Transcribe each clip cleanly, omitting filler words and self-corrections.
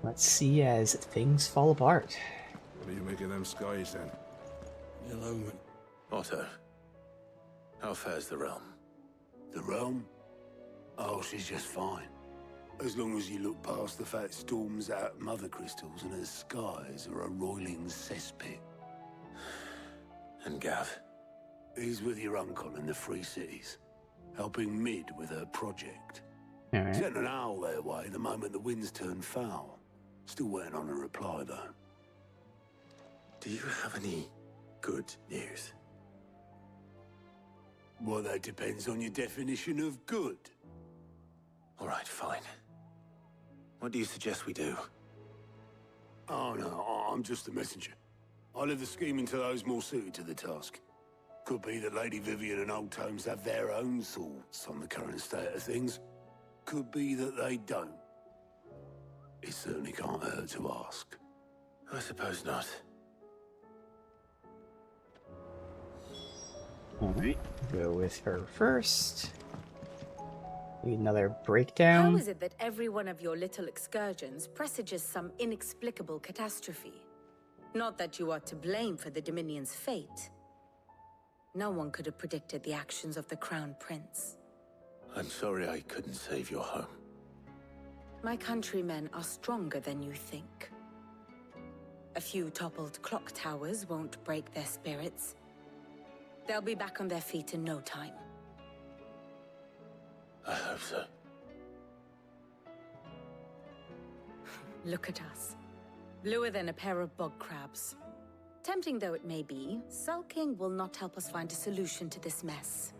Let's see as things fall apart. What do you make of them skies, then? Hello, Otto, how fares the realm? the realm? Oh, she's just fine. As long as you look past the fat storms out mother crystals and her skies are a roiling cesspit. And Gav? He's with your uncle in the Free Cities, helping Mid with her project. Alright. Sent an owl their way the moment the winds turned foul. Still waiting on a reply, though. Do you have any good news? Well, that depends on your definition of good. All right, fine. What do you suggest we do? Oh, no, I'm just a messenger. I leave the scheming to those more suited to the task. Could be that Lady Vivian and Old Tomes have their own thoughts on the current state of things. Could be that they don't. It certainly can't hurt to ask. I suppose not. Alright, go with her first. Need another How breakdown. is it that every one of your little excursions presages some inexplicable catastrophe? Not that you are to blame for the Dominion's fate. No one could have predicted the actions of the Crown Prince. I'm sorry I couldn't save your home. My countrymen are stronger than you think. A few toppled clock towers won't break their spirits. They'll be back on their feet in no time. I hope so. Look at us. Bluer than a pair of bog crabs. Tempting though it may be, sulking will not help us find a solution to this mess.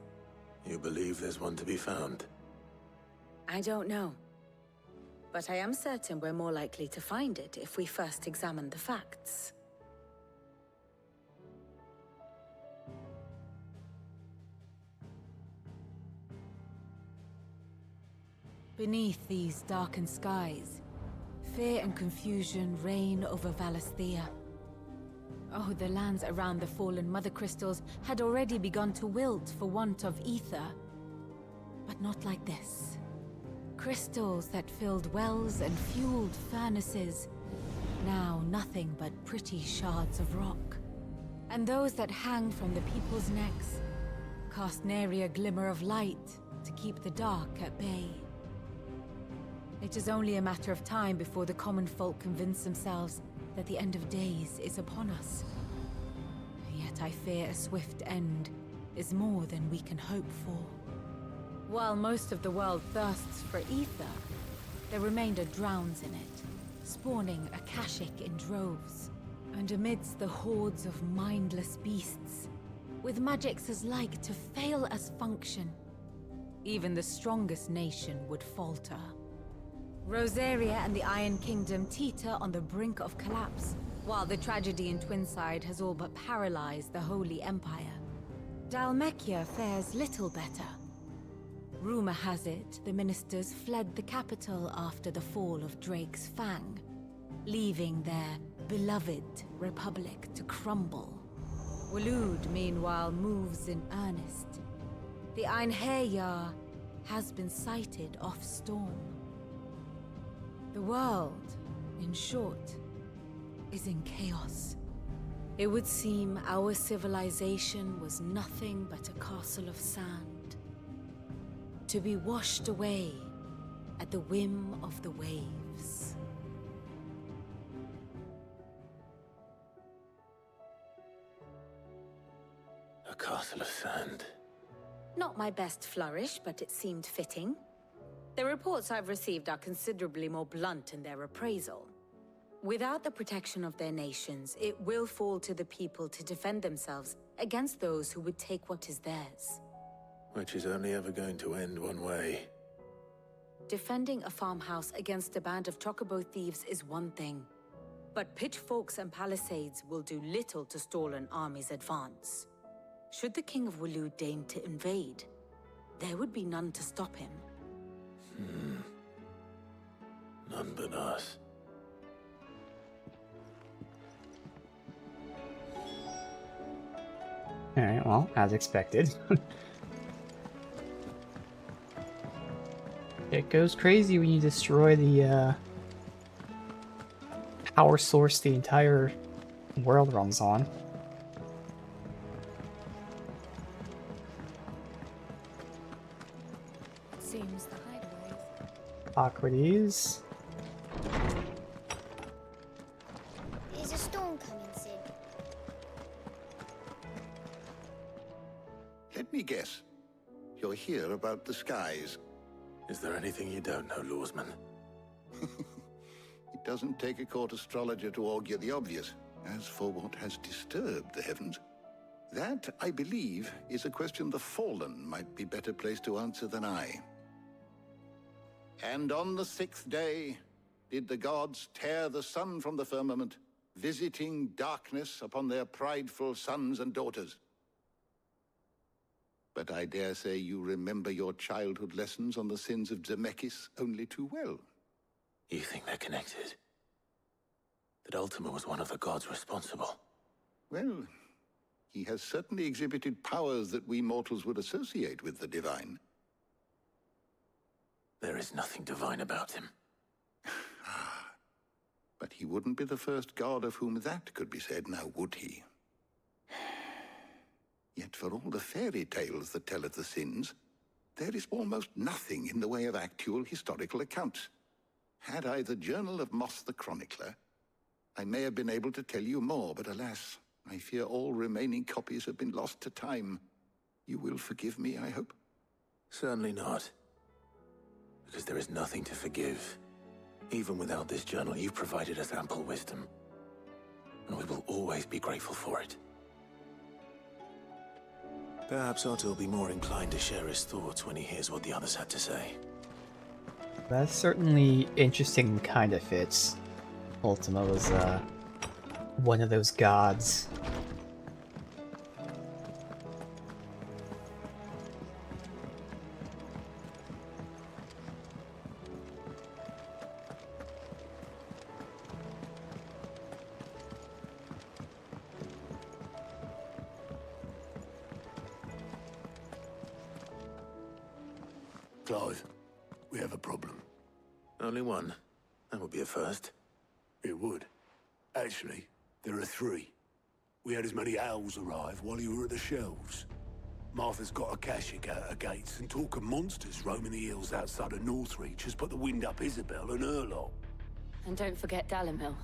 You believe there's one to be found? I don't know. But I am certain we're more likely to find it if we first examine the facts. Beneath these darkened skies, fear and confusion reign over Valisthea. Oh, the lands around the fallen Mother Crystals had already begun to wilt for want of ether. But not like this. Crystals that filled wells and fueled furnaces, now nothing but pretty shards of rock. And those that hang from the people's necks cast nary a glimmer of light to keep the dark at bay. It is only a matter of time before the common folk convince themselves that the end of days is upon us. Yet I fear a swift end is more than we can hope for. While most of the world thirsts for ether, the remainder drowns in it, spawning Akashic in droves. And amidst the hordes of mindless beasts, with magics as like to fail as function, even the strongest nation would falter. Rosaria and the Iron Kingdom teeter on the brink of collapse, while the tragedy in Twinside has all but paralyzed the Holy Empire. Dalmekia fares little better. Rumor has it the ministers fled the capital after the fall of Drake's Fang, leaving their beloved republic to crumble. Waloed, meanwhile, moves in earnest. The Einherjar has been sighted off Storm. The world, in short, is in chaos. It would seem our civilization was nothing but a castle of sand, to be washed away at the whim of the waves. A castle of sand. Not my best flourish, but it seemed fitting. The reports I've received are considerably more blunt in their appraisal. Without the protection of their nations, it will fall to the people to defend themselves against those who would take what is theirs. Which is only ever going to end one way. Defending a farmhouse against a band of chocobo thieves is one thing, but pitchforks and palisades will do little to stall an army's advance. Should the King of Waloed deign to invade, there would be none to stop him. None but us. Alright, well, as expected. It goes crazy when you destroy the power source the entire world runs on. Seems the hideaways. Socrates. There's a storm coming, Sid. Let me guess. You're here about the skies. Is there anything you don't know, Lawsman? It doesn't take a court astrologer to augur the obvious. As for what has disturbed the heavens, that, I believe, is a question the Fallen might be better placed to answer than I. And on the 6th day did the gods tear the sun from the firmament, visiting darkness upon their prideful sons and daughters. But I dare say you remember your childhood lessons on the sins of Zemeckis only too well. You think they're connected? That Ultima was one of the gods responsible? Well, he has certainly exhibited powers that we mortals would associate with the divine. There is nothing divine about him. But he wouldn't be the first god of whom that could be said, now would he? Yet for all the fairy tales that tell of the sins, there is almost nothing in the way of actual historical accounts. Had I the Journal of Moss the Chronicler, I may have been able to tell you more, but alas, I fear all remaining copies have been lost to time. You will forgive me, I hope? Certainly not. Because there is nothing to forgive. Even without this journal, you've provided us ample wisdom. And we will always be grateful for it. Perhaps Otto will be more inclined to share his thoughts when he hears what the others had to say. That's certainly interesting and kind of fits. Ultima was one of those gods. Clive, we have a problem. Only one. That would be a first. It would. Actually, there are 3. We had as many owls arrive while you were at the shelves. Martha's got a Kashik out her gates, and talk of monsters roaming the hills outside of Northreach has put the wind up Isabel and her lot. And don't forget Dalimil.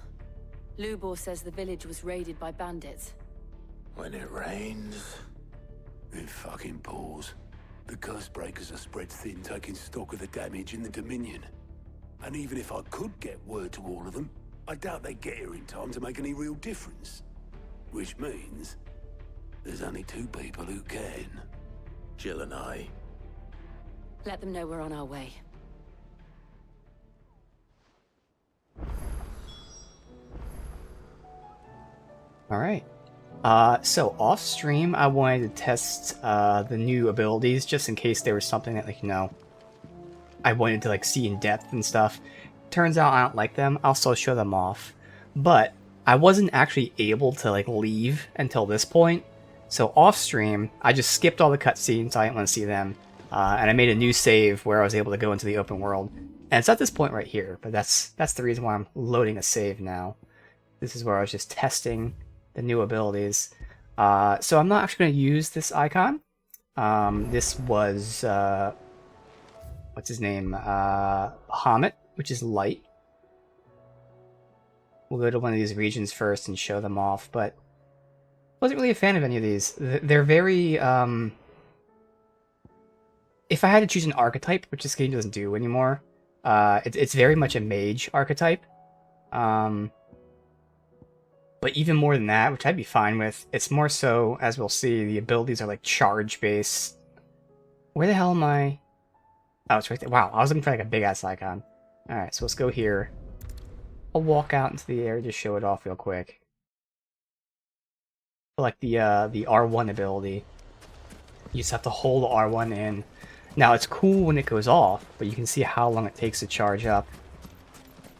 Lubor says the village was raided by bandits. When it rains... It fucking pours. The curse breakers are spread thin, taking stock of the damage in the Dominion. And even if I could get word to all of them, I doubt they'd get here in time to make any real difference. Which means there's only 2 people who can. Jill and I. Let them know we're on our way. Alright. So off stream, I wanted to test the new abilities just in case there was something that, like, you know, I wanted to, like, see in depth and stuff. Turns out I don't like them. I'll still show them off. But I wasn't actually able to, like, leave until this point. So off stream, I just skipped all the cutscenes, so I didn't want to see them. And I made a new save where I was able to go into the open world. And it's at this point right here, but that's the reason why I'm loading a save now. This is where I was just testing the new abilities. So I'm not actually going to use this icon. This was, what's his name? Bahamut, which is light. We'll go to one of these regions first and show them off, but wasn't really a fan of any of these. They're very, if I had to choose an archetype, which this game doesn't do anymore, it's very much a mage archetype. But even more than that, which I'd be fine with, it's more so, as we'll see, the abilities are like charge-based. Where the hell am I? Oh, it's right there. Wow, I was looking for like a big-ass icon. Alright, so let's go here. I'll walk out into the air, just show it off real quick. Like the R1 ability. You just have to hold R1 in. Now, it's cool when it goes off, but you can see how long it takes to charge up.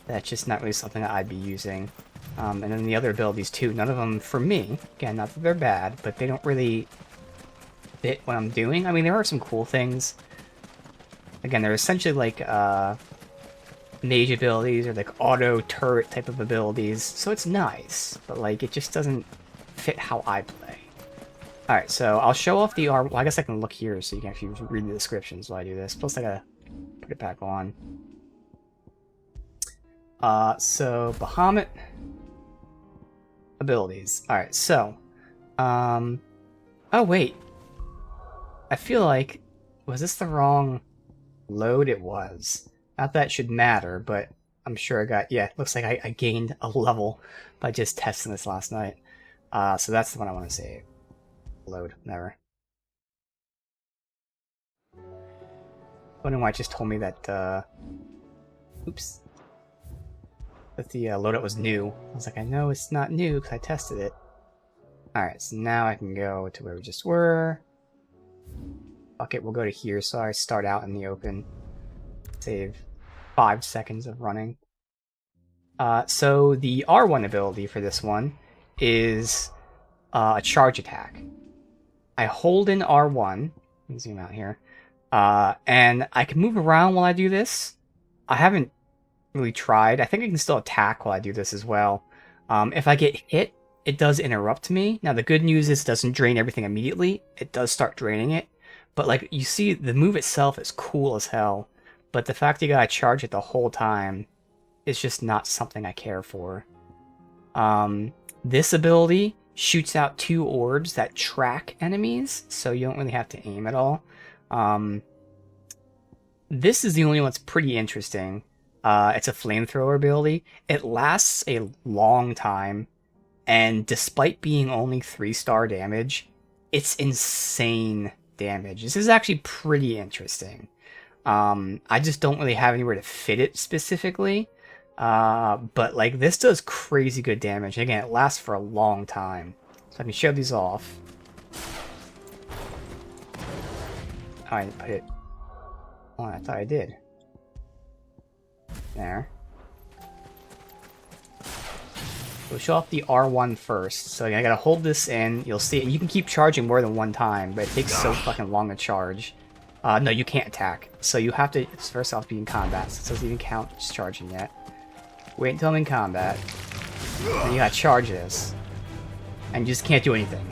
That's just not really something that I'd be using. And then the other abilities too, none of them, for me, again, not that they're bad, but they don't really fit what I'm doing. I mean, there are some cool things. Again, they're essentially like mage abilities or like auto turret type of abilities, so it's nice, but like it just doesn't fit how I play. Alright, so I'll show off the armor. Well, I guess I can look here so you can actually read the descriptions while I do this. Plus I gotta put it back on. So Bahamut abilities. Alright, so oh wait. I feel like, was this the wrong load? It was. Not that it should matter, but I'm sure I got, yeah, it looks like I gained a level by just testing this last night. So that's the one I want to save. Load, never. Wondering why it just told me that, oops. That the loadout was new. I was like, I know it's not new because I tested it. Alright, so now I can go to where we just were. Fuck it, we'll go to here, so I start out in the open. Save 5 seconds of running. So the R1 ability for this one is a charge attack. I hold in R1, let me zoom out here, and I can move around while I do this. I haven't really tried. I think I can still attack while I do this as well. If I get hit, it does interrupt me. Now the good news is it doesn't drain everything immediately. It does start draining it. But like you see, the move itself is cool as hell. But the fact you gotta charge it the whole time is just not something I care for. This ability shoots out 2 orbs that track enemies, so you don't really have to aim at all. This is the only one that's pretty interesting. It's a flamethrower ability. It lasts a long time, and despite being only 3-star damage, it's insane damage. This is actually pretty interesting. I just don't really have anywhere to fit it specifically. But like this does crazy good damage. Again, it lasts for a long time. So I can show these off. Oh, I didn't put it. Oh, I thought I did. There. We'll show off the R1 first. So I gotta hold this in. You'll see it. You can keep charging more than one time, but it takes so fucking long to charge. No, you can't attack. So you have to first off be in combat. So it doesn't even count just charging yet. Wait until I'm in combat. Then you gotta charge this. And you just can't do anything.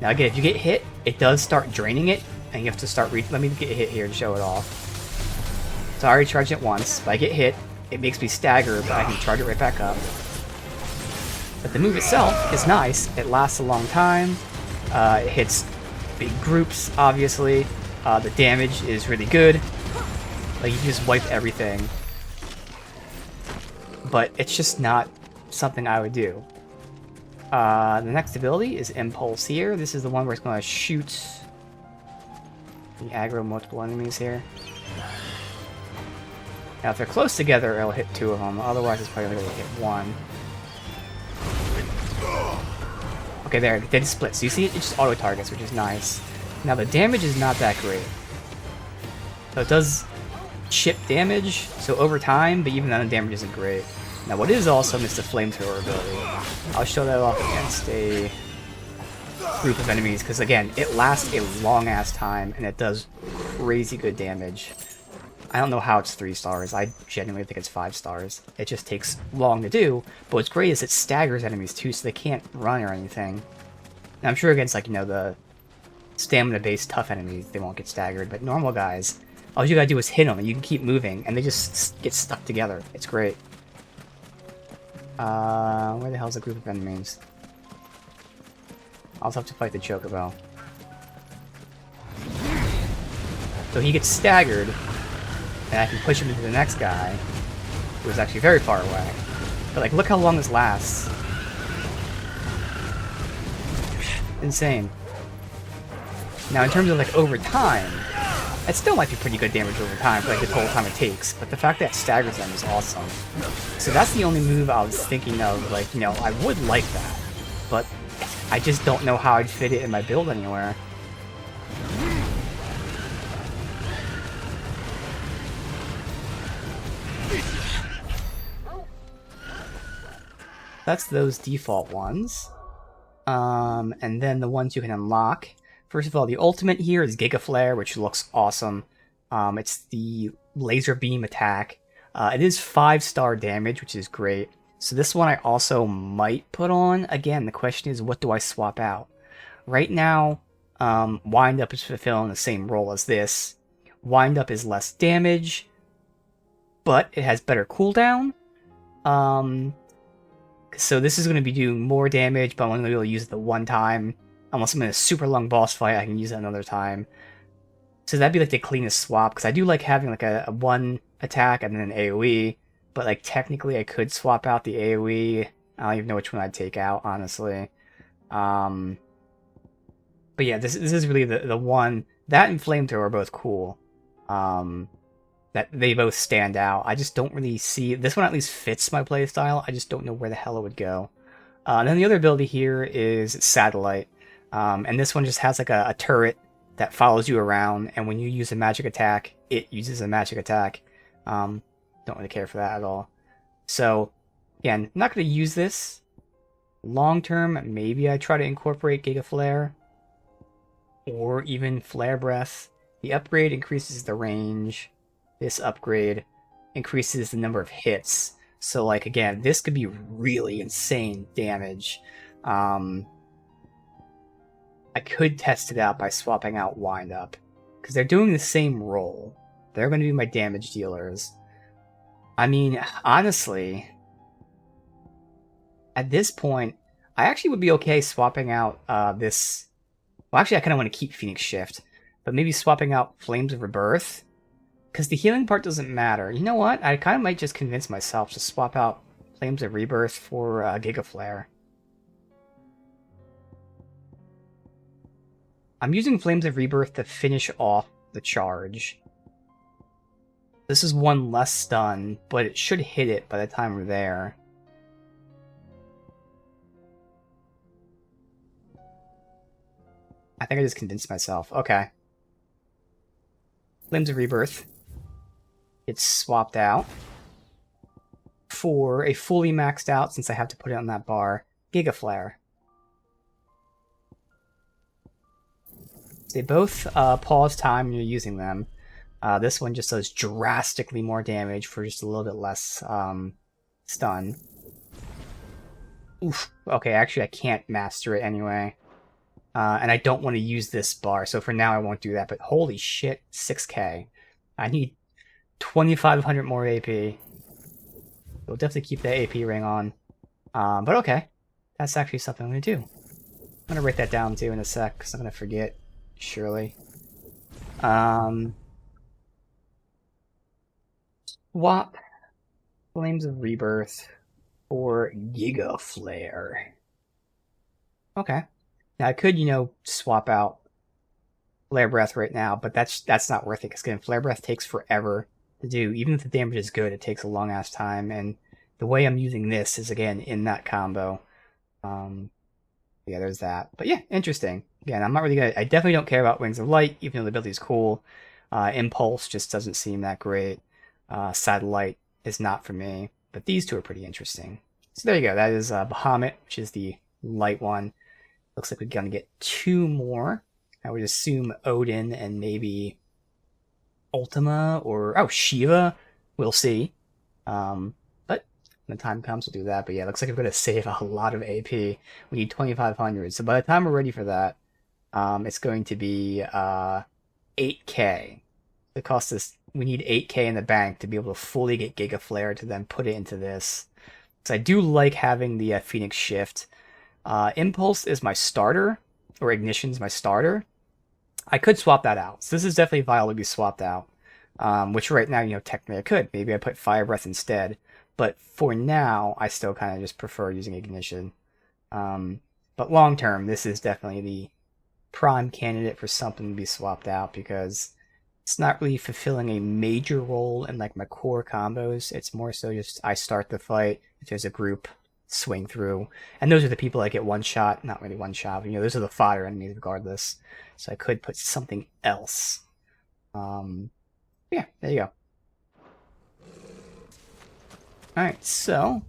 Now again, if you get hit, it does start draining it. And you have to start let me get hit here to show it off. So I already charged it once, but I get hit. It makes me stagger, but I can charge it right back up. But the move itself is nice. It lasts a long time. It hits big groups, obviously. The damage is really good. Like, you just wipe everything. But it's just not something I would do. The next ability is Impulse here. This is the one where it's going to shoot the aggro multiple enemies here. Now, if they're close together, it'll hit 2 of them. Otherwise, it's probably going to hit 1. Okay, there, they just split. So you see it just auto-targets, which is nice. Now, the damage is not that great. So it does chip damage, so over time, but even then the damage isn't great. Now, what is awesome is the flamethrower ability. I'll show that off against a group of enemies, because again, it lasts a long-ass time, and it does crazy good damage. I don't know how it's 3 stars. I genuinely think it's 5 stars. It just takes long to do, but what's great is it staggers enemies too, so they can't run or anything. Now, I'm sure against, like, you know, the stamina-based tough enemies, they won't get staggered, but normal guys, all you gotta do is hit them, and you can keep moving, and they just get stuck together. It's great. Where the hell's the group of enemies? I'll also have to fight the Chocobo. So he gets staggered, and I can push him into the next guy, who is actually very far away. But like, look how long this lasts. Insane. Now, in terms of like over time, it still might be pretty good damage over time for like the total time it takes, but the fact that it staggers them is awesome. So that's the only move I was thinking of, like, you know, I would like that, but I just don't know how I'd fit it in my build anywhere. That's those default ones. And then the ones you can unlock. First of all, the ultimate here is Giga Flare, which looks awesome. It's the laser beam attack. It is 5-star damage, which is great. So this one I also might put on. Again, the question is, what do I swap out? Right now, Wind Up is fulfilling the same role as this. Wind Up is less damage, but it has better cooldown. So this is going to be doing more damage, but I'm only going to be able to use it the one time. Unless I'm in a super long boss fight, I can use it another time. So that'd be like the cleanest swap, because I do like having like a one attack and then an AoE, but like technically I could swap out the AoE. I don't even know which one I'd take out, honestly. But yeah, this is really the one. That and Flamethrower are both cool. That they both stand out. I just don't really see... This one at least fits my playstyle. I just don't know where the hell it would go. And then the other ability here is Satellite. And this one just has like a turret that follows you around, and when you use a magic attack, it uses a magic attack. Don't really care for that at all. So, again, I'm not going to use this. Long term, maybe I try to incorporate Giga Flare. Or even Flare Breath. The upgrade increases the range. This upgrade increases the number of hits. So, like, again, this could be really insane damage. I could test it out by swapping out Wind Up, because they're doing the same role. They're going to be my damage dealers. I mean, honestly, at this point, I actually would be okay swapping out this... Well, actually, I kind of want to keep Phoenix Shift, but maybe swapping out Flames of Rebirth, because the healing part doesn't matter. You know what? I kind of might just convince myself to swap out Flames of Rebirth for Giga Flare. I'm using Flames of Rebirth to finish off the charge. This is one less stun, but it should hit it by the time we're there. I think I just convinced myself. Okay. Flames of Rebirth. It's swapped out for a fully maxed out, since I have to put it on that bar, Giga Flare. They both pause time when you're using them. This one just does drastically more damage for just a little bit less stun. Oof. Okay, actually I can't master it anyway. And I don't want to use this bar, so for now I won't do that. But holy shit, 6k. I need 2,500 more AP. We'll definitely keep that AP ring on. But okay, that's actually something I'm going to do. I'm going to write that down too in a sec, because I'm going to forget. Surely. Swap Flames of Rebirth for Giga Flare. Okay. Now I could, swap out Flare Breath right now, but that's not worth it, because again, Flare Breath takes forever to do. Even if the damage is good, it takes a long ass time, and the way I'm using this is again in that combo. Yeah, there's that. But yeah, interesting. Again, I'm not really gonna... I definitely don't care about Wings of Light, even though the ability is cool. Impulse just doesn't seem that great. Satellite is not for me. But these two are pretty interesting. So there you go. That is Bahamut, which is the light one. Looks like we're gonna get 2 more. I would assume Odin and maybe Ultima or... Oh, Shiva. We'll see. When the time comes, we'll do that. But yeah, it looks like we're going to save a lot of AP. We need 2,500. So by the time we're ready for that, it's going to be 8k. It costs us... We need 8k in the bank to be able to fully get Giga Flare to then put it into this. So I do like having the Phoenix Shift. Impulse is my starter, or Ignition's my starter. I could swap that out. So this is definitely viable to be swapped out. Which right now, technically I could. Maybe I put Fire Breath instead. But for now, I still kind of just prefer using Ignition. But long term, this is definitely the prime candidate for something to be swapped out, because it's not really fulfilling a major role in like my core combos. It's more so just I start the fight, if there's a group, swing through. And those are the people that get one shot, not really one shot, but those are the fodder enemies regardless. So I could put something else. Yeah, there you go. Alright, so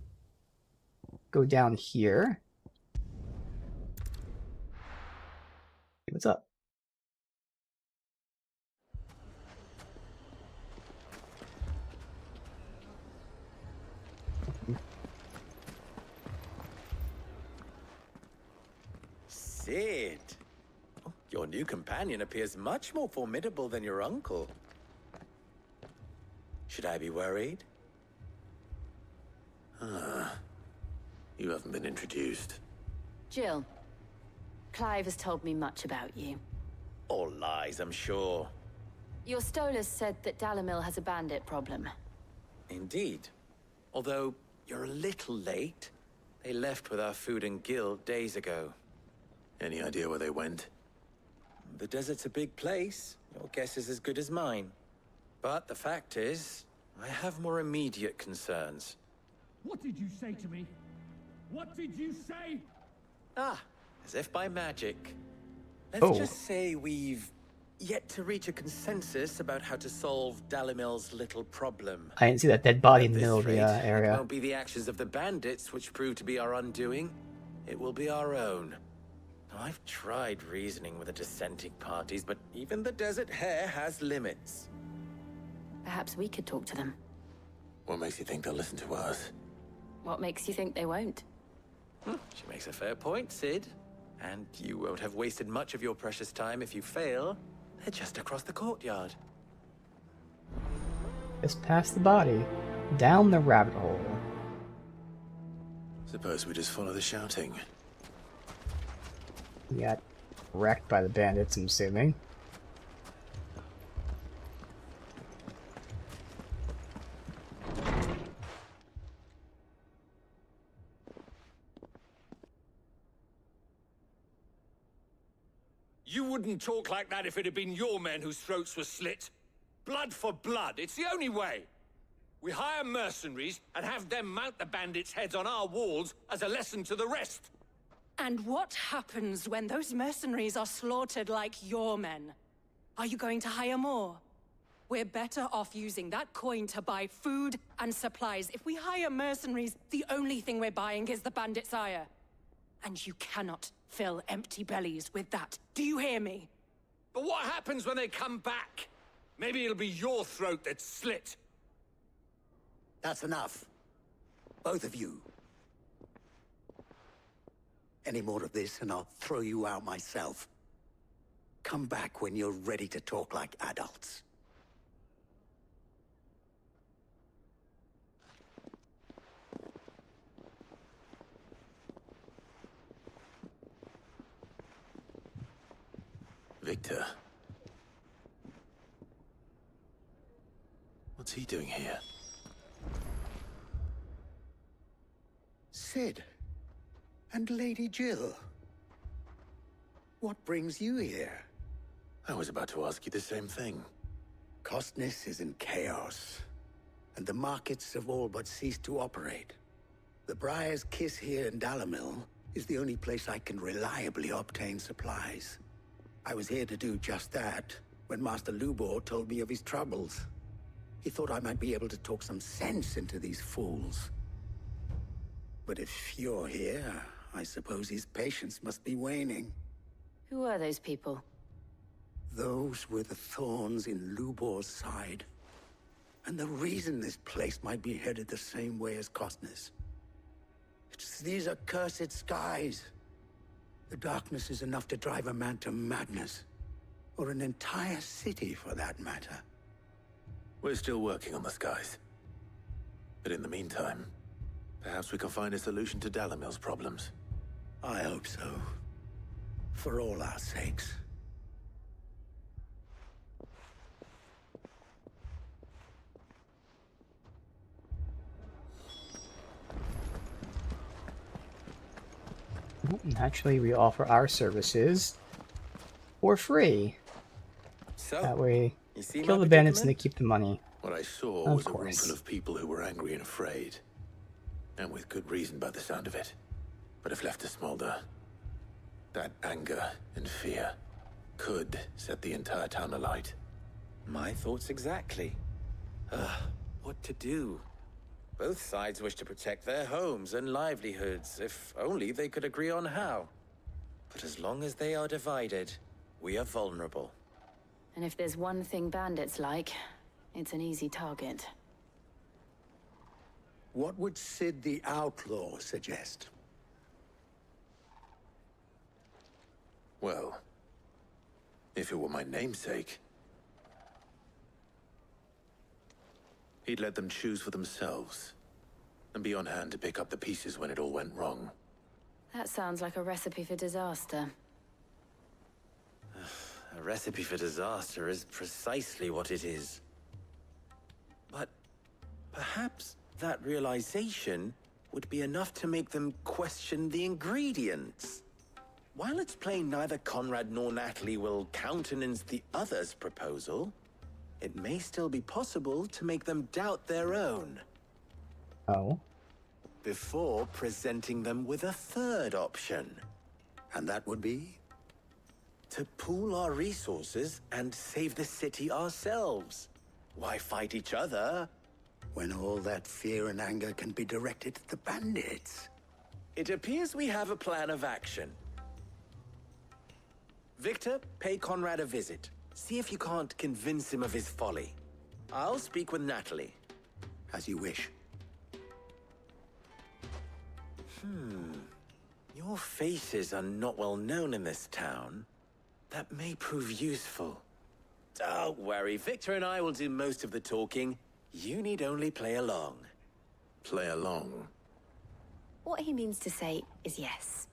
go down here. See what's up. Sid. Oh, your new companion appears much more formidable than your uncle. Should I be worried? You haven't been introduced. Jill. Clive has told me much about you. All lies, I'm sure. Your Stolas said that Dalimil has a bandit problem. Indeed. Although, you're a little late. They left with our food and guild days ago. Any idea where they went? The desert's a big place. Your guess is as good as mine. But the fact is, I have more immediate concerns. What did you say to me? What did you say? Ah, as if by magic. Let's Oh. just say we've yet to reach a consensus about how to solve Dalimil's little problem. I didn't see that dead body in At the this middle of the rate, It area. won't be the actions of the bandits which prove to be our undoing. It will be our own. Now, I've tried reasoning with the dissenting parties, but even the Desert Hare has limits. Perhaps we could talk to them. What makes you think they'll listen to us? What makes you think they won't? She makes a fair point, Sid. And you won't have wasted much of your precious time if you fail. They're just across the courtyard. Just past the body. Down the rabbit hole. Suppose we just follow the shouting. We got wrecked by the bandits, I'm assuming. You wouldn't talk like that if it had been your men whose throats were slit. Blood for blood, it's the only way. We hire mercenaries and have them mount the bandits' heads on our walls as a lesson to the rest. And what happens when those mercenaries are slaughtered like your men? Are you going to hire more? We're better off using that coin to buy food and supplies. If we hire mercenaries, the only thing we're buying is the bandits' ire. And you cannot fill empty bellies with that. Do you hear me? But what happens when they come back? Maybe it'll be your throat that's slit. That's enough. Both of you. Any more of this and I'll throw you out myself. Come back when you're ready to talk like adults. Victor. What's he doing here? Sid. And Lady Jill. What brings you here? I was about to ask you the same thing. Costness is in chaos, and the markets have all but ceased to operate. The Briar's Kiss here in Dalimil is the only place I can reliably obtain supplies. I was here to do just that when Master Lubor told me of his troubles. He thought I might be able to talk some sense into these fools. But if you're here, I suppose his patience must be waning. Who are those people? Those were the thorns in Lubor's side. And the reason this place might be headed the same way as Costness. It's these accursed skies. The darkness is enough to drive a man to madness. Or an entire city, for that matter. We're still working on the skies. But in the meantime, perhaps we can find a solution to Dalimil's problems. I hope so. For all our sakes. Naturally, we offer our services for free. So, That way, you see kill my the bandits and they predicament? keep the money. What I saw Of was a room course. full of people who were angry and afraid. And with good reason by the sound of it. But if left to smolder, that anger and fear could set the entire town alight. My thoughts exactly. What to do? Both sides wish to protect their homes and livelihoods, if only they could agree on how. But as long as they are divided, we are vulnerable. And if there's one thing bandits like, it's an easy target. What would Sid the Outlaw suggest? Well, if it were my namesake, he'd let them choose for themselves, and be on hand to pick up the pieces when it all went wrong. That sounds like a recipe for disaster. A recipe for disaster is precisely what it is. But perhaps that realization would be enough to make them question the ingredients. While it's plain neither Conrad nor Natalie will countenance the other's proposal, it may still be possible to make them doubt their own. Oh. Before presenting them with a third option. And that would be? To pool our resources and save the city ourselves. Why fight each other? When all that fear and anger can be directed at the bandits. It appears we have a plan of action. Victor, pay Conrad a visit. See if you can't convince him of his folly. I'll speak with Natalie. As you wish. Your faces are not well known in this town. That may prove useful. Don't worry, Victor and I will do most of the talking. You need only play along. Play along? What he means to say is yes.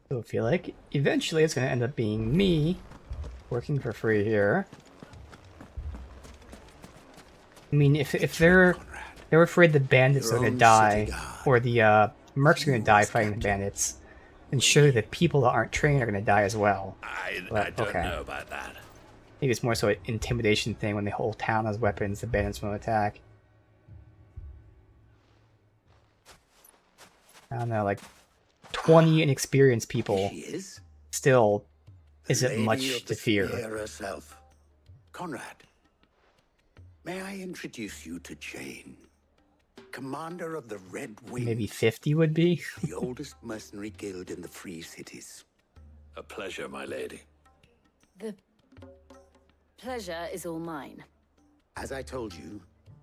So I feel like eventually it's going to end up being me working for free here. I mean, if they're afraid the bandits are going to die, or the mercs are going to die fighting the bandits, then surely the people that aren't trained are going to die as well. I don't okay. know about that. Maybe it's more so an intimidation thing. When the whole town has weapons, the bandits won't attack. I don't know, like 20 inexperienced people still isn't much to fear. Herself. Conrad, may I introduce you to Jane, commander of the Red Wings? Maybe 50 would be? The oldest mercenary guild in the Free Cities. A pleasure, my lady. The pleasure is all mine. As I told you,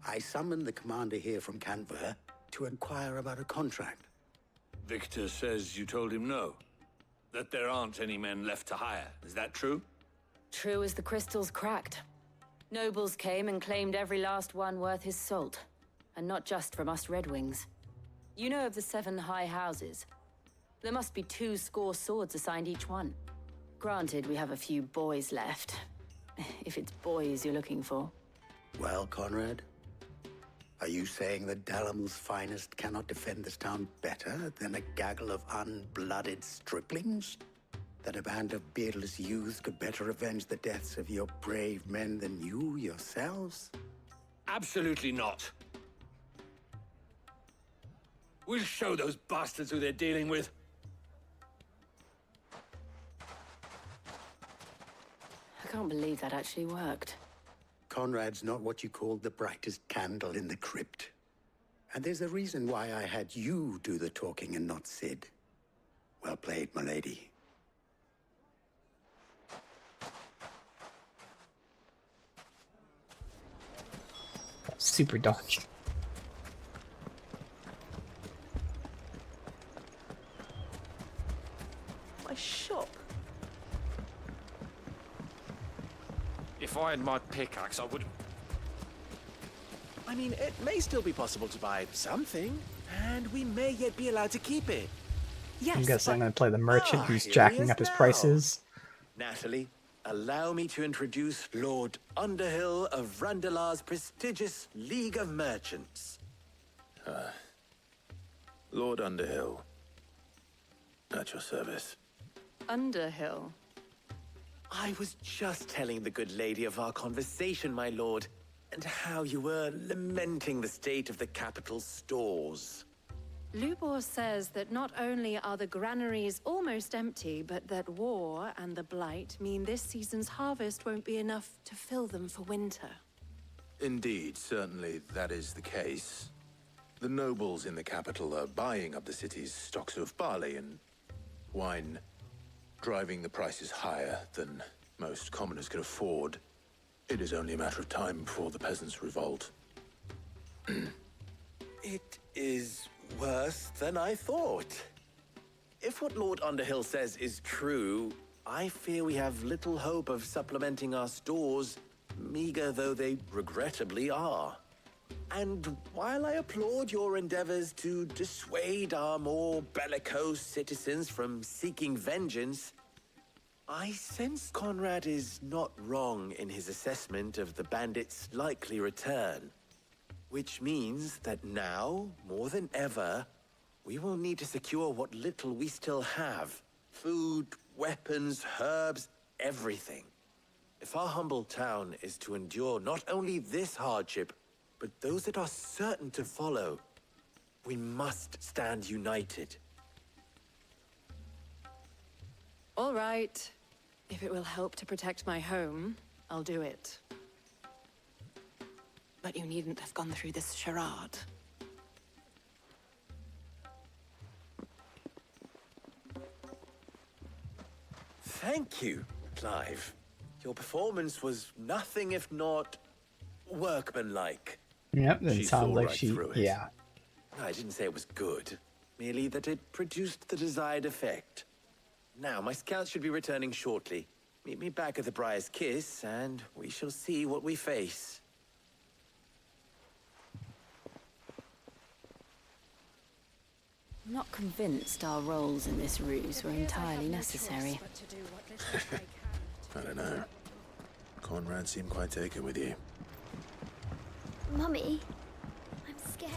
I summoned the commander here from Canver to inquire about a contract. Victor says you told him no. That there aren't any men left to hire. Is that true? True as the crystals cracked. Nobles came and claimed every last one worth his salt. And not just from us Red Wings. You know of the 7 high houses. There must be 2 swords assigned each one. Granted, we have a few boys left. If it's boys you're looking for. Well, Conrad, are you saying that Dalamil's finest cannot defend this town better than a gaggle of unblooded striplings? That a band of beardless youths could better avenge the deaths of your brave men than you yourselves? Absolutely not. We'll show those bastards who they're dealing with. I can't believe that actually worked. Conrad's not what you called the brightest candle in the crypt. And there's a reason why I had you do the talking and not Sid. Well played, my lady. Super dark. My shop. If I had my pickaxe, I would... I mean, it may still be possible to buy something, and we may yet be allowed to keep it. Yes, I'm guessing I'm going to play the merchant who's jacking up his prices. Natalie, allow me to introduce Lord Underhill of Randalar's prestigious League of Merchants. Lord Underhill. At your service. Underhill? I was just telling the good lady of our conversation, my lord, and how you were lamenting the state of the capital's stores. Lubor says that not only are the granaries almost empty, but that war and the Blight mean this season's harvest won't be enough to fill them for winter. Indeed, certainly that is the case. The nobles in the capital are buying up the city's stocks of barley and wine, driving the prices higher than most commoners can afford. It is only a matter of time before the peasants revolt. It is worse than I thought. If what Lord Underhill says is true, I fear we have little hope of supplementing our stores, meager though they regrettably are. And while I applaud your endeavors to dissuade our more bellicose citizens from seeking vengeance, I sense Conrad is not wrong in his assessment of the bandits' likely return. Which means that now, more than ever, we will need to secure what little we still have. Food, weapons, herbs, everything. If our humble town is to endure not only this hardship, but those that are certain to follow, we must stand united. All right. If it will help to protect my home, I'll do it. But you needn't have gone through this charade. Thank you, Clive. Your performance was nothing if not workmanlike. Yep, that She sounds saw like right she. through it. Yeah. I didn't say it was good, merely that it produced the desired effect. Now, my scouts should be returning shortly. Meet me back at the Briar's Kiss, and we shall see what we face. I'm not convinced our roles in this ruse were entirely necessary. I don't know. Conrad seemed quite taken with you. Mummy, I'm scared.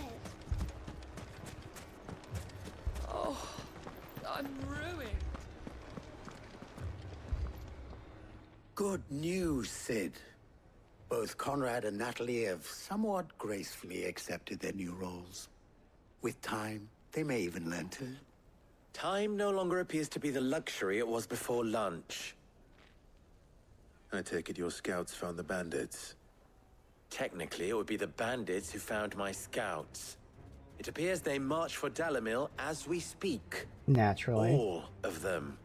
Oh, I'm ruined. Good news, Sid. Both Conrad and Natalie have somewhat gracefully accepted their new roles. With time, they may even learn to. Time no longer appears to be the luxury it was before lunch. I take it your scouts found the bandits. Technically, it would be the bandits who found my scouts. It appears they march for Dalamil as we speak. Naturally. All of them.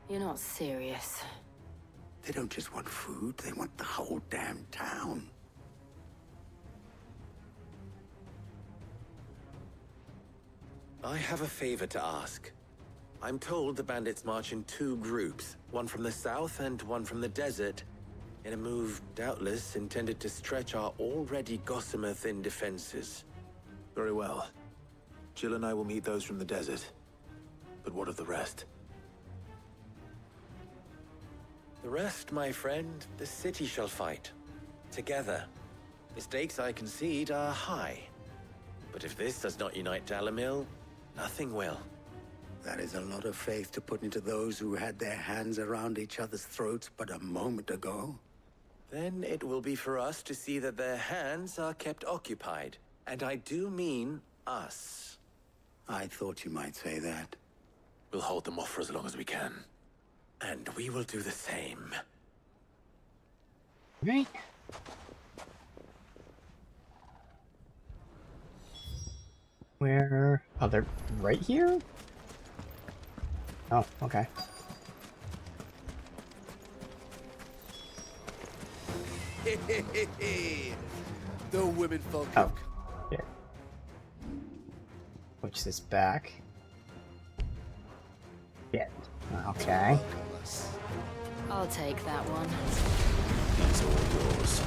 You're not serious. They don't just want food, they want the whole damn town. I have a favor to ask. I'm told the bandits march in two groups, one from the south and one from the desert, in a move doubtless intended to stretch our already gossamer-thin defenses. Very well. Jill and I will meet those from the desert. But what of the rest? The rest, my friend, the city shall fight. Together. The stakes, I concede, are high. But if this does not unite Dalamil, nothing will. That is a lot of faith to put into those who had their hands around each other's throats but a moment ago. Then it will be for us to see that their hands are kept occupied. And I do mean us. I thought you might say that. We'll hold them off for as long as we can. And we will do the same. Right. Where? Oh, they're right here? Oh, okay. The women folk. Oh, here. Push this back. Yeah. Okay. I'll take that one. It's all yours.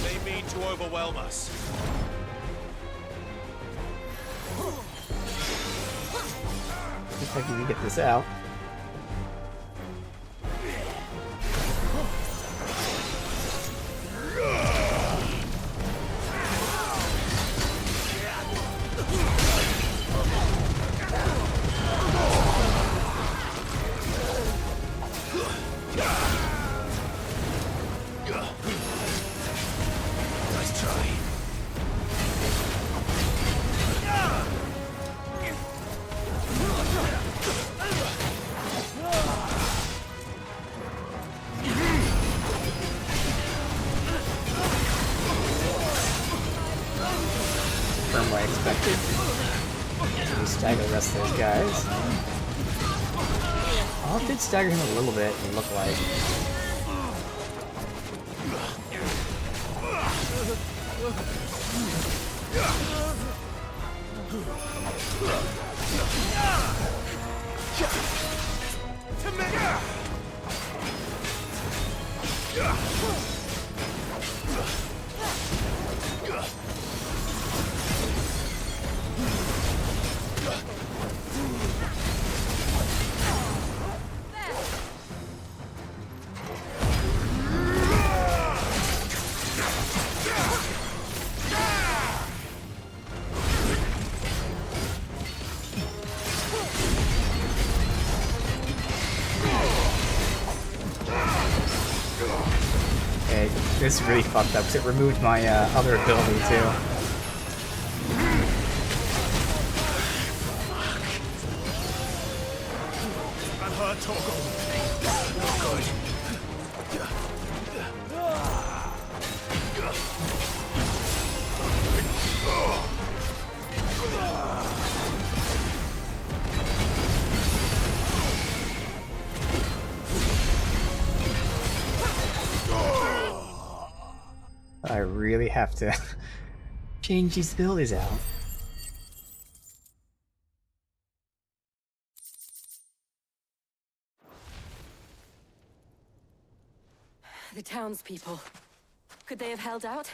They mean to overwhelm us. Looks like we can get this out. Nice try. We stagger the rest of those guys. Oh, it did stagger him a little bit, it looked like. Okay, this is really fucked up because it removed my other ability too. I really have to change these abilities out. The townspeople. Could they have held out?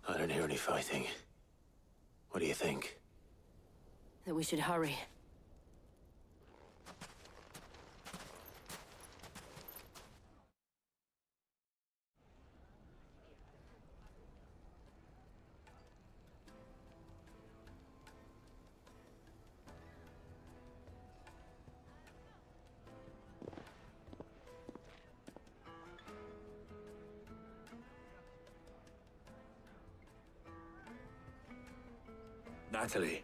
I don't hear any fighting. What do you think? That we should hurry. Natalie,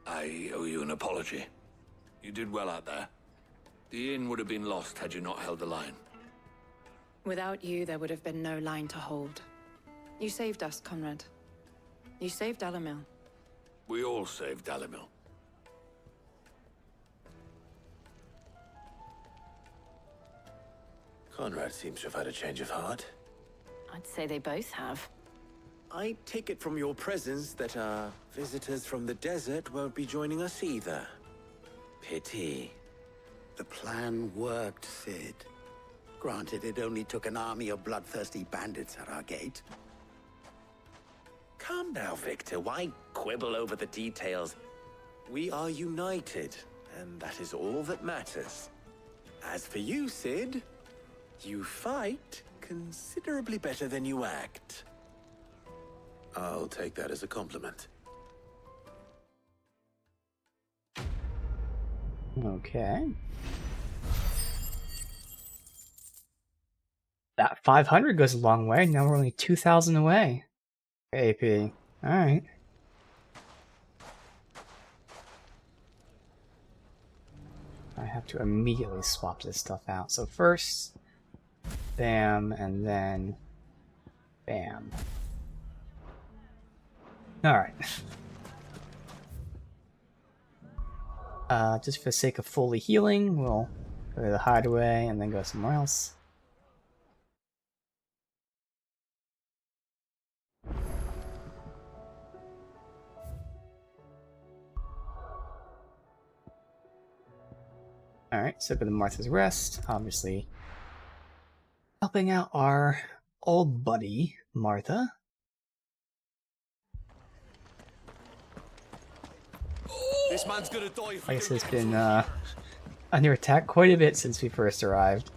I owe you an apology. You did well out there. The inn would have been lost had you not held the line. Without you, there would have been no line to hold. You saved us, Conrad. You saved Dalamil. We all saved Dalamil. Conrad seems to have had a change of heart. I'd say they both have. I take it from your presence that our visitors from the desert won't be joining us either. Pity. The plan worked, Sid. Granted, it only took an army of bloodthirsty bandits at our gate. Calm now, Victor. Why quibble over the details? We are united, and that is all that matters. As for you, Sid, you fight considerably better than you act. I'll take that as a compliment. Okay. That 500 goes a long way. Now we're only 2,000 away. AP. Alright. I have to immediately swap this stuff out. So first, bam, and then bam. Alright. Just for the sake of fully healing, we'll go to the hideaway and then go somewhere else. Alright, so go to Martha's Rest, obviously helping out our old buddy, Martha. This man's gonna die. Place has been under attack quite a bit since we first arrived.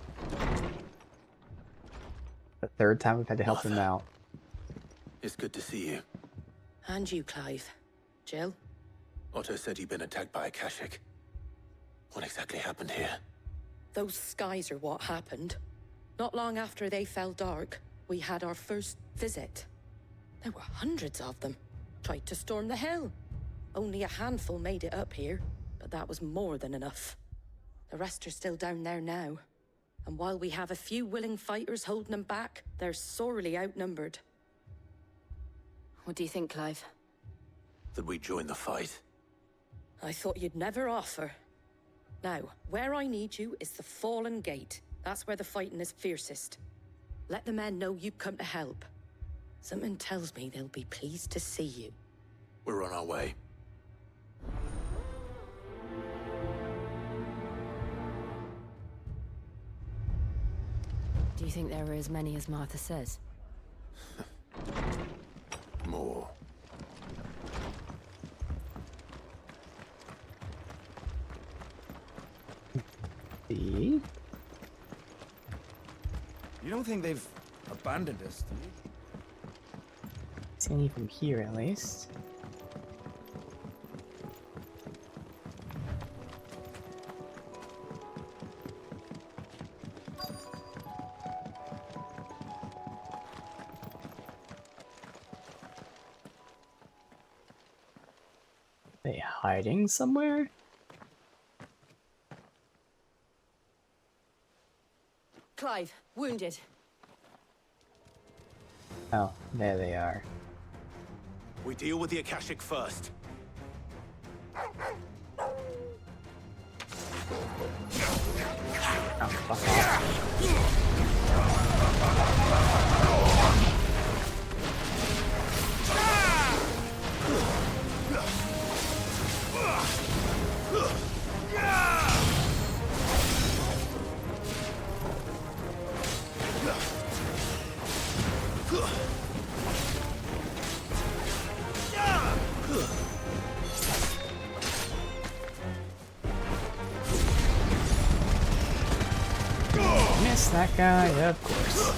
The third time we've had to help him out. It's good to see you. And you, Clive. Jill? Otto said he'd been attacked by a Kashik. What exactly happened here? Those skies are what happened. Not long after they fell dark, we had our first visit. There were hundreds of them. Tried to storm the hill. Only a handful made it up here, but that was more than enough. The rest are still down there now. And while we have a few willing fighters holding them back, they're sorely outnumbered. What do you think, Clive? That we join the fight. I thought you'd never offer. Now, where I need you is the Fallen Gate. That's where the fighting is fiercest. Let the men know you've come to help. Something tells me they'll be pleased to see you. We're on our way. Do you think there are as many as Martha says? More. See? You don't think they've abandoned us, do you? See any from here, at least. They hiding somewhere? Clive, wounded. Oh, there they are. We deal with the Akashic first. Oh, fuck off. Miss that guy, of course.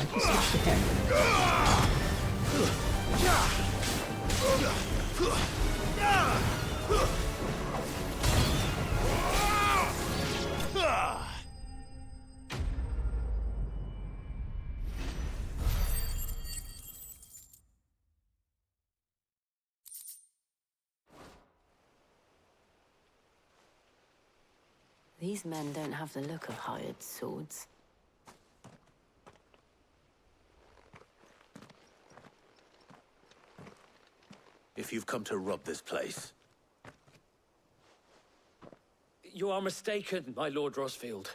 I can switch to him. These men don't have the look of hired swords. If you've come to rob this place, You are mistaken, my Lord Rosfield.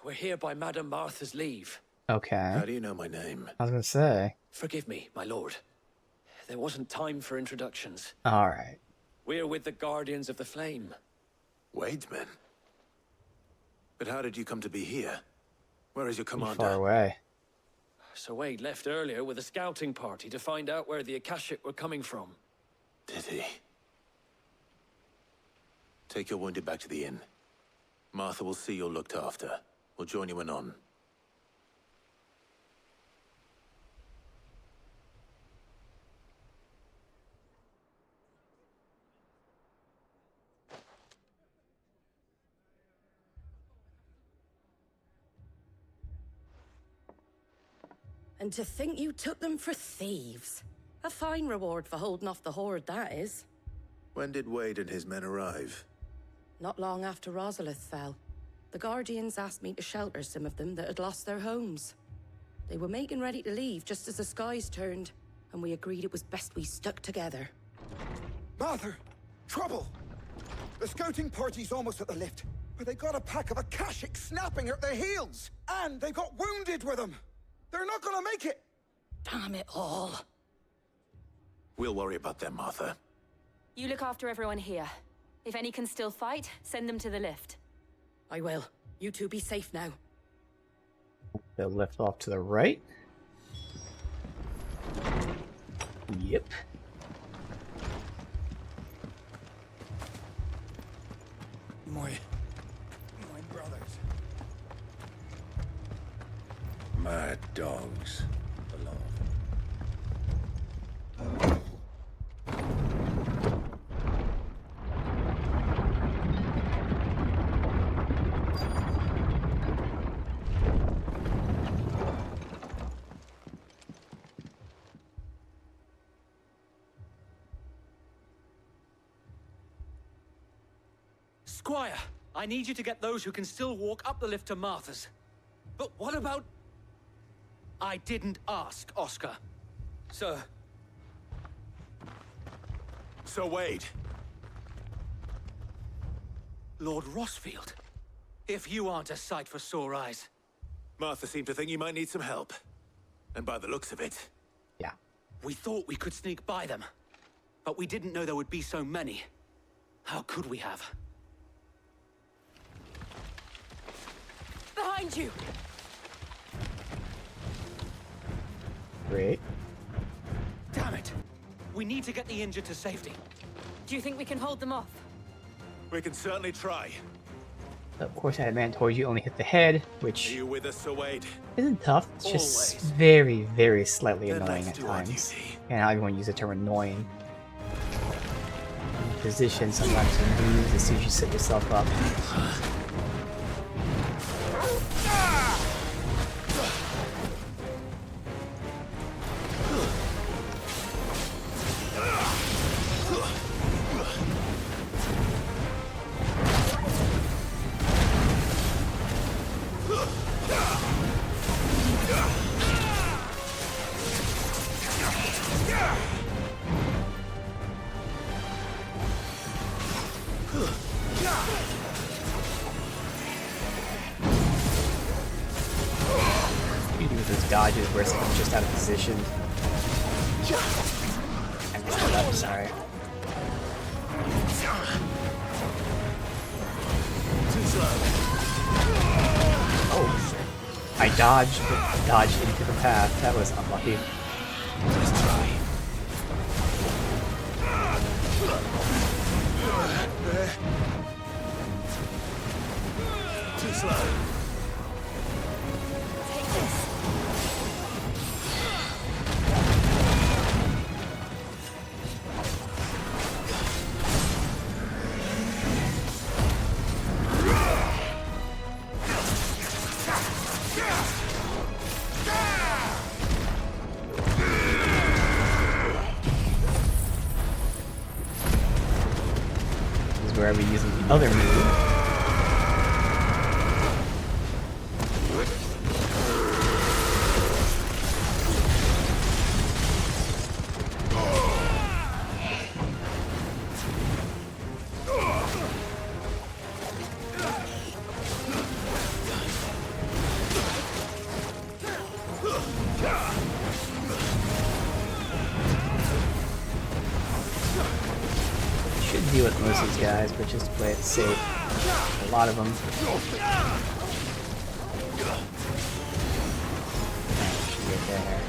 We're here by Madame Martha's leave. Okay. how do you know my name? I was gonna say. Forgive me, my lord. There wasn't time for introductions. Alright. We're with the Guardians of the Flame. Wade's men? But how did you come to be here? Where is your commander? Far away. Sir Wade left earlier with a scouting party to find out where the Akashic were coming from. Did he? Take your wounded back to the inn. Martha will see you're looked after. We'll join you anon. And to think you took them for thieves. A fine reward for holding off the horde, that is. When did Wade and his men arrive? Not long after Rosalith fell. The Guardians asked me to shelter some of them that had lost their homes. They were making ready to leave just as the skies turned, and we agreed it was best we stuck together. Martha! Trouble! The scouting party's almost at the lift, but they got a pack of Akashic snapping at their heels! And they got wounded with them! They're not gonna make it! Damn it all. We'll worry about them, Martha. You look after everyone here. If any can still fight, send them to the lift. I will. You two be safe now. They'll lift off to the right. Yep. My brothers. Mad dogs. Beloved. Squire, I need you to get those who can still walk up the lift to Martha's. But what about... I didn't ask, Oscar. Sir. Sir Wade. Lord Rossfield. If you aren't a sight for sore eyes. Martha seemed to think you might need some help. And by the looks of it... Yeah. We thought we could sneak by them. But we didn't know there would be so many. How could we have? Behind you! Great. Damn it! We need to get the injured to safety. Do you think we can hold them off? We can certainly try. Of course, Adamant told you only hit the head, Are which you with us, Sir Wade? isn't tough. It's just Always. very, very slightly Then annoying let's at do our times. duty. And I even use the term annoying. Position, sometimes you lose as soon as you set yourself up. You do those dodges where someone's just out of position. I messed it up, sorry. Oh, I dodged into the path. That was unlucky. Let's try. Too slow. Take this. This is where I'll be using the other move. Should deal with most of these guys, but just to play it safe. A lot of them. Should get there.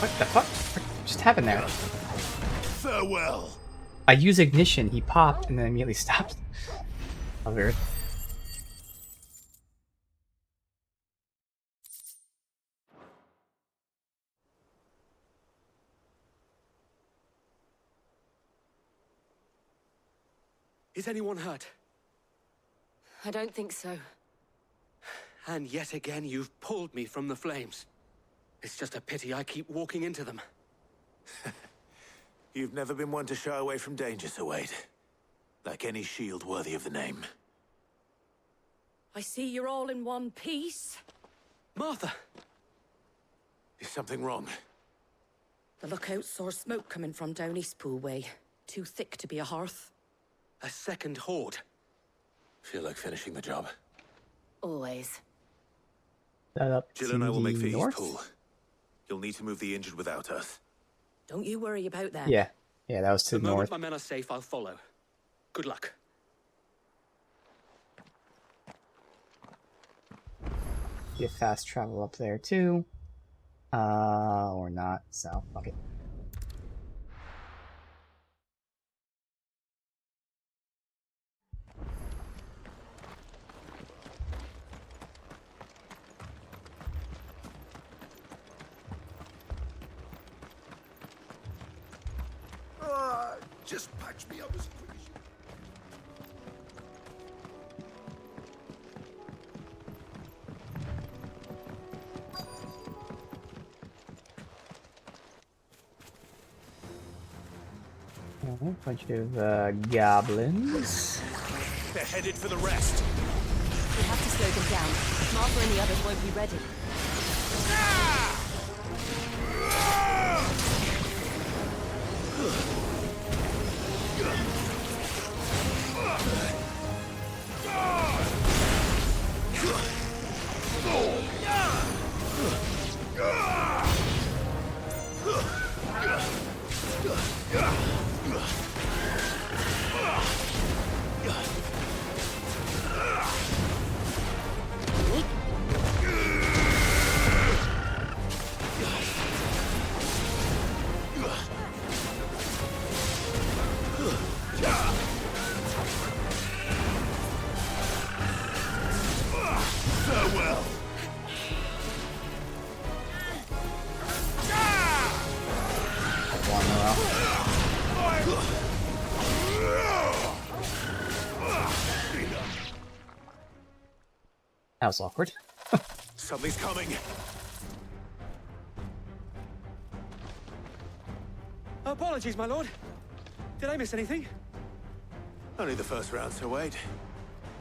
What the fuck? What just happened there? Farewell. I use ignition, he popped, and then immediately stopped. Oh, weird. Is anyone hurt? I don't think so. And yet again, you've pulled me from the flames. It's just a pity I keep walking into them. You've never been one to shy away from danger, Sir Wade. Like any shield worthy of the name. I see you're all in one piece. Martha! Is something wrong? The lookout saw smoke coming from down Eastpool way. Too thick to be a hearth. A second horde. Feel like finishing the job. Always. That up Jill to and I will make the for north? Eastpool. You'll need to move the injured without us. Don't you worry about that. Yeah. Yeah, that was to The the moment north. my men are safe, I'll follow. Good luck. Get fast travel up there too. Or not, so fuck it. Just patch me up as quick as you... A bunch of goblins. They're headed for the rest. We have to slow them down. Martha and the others won't be ready. That was awkward. Something's coming. Apologies, my lord. Did I miss anything? Only the first round, Sir Wade.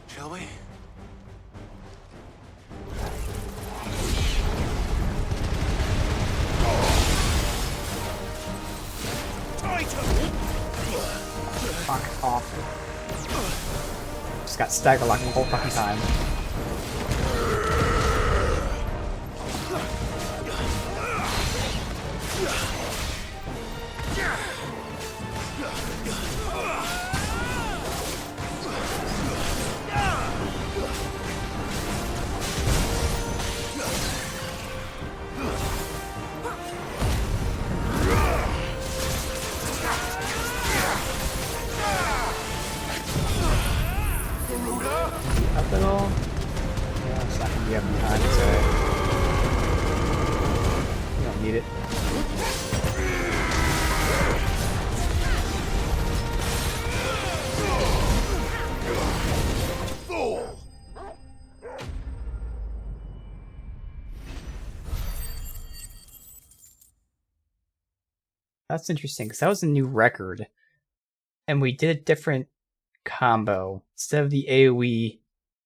Shall we? Fuck off. Just got stagger locked the whole fucking time. Up at all? Yeah, it's not gonna be up behind, so you don't need it. That's interesting, because that was a new record. And we did a different combo. Instead of the AoE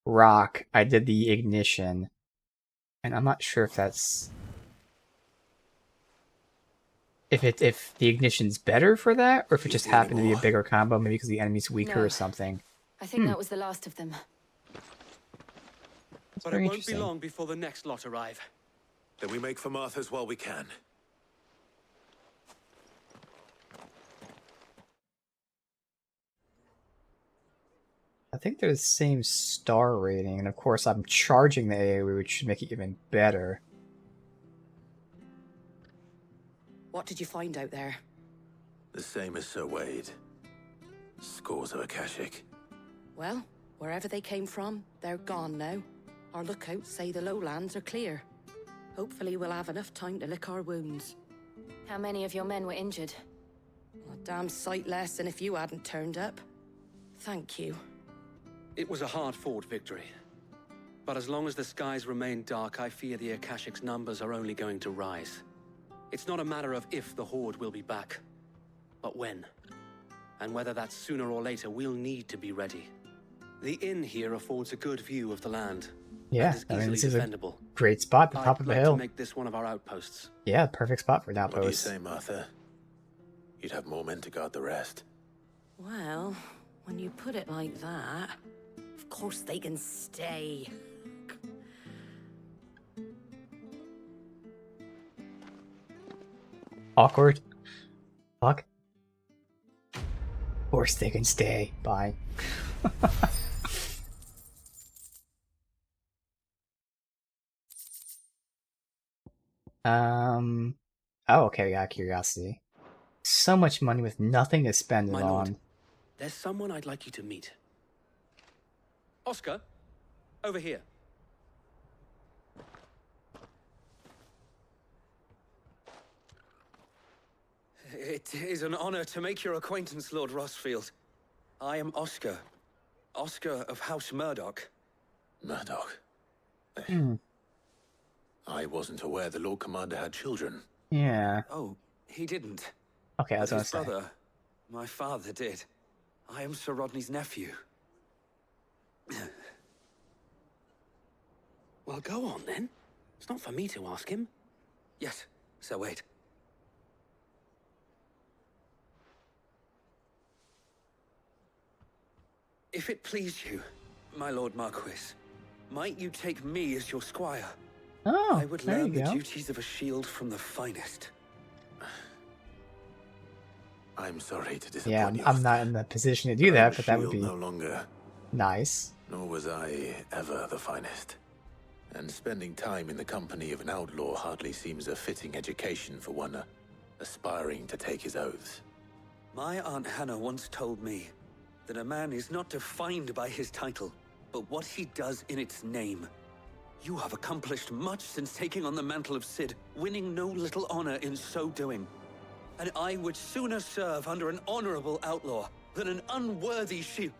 rock, I did the ignition. And I'm not sure if that's... If the ignition's better for that, or if it just happened to be a bigger combo, maybe because the enemy's weaker or something. I think that was the last of them. That's But very it won't be interesting. long before the next lot arrive. Then we make for Martha's while we can. I think they're the same star rating, and of course I'm charging the AoE, which should make it even better. What did you find out there? The same as Sir Wade. Scores of Akashic. Well, wherever they came from, they're gone now. Our lookouts say the lowlands are clear. Hopefully we'll have enough time to lick our wounds. How many of your men were injured? A damn sight less than if you hadn't turned up. Thank you. It was a hard-fought victory. But as long as the skies remain dark, I fear the Akashic's numbers are only going to rise. It's not a matter of if the Horde will be back, but when. And whether that's sooner or later, we'll need to be ready. The inn here affords a good view of the land. Yeah, and is I mean, this easily is a defendable. great spot at the top of the I'd like hill. to make this one of our outposts. Yeah, perfect spot for an What do you outpost. say, Martha? You'd have more men to guard the rest. Well, when you put it like that, of course they can stay. Awkward. Fuck. Of course they can stay. Bye. Oh, okay, I got curiosity. So much money with nothing to spend it My lord, on. there's someone I'd like you to meet. Oscar, over here. It is an honor to make your acquaintance, Lord Rossfield. I am Oscar. Oscar of House Murdoch. Murdoch? Hmm. I wasn't aware the Lord Commander had children. Yeah. Oh, he didn't. Okay, I was But gonna his say. brother, my father, did. I am Sir Rodney's nephew. Well, go on then. It's not for me to ask him. Yes, Sir Wade. If it please you, my Lord Marquis, might you take me as your squire? Oh, I would there learn you the go. duties of a shield from the finest. I'm sorry to disappoint Yeah, you. I'm not in the position to do that, but that would be no longer. nice. Nor was I ever the finest. And spending time in the company of an outlaw hardly seems a fitting education for one aspiring to take his oaths. My Aunt Hannah once told me that a man is not defined by his title, but what he does in its name. You have accomplished much since taking on the mantle of Cid, winning no little honor in so doing. And I would sooner serve under an honorable outlaw than an unworthy shield.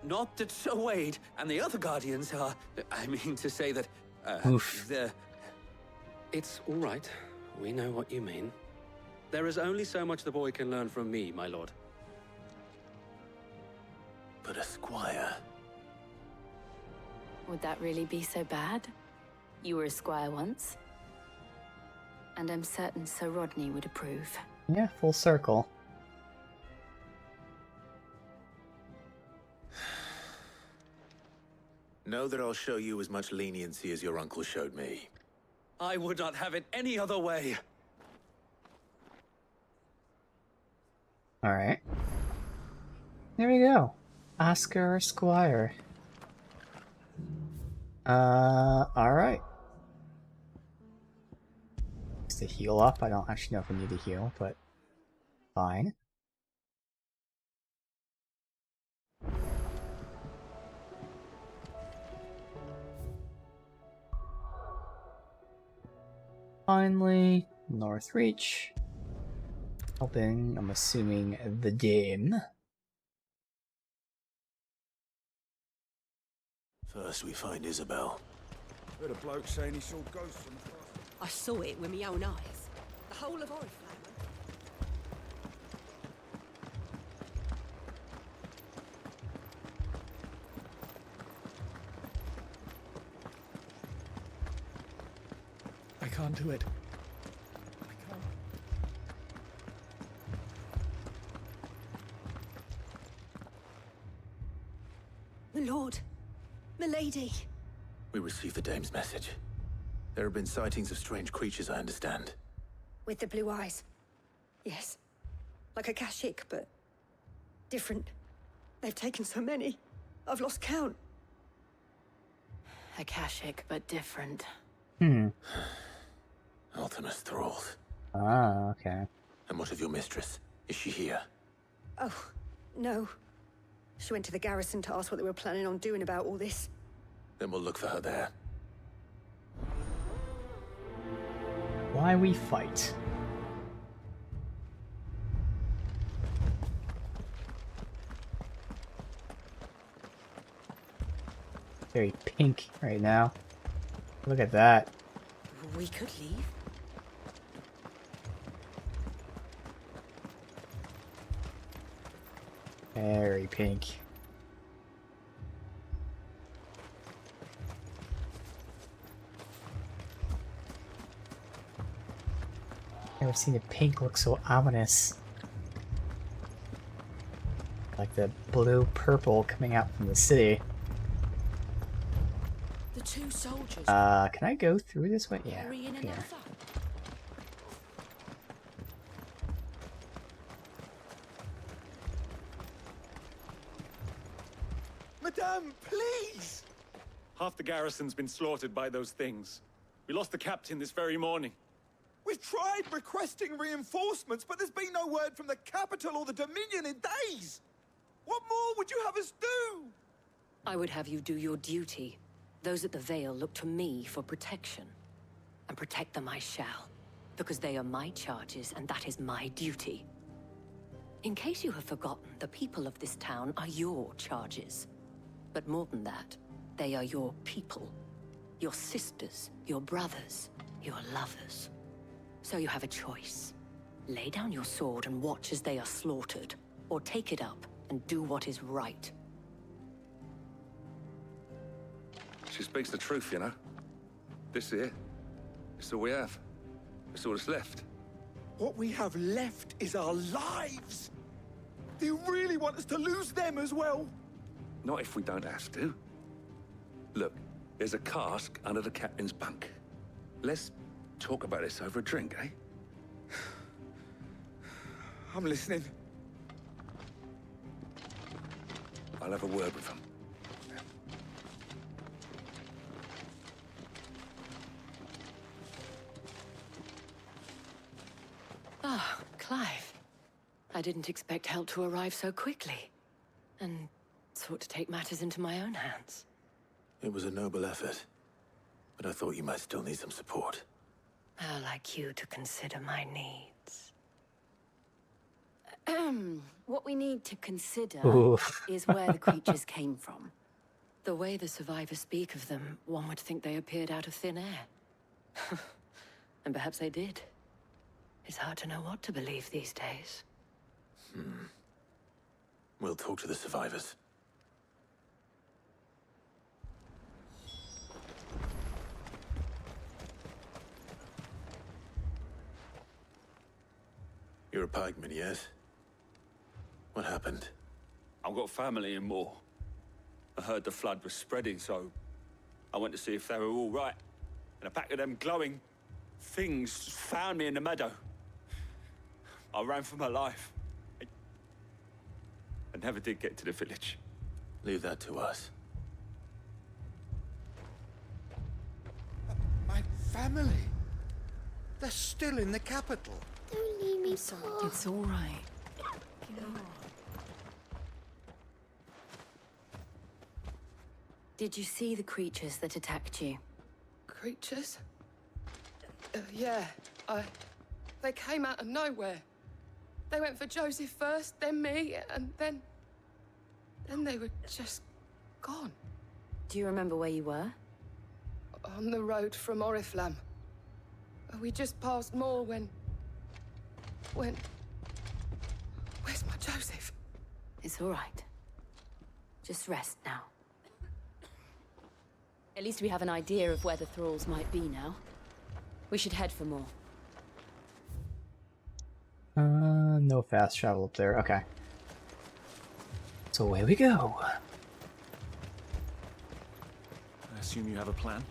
Not that Sir Wade and the other Guardians are... I mean to say that... Oof. It's all right. We know what you mean. There is only so much the boy can learn from me, my lord. But a squire... Would that really be so bad? You were a squire once. And I'm certain Sir Rodney would approve. Yeah, full circle. Know that I'll show you as much leniency as your uncle showed me. I would not have it any other way. Alright. There we go. Oscar Squire. Alright. Just to heal up. I don't actually know if I need to heal, but fine. Finally, North Reach. Helping, I'm assuming, the Dame. First we find Isabel. Heard a bloke saying he saw ghosts on the cross. I saw it with my own eyes. The whole of Oriflamme. I can't do it. My lord. Milady. We received the Dame's message. There have been sightings of strange creatures, I understand. With the blue eyes. Yes. Like a Kashik, but different. They've taken so many. I've lost count. Akashic, but different. Hmm. Ultimus thralls. Ah, okay. And what of your mistress? Is she here? Oh, no. She went to the garrison to ask what they were planning on doing about all this. Then we'll look for her there. Why we fight? Very pink right now. Look at that. We could leave. Very pink. Never seen a pink look so ominous. Like the blue purple coming out from the city. The two soldiers. Can I go through this way? Yeah. Carrying Yeah. another. Madame, please! Half the garrison's been slaughtered by those things. We lost the captain this very morning. We've tried requesting reinforcements, but there's been no word from the capital or the Dominion in days. What more would you have us do? I would have you do your duty. Those at the Vale look to me for protection. And protect them I shall. because they are my charges and that is my duty. In case you have forgotten, the people of this town are your charges. But more than that, they are your people. Your sisters, your brothers, your lovers. So you have a choice. Lay down your sword and watch as they are slaughtered, or take it up and do what is right. She speaks the truth, you know. This here, it's all we have. It's all that's left. What we have left is our lives! Do you really want us to lose them as well? Not if we don't have to. Look, there's a cask under the captain's bunk. Let's talk about this over a drink, eh? I'm listening. I'll have a word with him. Ah, Clive. I didn't expect help to arrive so quickly. And sought to take matters into my own hands. It was a noble effort, but I thought you might still need some support. I'd like you to consider my needs. What we need to consider Oof. is where the creatures came from. The way the survivors speak of them, one would think they appeared out of thin air. And perhaps they did. It's hard to know what to believe these days. We'll talk to the survivors. You're a pikeman, yes? What happened? I've got family in Moor. I heard the flood was spreading, so I went to see if they were all right. And a pack of them glowing things found me in the meadow. I ran for my life. I never did get to the village. Leave that to us. My family. They're still in the capital. Don't leave me, Pa. It's all right. Did you see the creatures that attacked you? Creatures? Yeah, they came out of nowhere. They went for Joseph first, then me, and then they were just gone. Do you remember where you were? On the road from Oriflamme. We just passed Moor when... Where's my Joseph? It's all right. Just rest now. At least we have an idea of where the thralls might be now. We should head for more. No fast travel up there. Okay. So away we go. I assume you have a plan?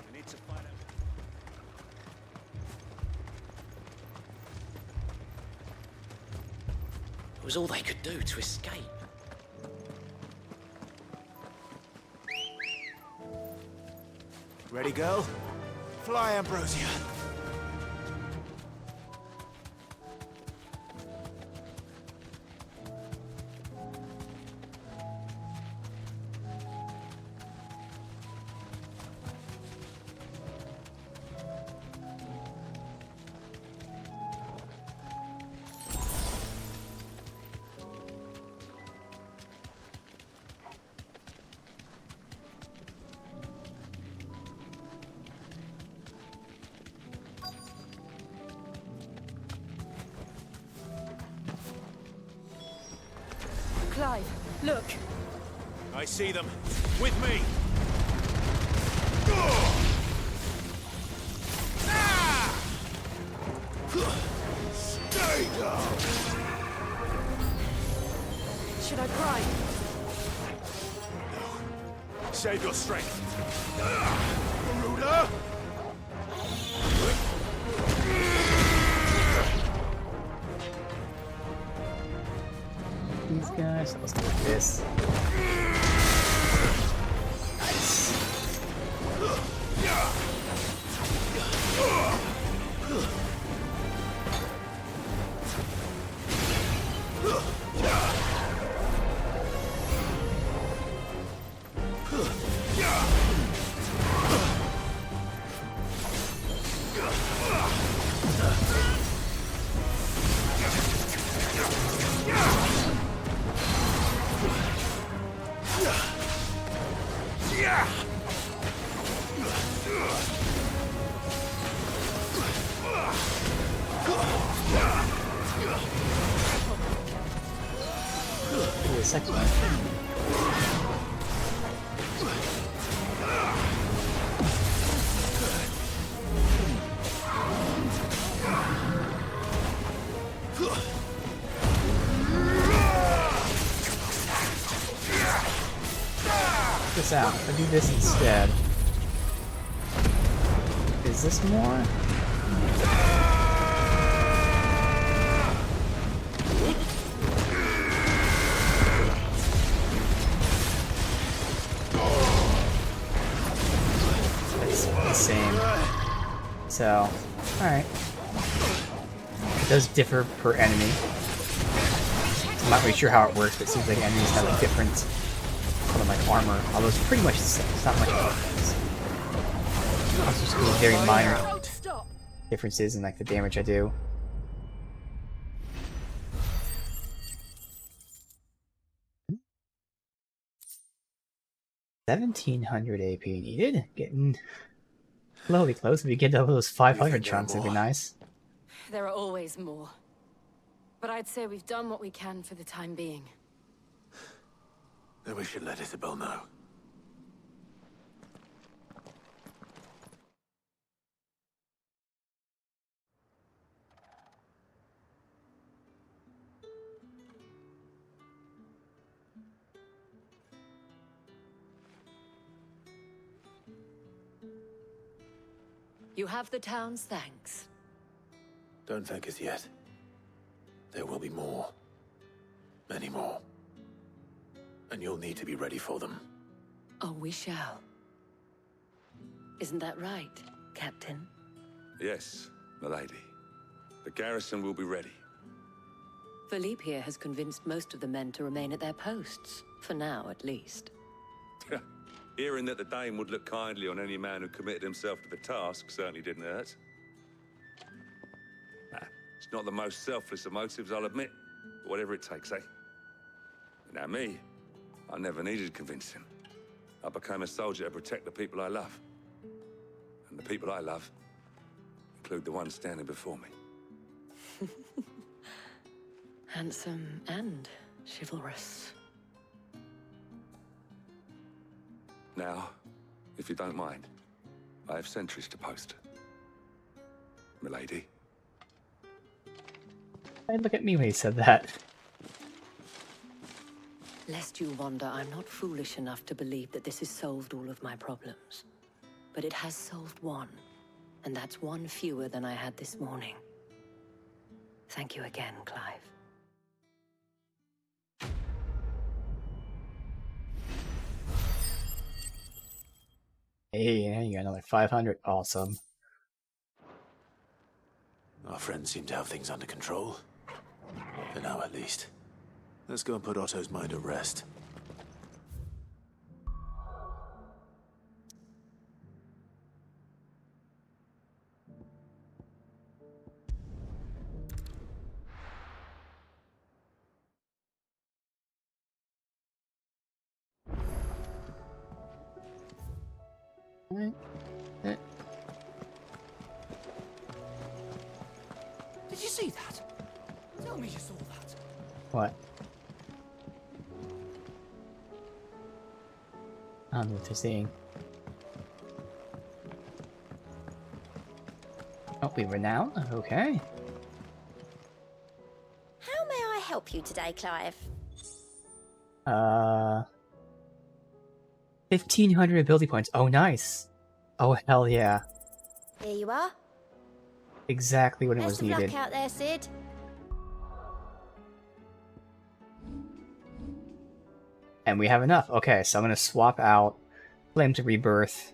We need to find out. It was all they could do to escape. Ready, girl? Fly, Ambrosia. Clive, look. I see them. With me. Stay down! Should I cry? Save your strength. Garuda! These guys, let's do this. Nice. Give me a second. Check this out. If I do this instead, is this more? It's the same. So, alright. It does differ per enemy. I'm not really sure how it works, but it seems like enemies have like different kind of like armor. Although it's pretty much the same. It's not much difference. It's just very minor differences in like the damage I do. $1,700 AP needed. Getting slowly close. If we get those 500 chunks, it'd be nice. There are always more. But I'd say we've done what we can for the time being. Then we should let Isabel know. You have the town's thanks. Don't thank us yet. There will be more. Many more. And you'll need to be ready for them. Oh, we shall. Isn't that right, Captain? Yes, milady. The garrison will be ready. Philippe here has convinced most of the men to remain at their posts. For now, at least. Hearing that the Dane would look kindly on any man who committed himself to the task certainly didn't hurt. It's not the most selfless of motives, I'll admit. But whatever it takes, eh? Now me, I never needed convincing. I became a soldier to protect the people I love. And the people I love include the ones standing before me. Handsome and chivalrous. Now, if you don't mind, I have sentries to post. Milady. Hey, look at me when he said that. Lest you wonder, I'm not foolish enough to believe that this has solved all of my problems. But it has solved one, and that's one fewer than I had this morning. Thank you again, Clive. Hey, you got another 500. Awesome. Our friends seem to have things under control. For now, at least. Let's go and put Otto's mind at rest. Did you see that? Tell me you saw that. What? I don't know what they're saying. Oh, we were now? Okay. How may I help you today, Clive? 1,500 ability points. Oh, nice. Oh, hell yeah. Here you are. Exactly what it was Best of needed. luck out there, Sid. And we have enough. Okay, so I'm going to swap out Flames of Rebirth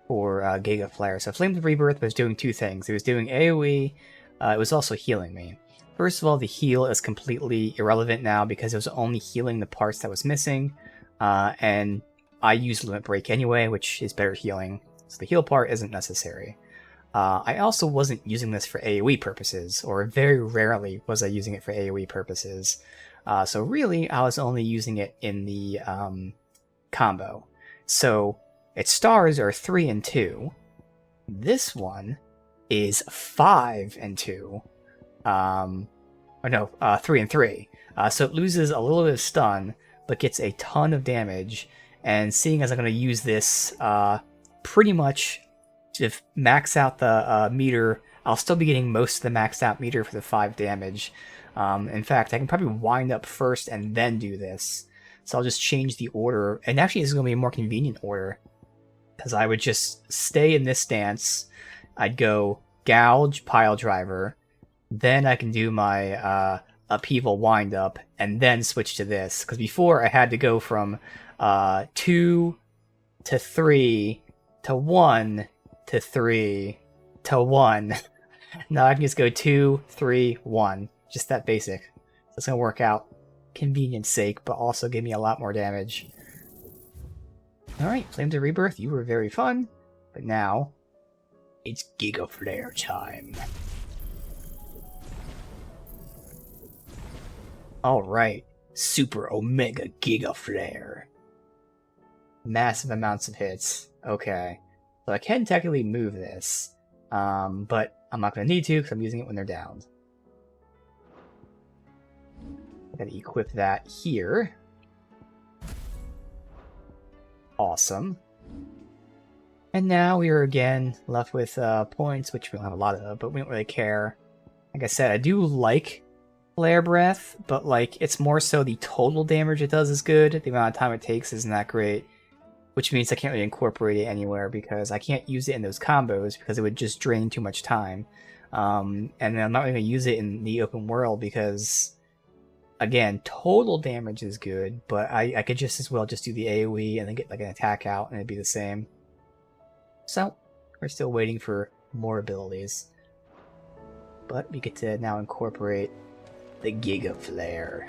for Giga Flare. So Flames of Rebirth was doing two things. It was doing AoE, it was also healing me. First of all, the heal is completely irrelevant now because it was only healing the parts that was missing. And I use Limit Break anyway, which is better healing. So the heal part isn't necessary. I also wasn't using this for AoE purposes, or very rarely was I using it for AoE purposes. So really, I was only using it in the combo. So its stars are 3 and 2. This one is 5 and 2. Or no, 3 and 3. So it loses a little bit of stun, but gets a ton of damage. And seeing as I'm going to use this pretty much to max out the meter, I'll still be getting most of the maxed out meter for the 5 damage. In fact, I can probably wind up first and then do this. So I'll just change the order. And actually, this is going to be a more convenient order, because I would just stay in this stance. I'd go Gouge, Pile Driver. Then I can do my Upheaval Wind Up, and then switch to this. Because before, I had to go from 2 to 3 to 1 to 3 to 1. Now I can just go 2, 3, 1. Just that basic. So it's going to work out, convenience sake, but also give me a lot more damage. Alright, Flames of Rebirth, you were very fun. But now, it's Giga Flare time. Alright, Super Omega Giga Flare. Massive amounts of hits. Okay. So I can technically move this, but I'm not going to need to because I'm using it when they're down. I'm going to equip that here. Awesome. And now we are again left with points, which we don't have a lot of, but we don't really care. Like I said, I do like Flare Breath, but like it's more so the total damage it does is good. The amount of time it takes isn't that great, which means I can't really incorporate it anywhere because I can't use it in those combos because it would just drain too much time. And then I'm not going to use it in the open world because, again, total damage is good, but I could just as well just do the AoE and then get like an attack out and it'd be the same. So, we're still waiting for more abilities. But we get to now incorporate the Giga Flare.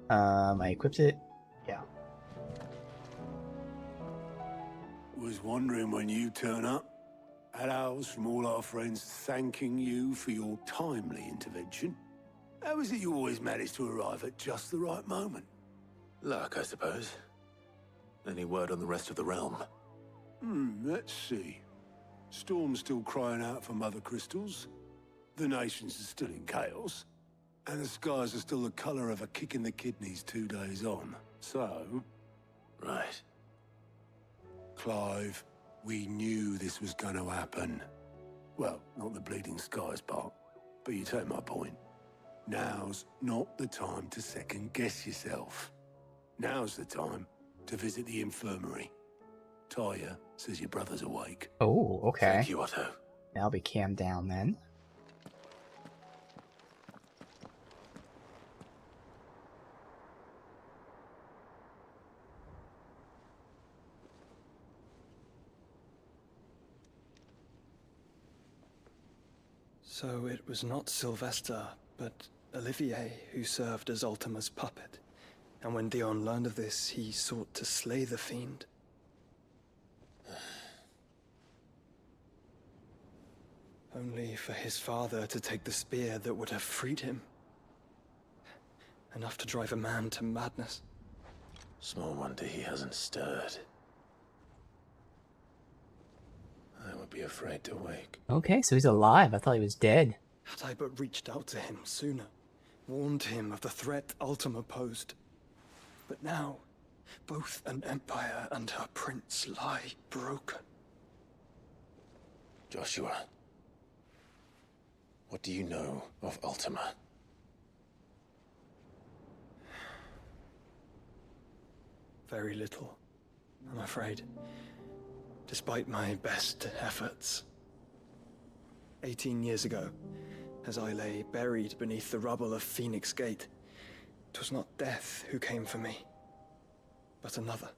I equipped it? Yeah. Was wondering when you turn up. Had owls from all our friends thanking you for your timely intervention. How is it you always manage to arrive at just the right moment? Luck, I suppose. Any word on the rest of the realm? Let's see. Storm's still crying out for mother crystals. The nations are still in chaos. And the skies are still the colour of a kick in the kidneys 2 days on. So... Right. Clive, we knew this was going to happen. Well, not the bleeding skies part, but you take my point. Now's not the time to second-guess yourself. Now's the time to visit the infirmary. Taya says your brother's awake. Oh, okay. Thank you, Otto. I'll be calmed down then. So it was not Sylvester, but Olivier who served as Ultima's puppet. And when Dion learned of this, he sought to slay the fiend. Only for his father to take the spear that would have freed him. Enough to drive a man to madness. Small wonder he hasn't stirred. I would be afraid to wake. Okay, so he's alive. I thought he was dead. Had I but reached out to him sooner, warned him of the threat Ultima posed. But now, both an empire and her prince lie broken. Joshua, what do you know of Ultima? Very little, I'm afraid. Despite my best efforts. 18 years ago, as I lay buried beneath the rubble of Phoenix Gate, it was not death who came for me, but another.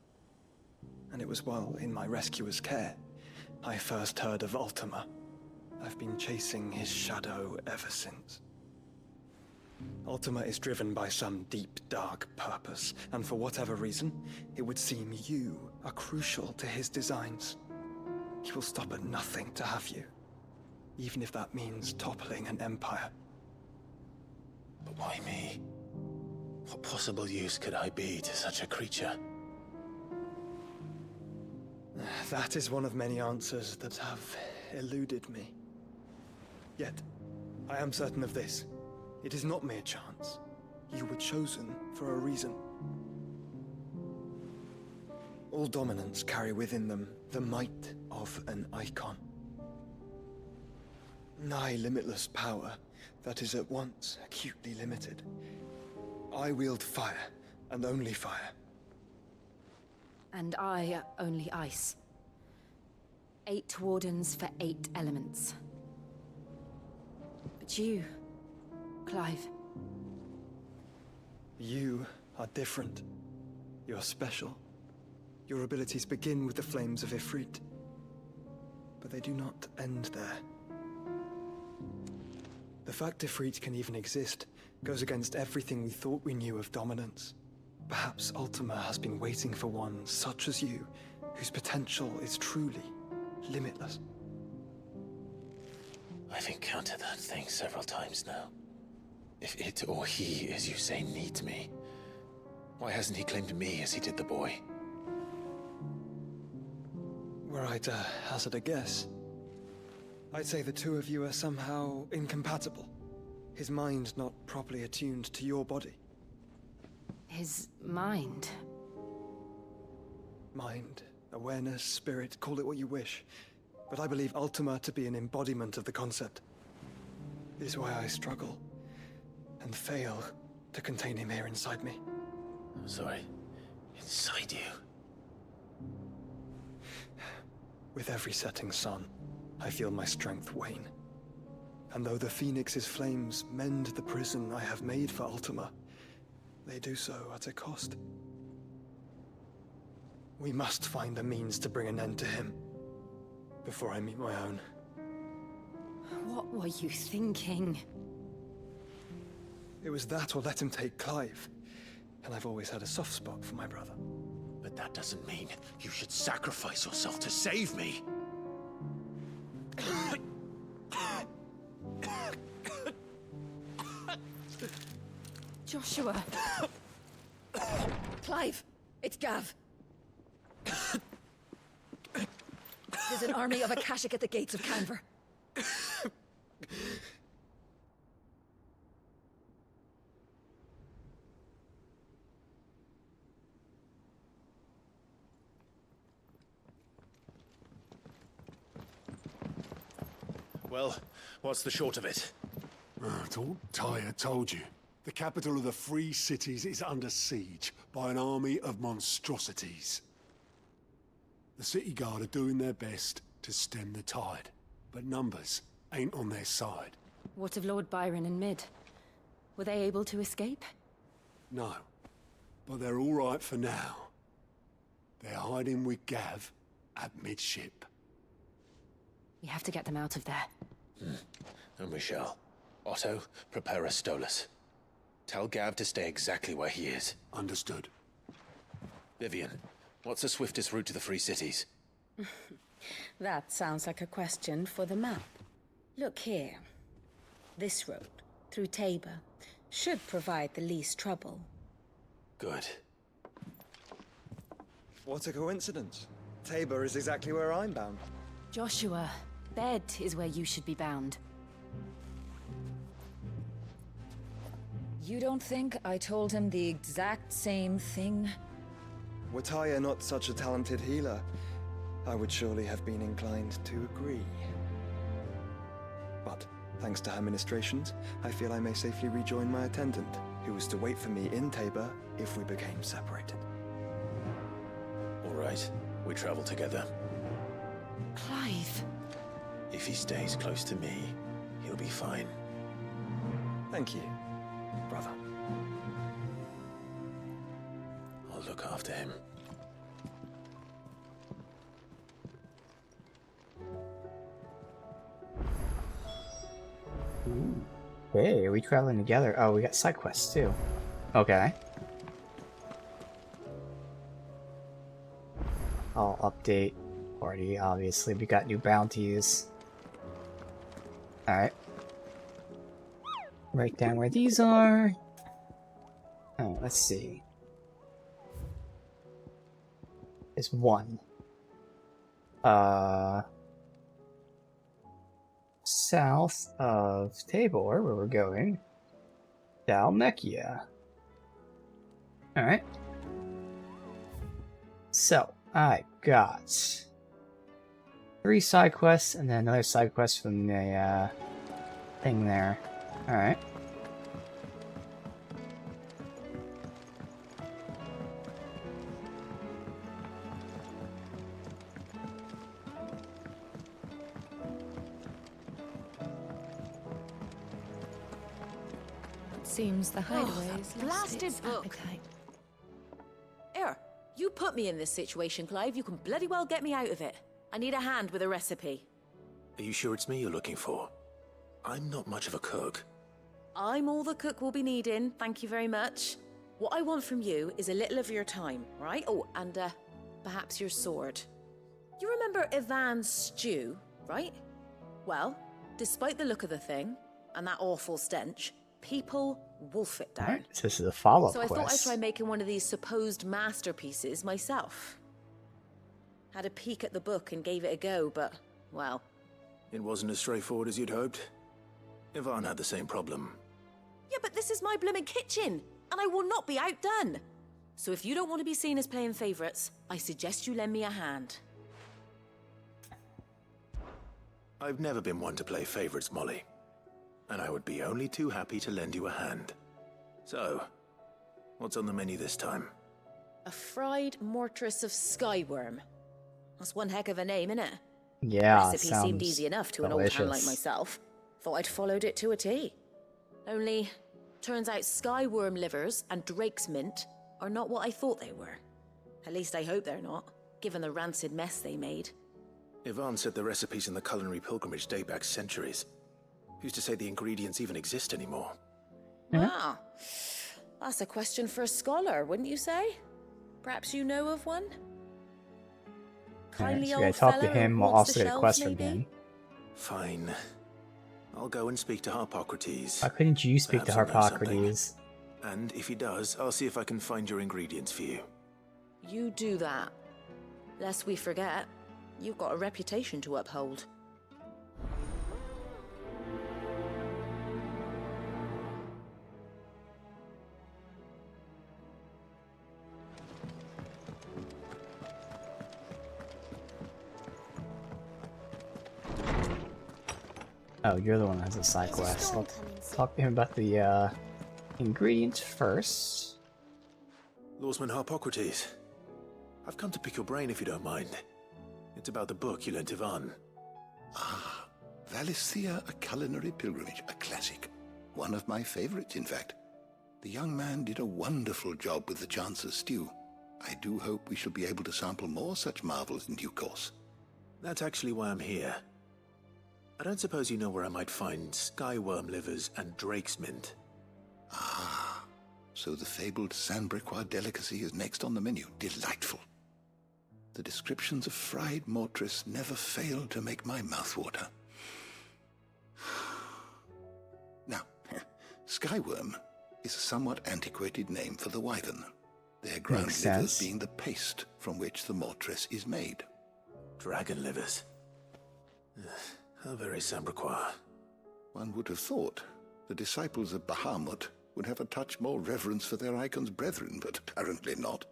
And it was while in my rescuer's care, I first heard of Ultima. I've been chasing his shadow ever since. Ultima is driven by some deep, dark purpose, and for whatever reason, it would seem you are crucial to his designs. He will stop at nothing to have you, even if that means toppling an empire. But why me? What possible use could I be to such a creature? That is one of many answers that have eluded me. Yet, I am certain of this. It is not mere chance. You were chosen for a reason. All dominants carry within them the might of an icon. Nigh limitless power that is at once acutely limited. I wield fire, and only fire. And I only ice. 8 wardens for 8 elements. But you, Clive. You are different. You're special. Your abilities begin with the flames of Ifrit. But they do not end there. The fact Ifrit can even exist goes against everything we thought we knew of dominance. Perhaps Ultima has been waiting for one such as you, whose potential is truly limitless. I've encountered that thing several times now. If it or he, as you say, needs me, why hasn't he claimed me as he did the boy? Were I to hazard a guess, I'd say the two of you are somehow incompatible. His mind not properly attuned to your body. His mind? Mind, awareness, spirit, call it what you wish. But I believe Ultima to be an embodiment of the concept. This is why I struggle and fail to contain him here inside me. I'm sorry. Inside you? With every setting sun, I feel my strength wane. And though the Phoenix's flames mend the prison I have made for Ultima, they do so at a cost. We must find a means to bring an end to him, before I meet my own. What were you thinking? It was that or let him take Clive. And I've always had a soft spot for my brother. But that doesn't mean you should sacrifice yourself to save me. Joshua. Clive, it's Gav. There's an army of Akashic at the gates of Canver. Well, what's the short of it? I thought Tyre told you. The capital of the Free Cities is under siege by an army of monstrosities. The city guard are doing their best to stem the tide, but numbers ain't on their side. What of Lord Byron and Mid? Were they able to escape? No, but they're all right for now. They're hiding with Gav at midship. We have to get them out of there. And we shall. Otto, prepare a Stolas. Tell Gav to stay exactly where he is. Understood. Vivian, what's the swiftest route to the Free Cities? That sounds like a question for the map. Look here. This road, through Tabor, should provide the least trouble. Good. What a coincidence. Tabor is exactly where I'm bound. Joshua, bed is where you should be bound. You don't think I told him the exact same thing? Were Tyre not such a talented healer, I would surely have been inclined to agree. But, thanks to her ministrations, I feel I may safely rejoin my attendant, who was to wait for me in Tabor if we became separated. All right, we travel together. Clive. If he stays close to me, he'll be fine. Thank you, brother. I'll look after him. Hey, are we traveling together? Oh, we got side quests too. Okay. I'll update party, obviously. We got new bounties. Alright. Write down where these are. Oh, let's see. There's one. South of Tabor, where we're going. Dalmekia. Alright. So, I got 3 side quests and then another side quest from the thing there. Alright. Seems the hideaway's Blasted book. Here, you put me in this situation, Clive. You can bloody well get me out of it. I need a hand with a recipe. Are you sure it's me you're looking for? I'm not much of a cook. I'm all the cook will be needing, thank you very much. What I want from you is a little of your time, right? Oh, and perhaps your sword. You remember Ivan's stew, right? Well, despite the look of the thing, and that awful stench, people wolf it down. Alright, so this is a follow-up So I thought I'd quest. try making one of these supposed masterpieces myself. Had a peek at the book and gave it a go, but, well... It wasn't as straightforward as you'd hoped. Ivan had the same problem. Yeah, but this is my blimmin' kitchen, and I will not be outdone. So if you don't want to be seen as playing favourites, I suggest you lend me a hand. I've never been one to play favorites, Molly. And I would be only too happy to lend you a hand. So, what's on the menu this time? A fried mortress of skyworm. That's one heck of a name, innit? Yeah, Recipe sounds seemed easy enough to an old hand like delicious. myself. Thought I'd followed it to a T. Only, turns out skyworm livers and drake's mint are not what I thought they were. At least I hope they're not, given the rancid mess they made. Ivan said the recipes in the culinary pilgrimage date back centuries. Who's to say the ingredients even exist anymore? Ah, that's a question for a scholar, wouldn't you say? Perhaps you know of one? Alright, Kindly so we old gotta talk to fella who him, we'll haunts also the get a shelves, quest from maybe? him. Fine. I'll go and speak to Harpocrates. Why couldn't you speak to Perhaps he'll know something. Harpocrates? And if he does, I'll see if I can find your ingredients for you. You do that. Lest we forget, you've got a reputation to uphold. Oh, you're the one that has a side quest. Let's talk to him about the ingredients first. Lawsman Harpocrates. I've come to pick your brain if you don't mind. It's about the book you lent Ivan. Ah, Valisthea, A Culinary Pilgrimage, a classic. One of my favorites, in fact. The young man did a wonderful job with the Chance's stew. I do hope we shall be able to sample more such marvels in due course. That's actually why I'm here. I don't suppose you know where I might find skyworm livers and drake's mint. Ah, so the fabled Sanbriquois delicacy is next on the menu. Delightful. The descriptions of fried mortress never fail to make my mouth water. Now, skyworm is a somewhat antiquated name for the wyvern, their ground Makes livers sense. being the paste from which the mortress is made. Dragon livers. How very Sambriquois. One would have thought the disciples of Bahamut would have a touch more reverence for their icon's brethren, but apparently not.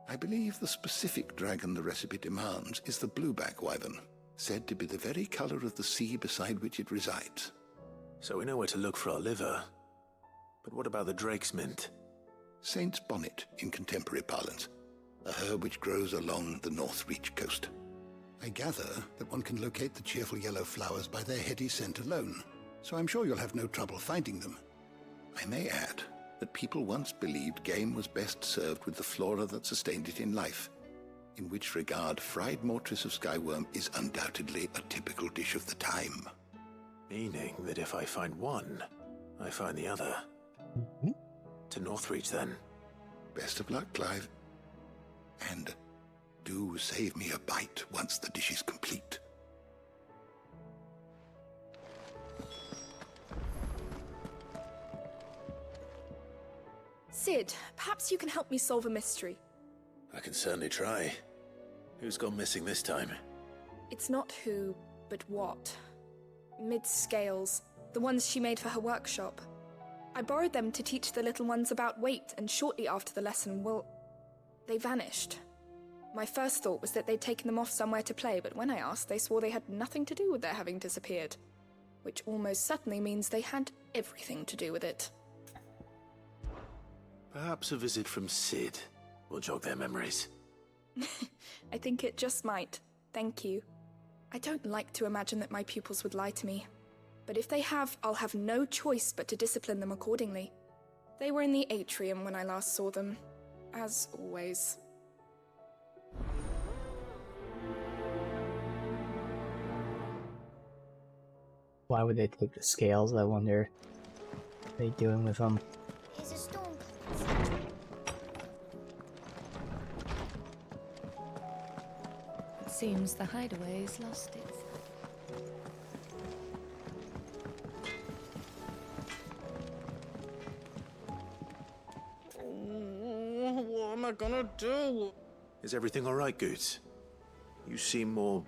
I believe the specific dragon the recipe demands is the blueback wyvern, said to be the very color of the sea beside which it resides. So we know where to look for our liver. But what about the drake's mint? Saint's bonnet in contemporary parlance, a herb which grows along the North Reach coast. I gather that one can locate the cheerful yellow flowers by their heady scent alone, so I'm sure you'll have no trouble finding them. I may add that people once believed game was best served with the flora that sustained it in life, in which regard fried mortress of skyworm is undoubtedly a typical dish of the time. Meaning that if I find one, I find the other. To Northreach, then. Best of luck, Clive. And do save me a bite once the dish is complete. Sid, perhaps you can help me solve a mystery. I can certainly try. Who's gone missing this time? It's not who, but what. Mid-scales, the ones she made for her workshop. I borrowed them to teach the little ones about weight, and shortly after the lesson, well, they vanished. My first thought was that they'd taken them off somewhere to play, but when I asked, they swore they had nothing to do with their having disappeared. Which almost certainly means they had everything to do with it. Perhaps a visit from Sid will jog their memories. I think it just might. Thank you. I don't like to imagine that my pupils would lie to me. But if they have, I'll have no choice but to discipline them accordingly. They were in the atrium when I last saw them, as always. Why would they take the scales, I wonder? What are they doing with them? Here's a storm. It seems the hideaway's lost it. What am I gonna do? Is everything all right, Goots? You seem more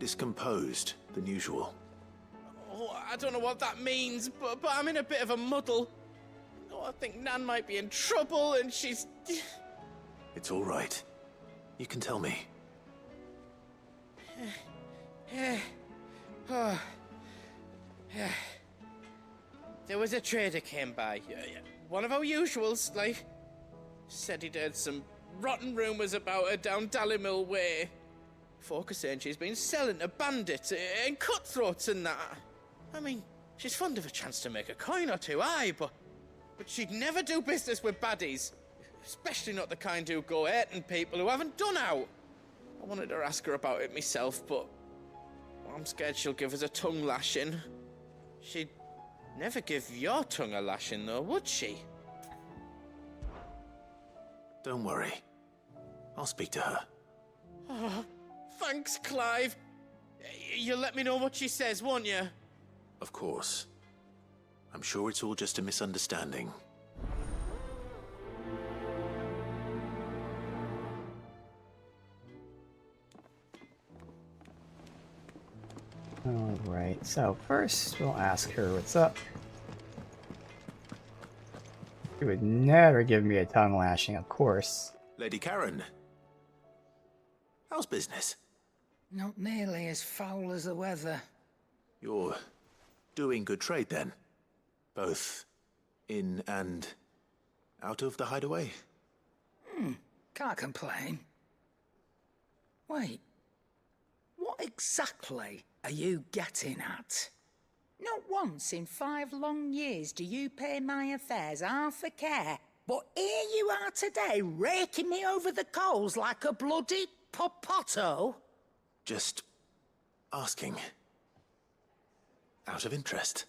discomposed than usual. Oh, I don't know what that means, but I'm in a bit of a muddle. Oh, I think Nan might be in trouble, and she's... It's all right. You can tell me. Oh. There was a trader came by. One of our usuals, like... Said he'd heard some rotten rumours about her down Dallimil Way. Folk are saying she's been selling to bandits and cutthroats and that. I mean, she's fond of a chance to make a coin or two, aye, but she'd never do business with baddies. Especially not the kind who go hurting people who haven't done out. I wanted to ask her about it myself, but I'm scared she'll give us a tongue lashing. She'd never give your tongue a lashing, though, would she? Don't worry. I'll speak to her. Oh, thanks, Clive. You'll let me know what she says, won't you? Of course. I'm sure it's all just a misunderstanding. Alright, so first we'll ask her what's up. She would never give me a tongue lashing, of course. Lady Karen, how's business? Not nearly as foul as the weather. You're doing good trade then? Both in and out of the hideaway? Can't complain. Wait, what exactly are you getting at? Not once in 5 long years do you pay my affairs half a care, but here you are today, raking me over the coals like a bloody popoto? Just asking. Out of interest.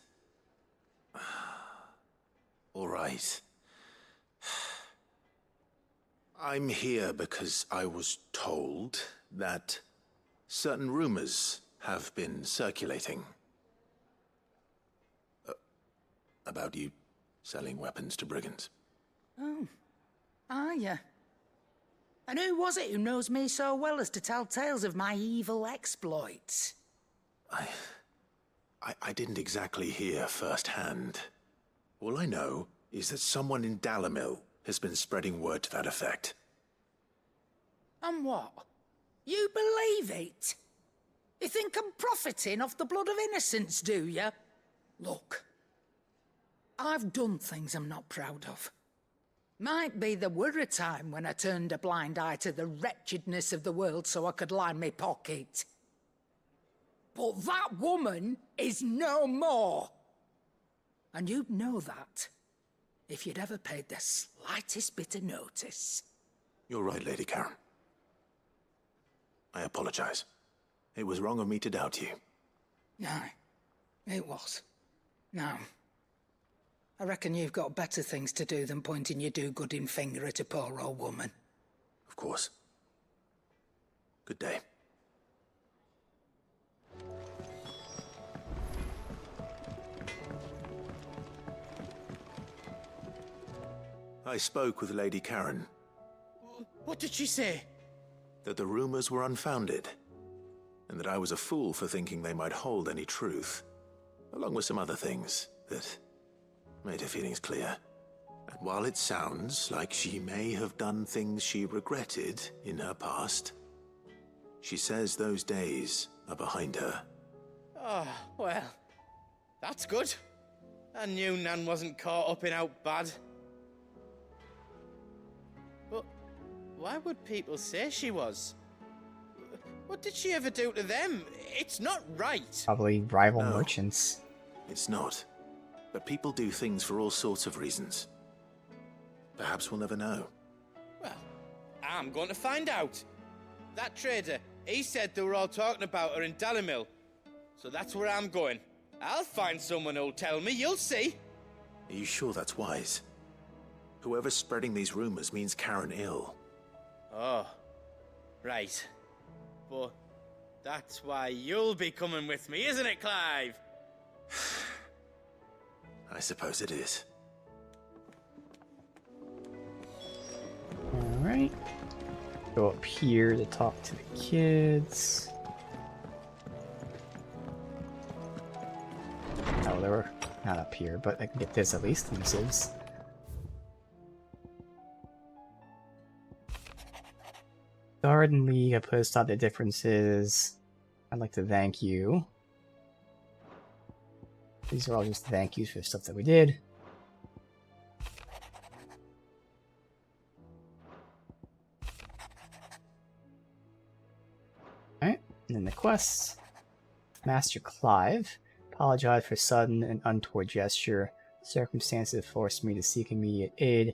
All right. I'm here because I was told that certain rumors have been circulating. About you selling weapons to brigands. Oh, are you? And who was it who knows me so well as to tell tales of my evil exploits? I didn't exactly hear firsthand. All I know is that someone in Dallimil has been spreading word to that effect. And what? You believe it? You think I'm profiting off the blood of innocents, do you? Look, I've done things I'm not proud of. Might be there were a time when I turned a blind eye to the wretchedness of the world so I could line my pocket. But that woman is no more. And you'd know that if you'd ever paid the slightest bit of notice. You're right, Lady Karen. I apologize. It was wrong of me to doubt you. Aye, it was. Now, I reckon you've got better things to do than pointing your do-gooding finger at a poor old woman. Of course. Good day. I spoke with Lady Karen. What did she say? That the rumors were unfounded. and that I was a fool for thinking they might hold any truth, along with some other things that made her feelings clear. And while it sounds like she may have done things she regretted in her past, she says those days are behind her. Oh, well, that's good. I knew Nan wasn't caught up in out bad. But why would people say she was? What did she ever do to them? It's not right. Probably rival No. merchants. It's not. But people do things for all sorts of reasons. Perhaps we'll never know. Well, I'm going to find out. That trader, he said they were all talking about her in Dalimil. So that's where I'm going. I'll find someone who'll tell me, you'll see. Are you sure that's wise? Whoever's spreading these rumors means Karen ill. Oh, right. But that's why you'll be coming with me, isn't it, Clive? I suppose it is. Alright. Go up here to talk to the kids. Oh, they were not up here, but I can get this at least, the missives. Garden League, I put aside the differences. I'd like to thank you. These are all just thank yous for stuff that we did. Alright, and then the quests. Master Clive, apologize for sudden and untoward gesture. Circumstances forced me to seek immediate aid.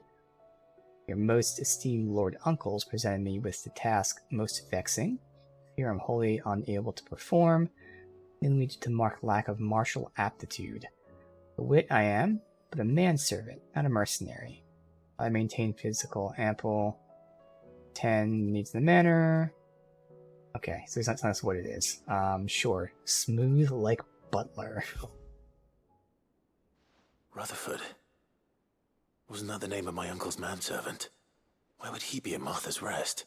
Your most esteemed Lord Uncles presented me with the task most vexing. Here I'm wholly unable to perform, leading to mark lack of martial aptitude. A wit I am, but a manservant, not a mercenary. I maintain physical ample. 10 needs the manner. Okay, so that's what it is. Sure. Smooth like butler. Rutherford. Wasn't that the name of my uncle's manservant? Why would he be at Martha's Rest?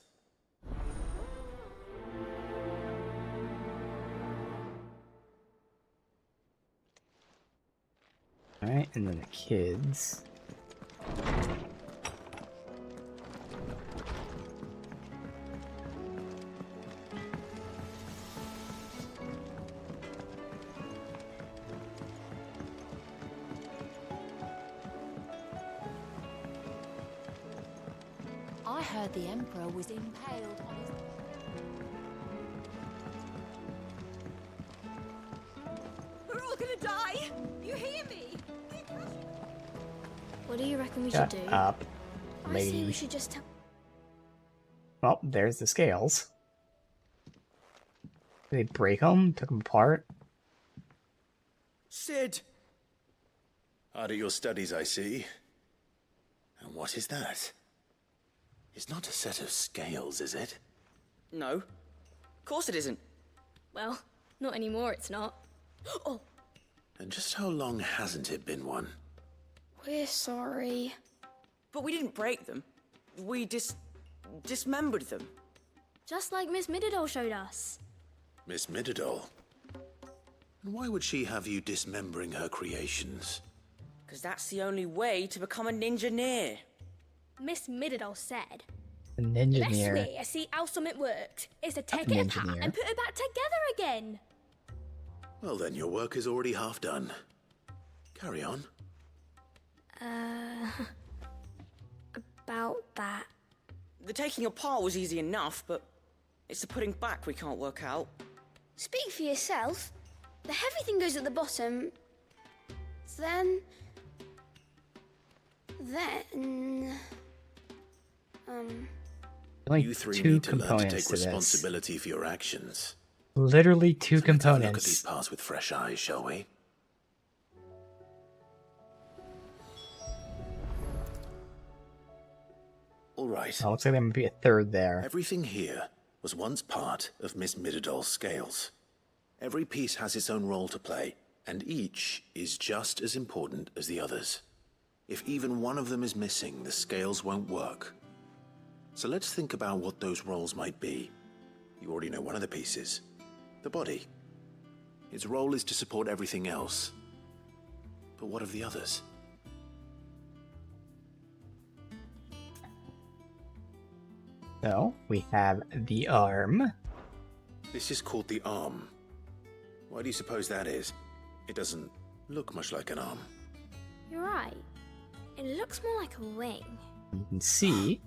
Alright, and then the kids. I heard the Emperor was impaled on his... We're all gonna die! You hear me? What do you reckon we Shut should do? up, I say lady. we should just tell. Well, there's the scales. Did they break them? Took them apart? Sid! Hard at your studies, I see. And what is that? It's not a set of scales, is it? No. Of course it isn't. Well, not anymore, it's not. Oh, And just how long hasn't it been one? we're sorry. But we didn't break them. We dismembered them. Just like Miss Mididol showed us. Miss Mididol? And why would she have you dismembering her creations? Because that's the only way to become a ninja-neer. Miss Mididol said, The the ninja best near. way to see how something worked is to take An it apart engineer. and put it back together again. Well, then your work is already half done. Carry on. About that. The taking apart was easy enough, but it's the putting back we can't work out. Speak for yourself. The heavy thing goes at the bottom. Then... Only You three two need to learn to components take to this. responsibility for your actions. Literally two Let's have a look at components. these parts with fresh eyes, shall we? All right. Oh, looks like there might be a third there. Everything here was once part of Miss Mididol's scales. Every piece has its own role to play, and each is just as important as the others. If even one of them is missing, the scales won't work. So let's think about what those roles might be. You already know one of the pieces. The body. Its role is to support everything else. But what of the others? So, we have the arm. This is called the arm. Why do you suppose that is? It doesn't look much like an arm. You're right. It looks more like a wing. You can see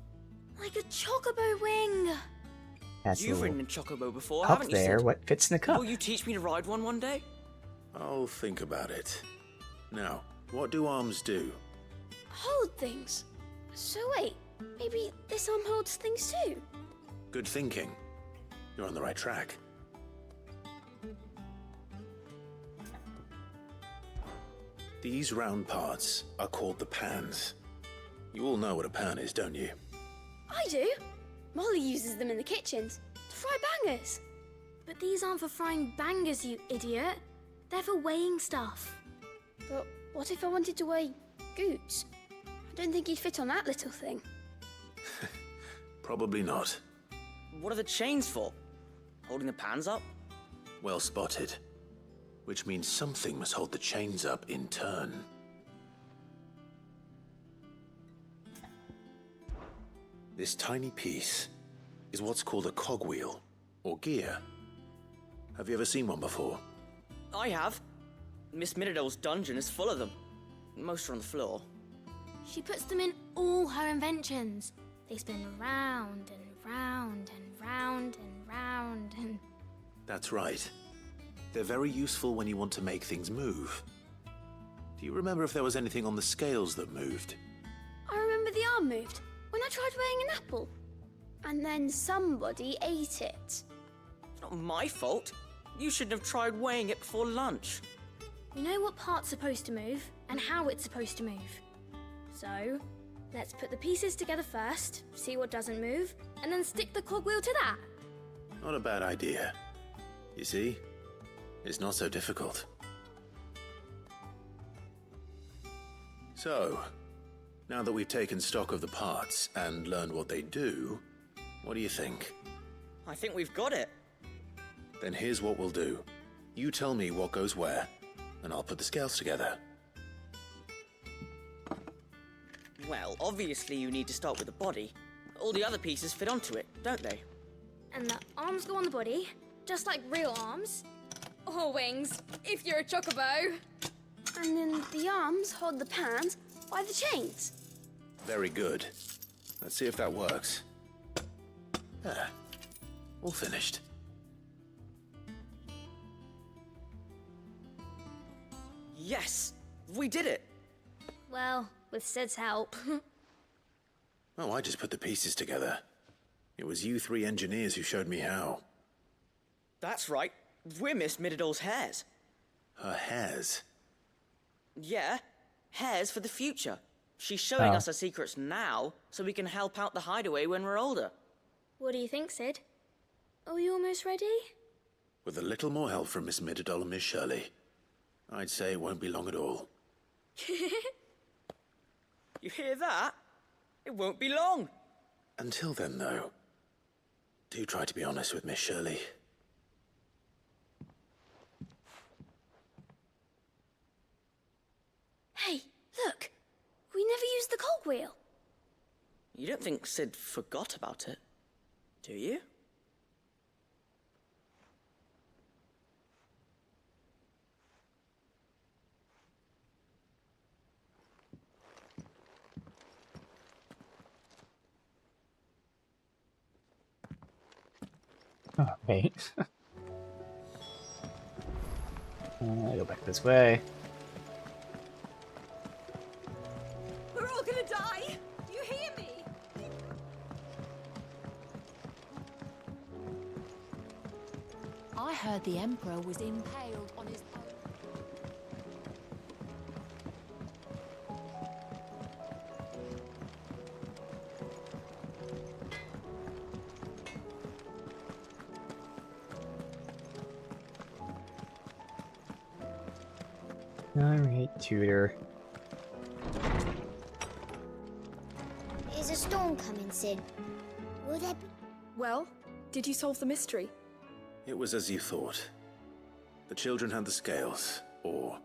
Like a chocobo wing! that's a You've little ridden a chocobo before, cup haven't you, there. Sid? What fits in the cup? Will you teach me to ride one day? I'll think about it. Now, what do arms do? Hold things. So wait, maybe this arm holds things too? Good thinking. You're on the right track. These round parts are called the pans. You all know what a pan is, don't you? I do. Molly uses them in the kitchens to fry bangers. But these aren't for frying bangers, you idiot. They're for weighing stuff. But what if I wanted to weigh Goots? I don't think he'd fit on that little thing. Probably not. What are the chains for? Holding the pans up? Well spotted. Which means something must hold the chains up in turn. This tiny piece is what's called a cogwheel, or gear. Have you ever seen one before? I have. Miss Minidole's dungeon is full of them. Most are on the floor. She puts them in all her inventions. They spin round and round and round and round and... That's right. They're very useful when you want to make things move. Do you remember if there was anything on the scales that moved? I remember the arm moved when I tried weighing an apple. And then somebody ate it. It's not my fault. You shouldn't have tried weighing it before lunch. We know what part's supposed to move and how it's supposed to move. So, let's put the pieces together first, see what doesn't move, and then stick the cogwheel to that. Not a bad idea. You see? It's not so difficult. So, now that we've taken stock of the parts and learned what they do, what do you think? I think we've got it. Then here's what we'll do. You tell me what goes where, and I'll put the scales together. Well, obviously you need to start with the body. All the other pieces fit onto it, don't they? And the arms go on the body, just like real arms. Or wings, if you're a chocobo. And then the arms hold the pans by the chains. Very good. Let's see if that works. There. All finished. Yes! We did it! Well, with Sid's help. Oh, I just put the pieces together. It was you three engineers who showed me how. That's right. We're Miss Minidole's hairs. Her hairs? Yeah, hairs for the future. She's showing Oh. us her secrets now, so we can help out the hideaway when we're older. What do you think, Sid? Are we almost ready? With a little more help from Miss Mididole and Miss Shirley, I'd say it won't be long at all. You hear that? It won't be long. Until then, though, do try to be honest with Miss Shirley. Hey, look! We never used the cogwheel. You don't think Sid forgot about it, do you? Oh, wait. Go back this way. We're all gonna die! You hear me? I heard the Emperor was impaled on his own. Alright, tutor. Is a storm coming, Sid? Will there be... Well, did you solve the mystery? It was as you thought. The children had the scales, or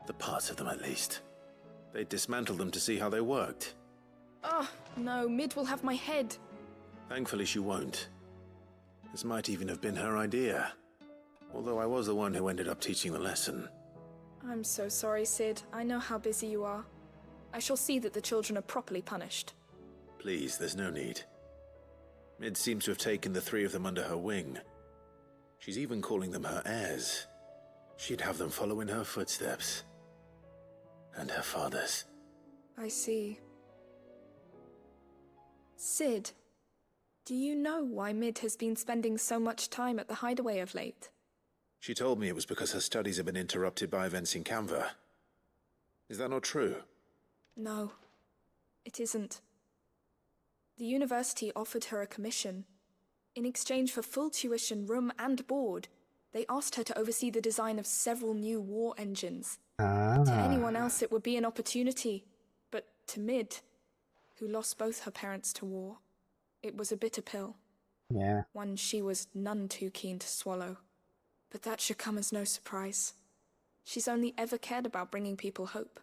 the parts of them at least. They dismantled them to see how they worked. Oh, no, Mid will have my head. Thankfully she won't. This might even have been her idea. Although I was the one who ended up teaching the lesson. I'm so sorry, Sid. I know how busy you are. I shall see that the children are properly punished. Please, there's no need. Mid seems to have taken the 3 of them under her wing. She's even calling them her heirs. She'd have them follow in her footsteps. And her father's. I see. Sid, do you know why Mid has been spending so much time at the hideaway of late? She told me it was because her studies have been interrupted by events in Canva. Is that not true? No, it isn't. The university offered her a commission. In exchange for full tuition, room and board, they asked her to oversee the design of several new war engines. To anyone else it would be an opportunity, but to Mid, who lost both her parents to war, it was a bitter pill. Yeah. One she was none too keen to swallow. But that should come as no surprise. She's only ever cared about bringing people hope.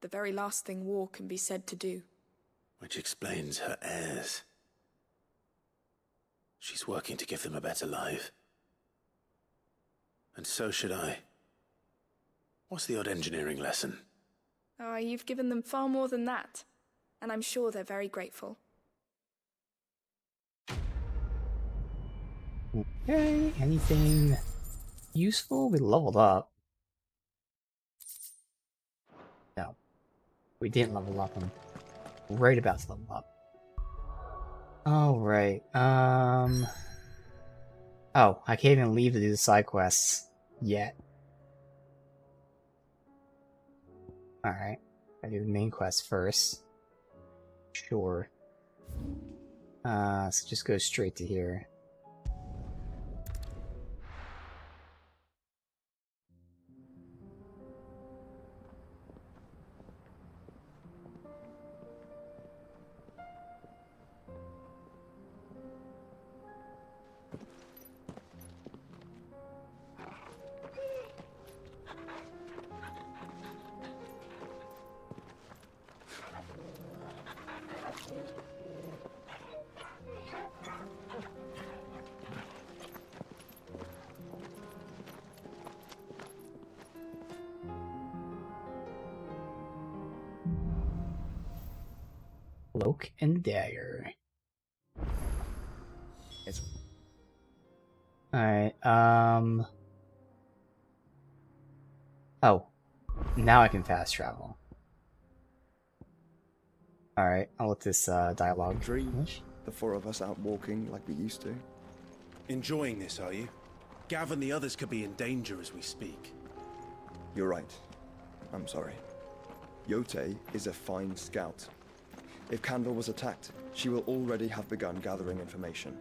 The very last thing war can be said to do. Which explains her heirs. She's working to give them a better life. And so should I. What's the odd engineering lesson? Oh, you've given them far more than that. And I'm sure they're very grateful. Okay, anything useful? We leveled up. No. We didn't level up. I'm right about to level up. Alright, oh, I can't even leave to do the side quests yet. Alright, I do the main quest first. Sure. So just go straight to here. Cloak and dagger. Alright, oh. Now I can fast travel. Alright, I'll let this dialogue finish. The 4 of us out walking like we used to. Enjoying this, are you? Gav and the others could be in danger as we speak. You're right. I'm sorry. Yote is a fine scout. If Candor was attacked, she will already have begun gathering information.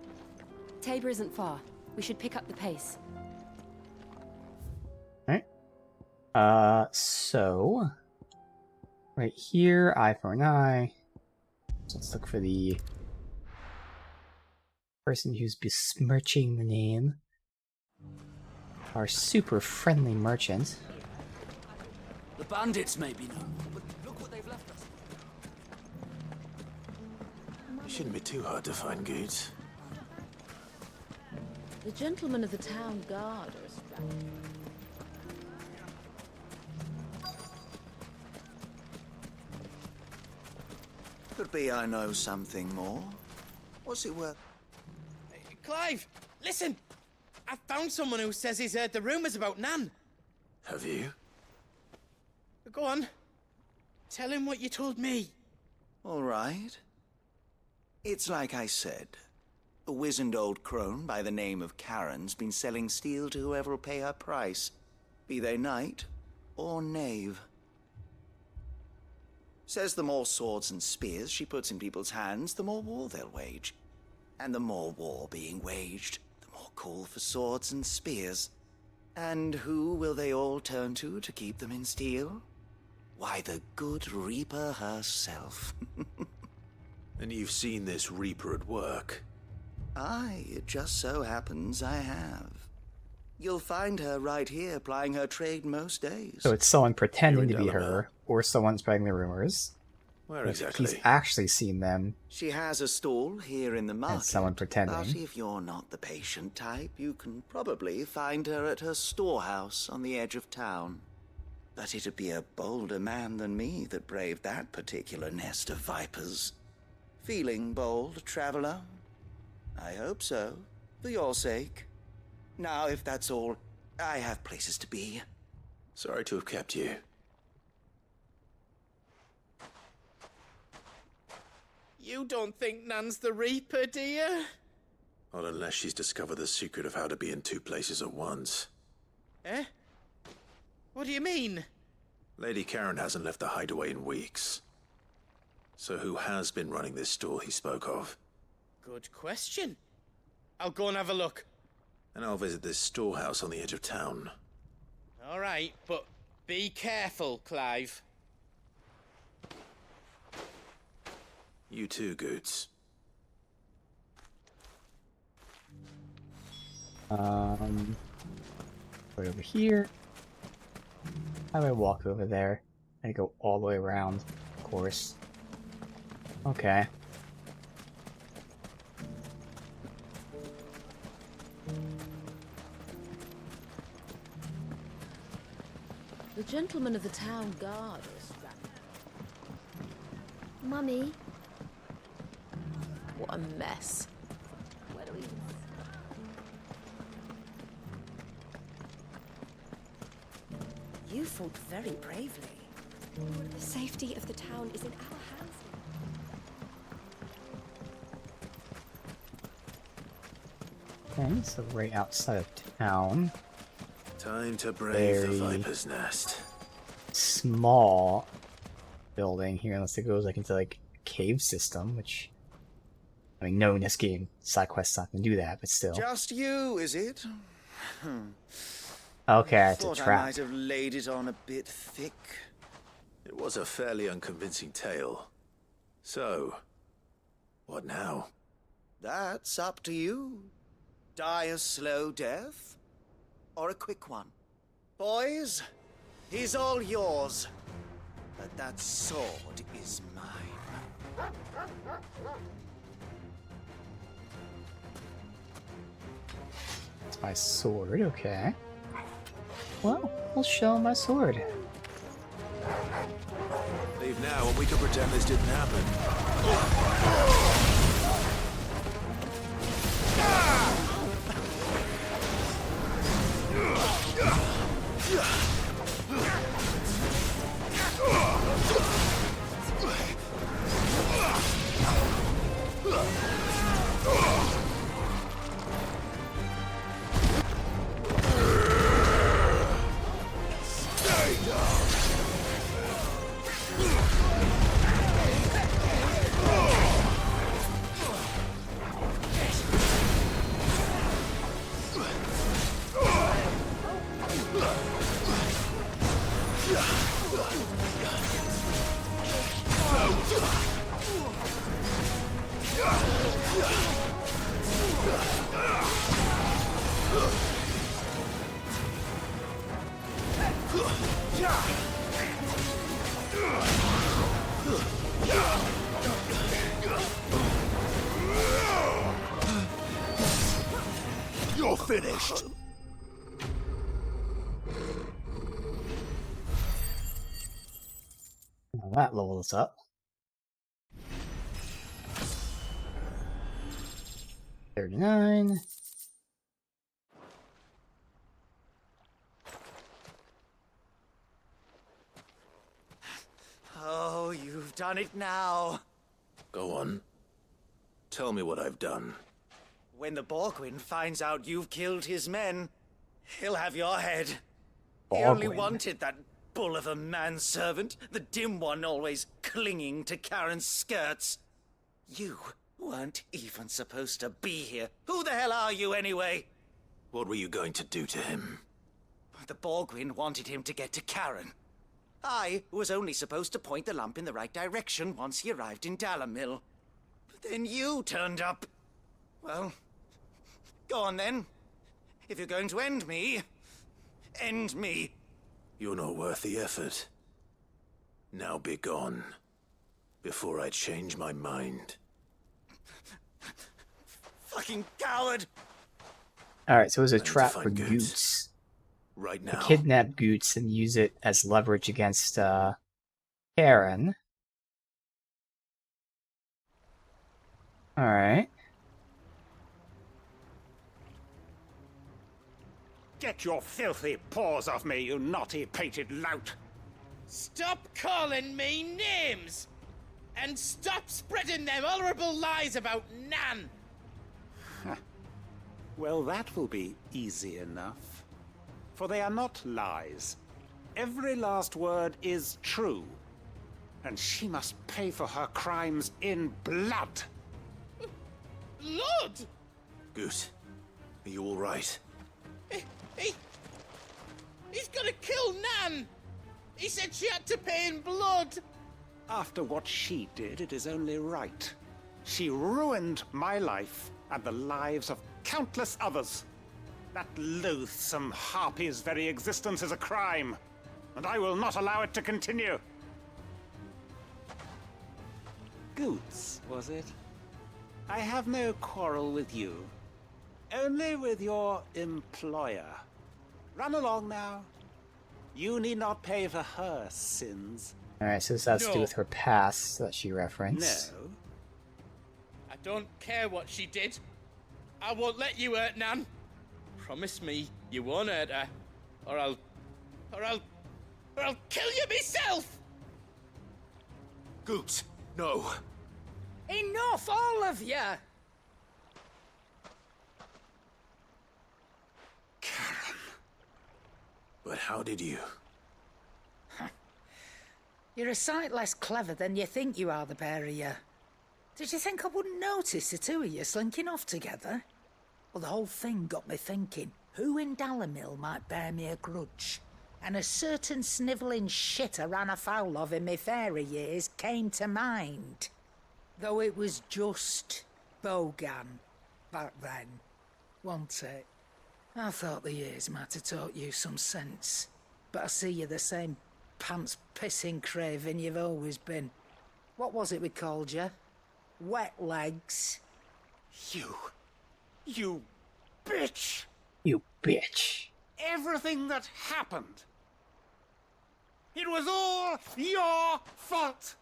Tabor isn't far. We should pick up the pace. Alright. So... right here, eye for an eye. So let's look for the person who's besmirching the name. Our super friendly merchant. The bandits may be known, but look what they've left us. It shouldn't be too hard to find goods. The gentlemen of the town guard are strapped. Could be I know something more. What's it worth? Clive, listen! I found someone who says he's heard the rumours about Nan. Have you? Go on. Tell him what you told me. All right. It's like I said. A wizened old crone by the name of Karen's been selling steel to whoever'll pay her price, be they knight or knave. Says the more swords and spears she puts in people's hands, the more war they'll wage. And the more war being waged, the more call for swords and spears. And who will they all turn to keep them in steel? Why, the good Reaper herself. And you've seen this Reaper at work? It just so happens I have. You'll find her right here plying her trade most days. So it's someone pretending to be Dalamil. her, or someone spreading the rumors. Where If exactly? He's actually seen them. She has a stall here in the market. And someone pretending. But if you're not the patient type, you can probably find her at her storehouse on the edge of town. But it'd be a bolder man than me that braved that particular nest of vipers. Feeling bold, traveler? I hope so, for your sake. Now, if that's all, I have places to be. Sorry to have kept you. You don't think Nan's the Reaper, do you? Not unless she's discovered the secret of how to be in two places at once. Eh? What do you mean? Lady Karen hasn't left the hideaway in weeks. So who has been running this stall he spoke of? Good question. I'll go and have a look. And I'll visit this storehouse on the edge of town. All right, but be careful, Clive. You too, Goots. Right over here. How do I walk over there? I go all the way around, of course. Okay. The gentleman of the town guard is Mummy, what a mess. where do we... You fought very bravely. The safety of the town is in our hands. Okay, so right outside of town. Time to brave the Very Viper's Nest. small building here, unless it goes like into like a cave system, which I mean, knowing this game, side quests not gonna do that, but still. Just you, is it? Okay, it's a Thought I trap. might have laid it on a bit thick. It was a fairly unconvincing tale. So, what now? That's up to you. Die a slow death, or a quick one. Boys, he's all yours. But that sword is mine. It's my sword, okay. Well, I'll show him my sword. Leave now and we can pretend this didn't happen. You're finished. Well, that levels up. 39. Oh, you've done it now. Go on. Tell me what I've done. When the Borgwyn finds out you've killed his men, he'll have your head. He only Borgwyn? wanted that bull of a manservant, the dim one always clinging to Karen's skirts. You weren't even supposed to be here. Who the hell are you anyway? What were you going to do to him? The Borgwyn wanted him to get to Karen. I was only supposed to point the lump in the right direction once he arrived in Dalamil. But then you turned up. Well, Go on then. If you're going to end me, end me. You're not worth the effort. Now be gone, before I change my mind. Fucking coward! Alright, so it was a I need to trap for find Goots. Right To now. kidnap Goots and use it as leverage against Karen. Alright. Get your filthy paws off me, you naughty-pated lout! Stop calling me names! And stop spreading them horrible lies about Nan! Well, that will be easy enough. For they are not lies. Every last word is true. And she must pay for her crimes in blood. Blood? Goose, are you all right? He's gonna kill Nan! He said she had to pay in blood! After what she did, it is only right. She ruined my life and the lives of countless others. That loathsome harpy's very existence is a crime, and I will not allow it to continue. Goots, was it? I have no quarrel with you. Only with your employer. Run along now. You need not pay for her sins. Alright, so this has to do with her past that she referenced. No. I don't care what she did. I won't let you hurt Nan. Promise me you won't hurt her, or I'll kill you myself! Goots, no. Enough, all of you! But how did you? You're a sight less clever than you think you are, the pair of you. Did you think I wouldn't notice the two of you slinking off together? Well, the whole thing got me thinking, who in Dalimil might bear me a grudge? And a certain snivelling shit I ran afoul of in my fairy years came to mind. Though it was just Bogan back then, wasn't it? I thought the years might have taught you some sense, but I see you're the same pants-pissing craven you've always been. What was it we called you? Wet legs? You bitch! You bitch. Everything that happened, it was all your fault!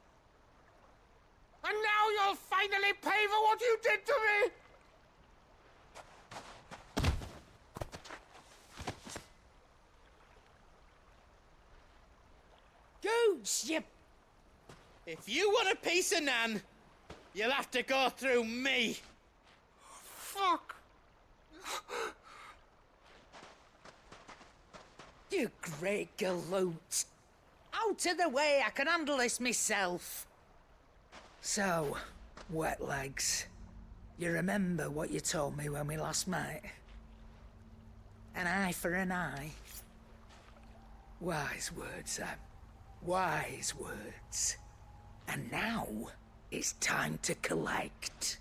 And now you'll finally pay for what you did to me! Goots, you... If you want a piece of Nan, you'll have to go through me. Fuck! You great galoot. Out of the way, I can handle this myself. So, wet legs, you remember what you told me when we last met? An eye for an eye. Wise words, Sam. Wise words. And now, it's time to collect.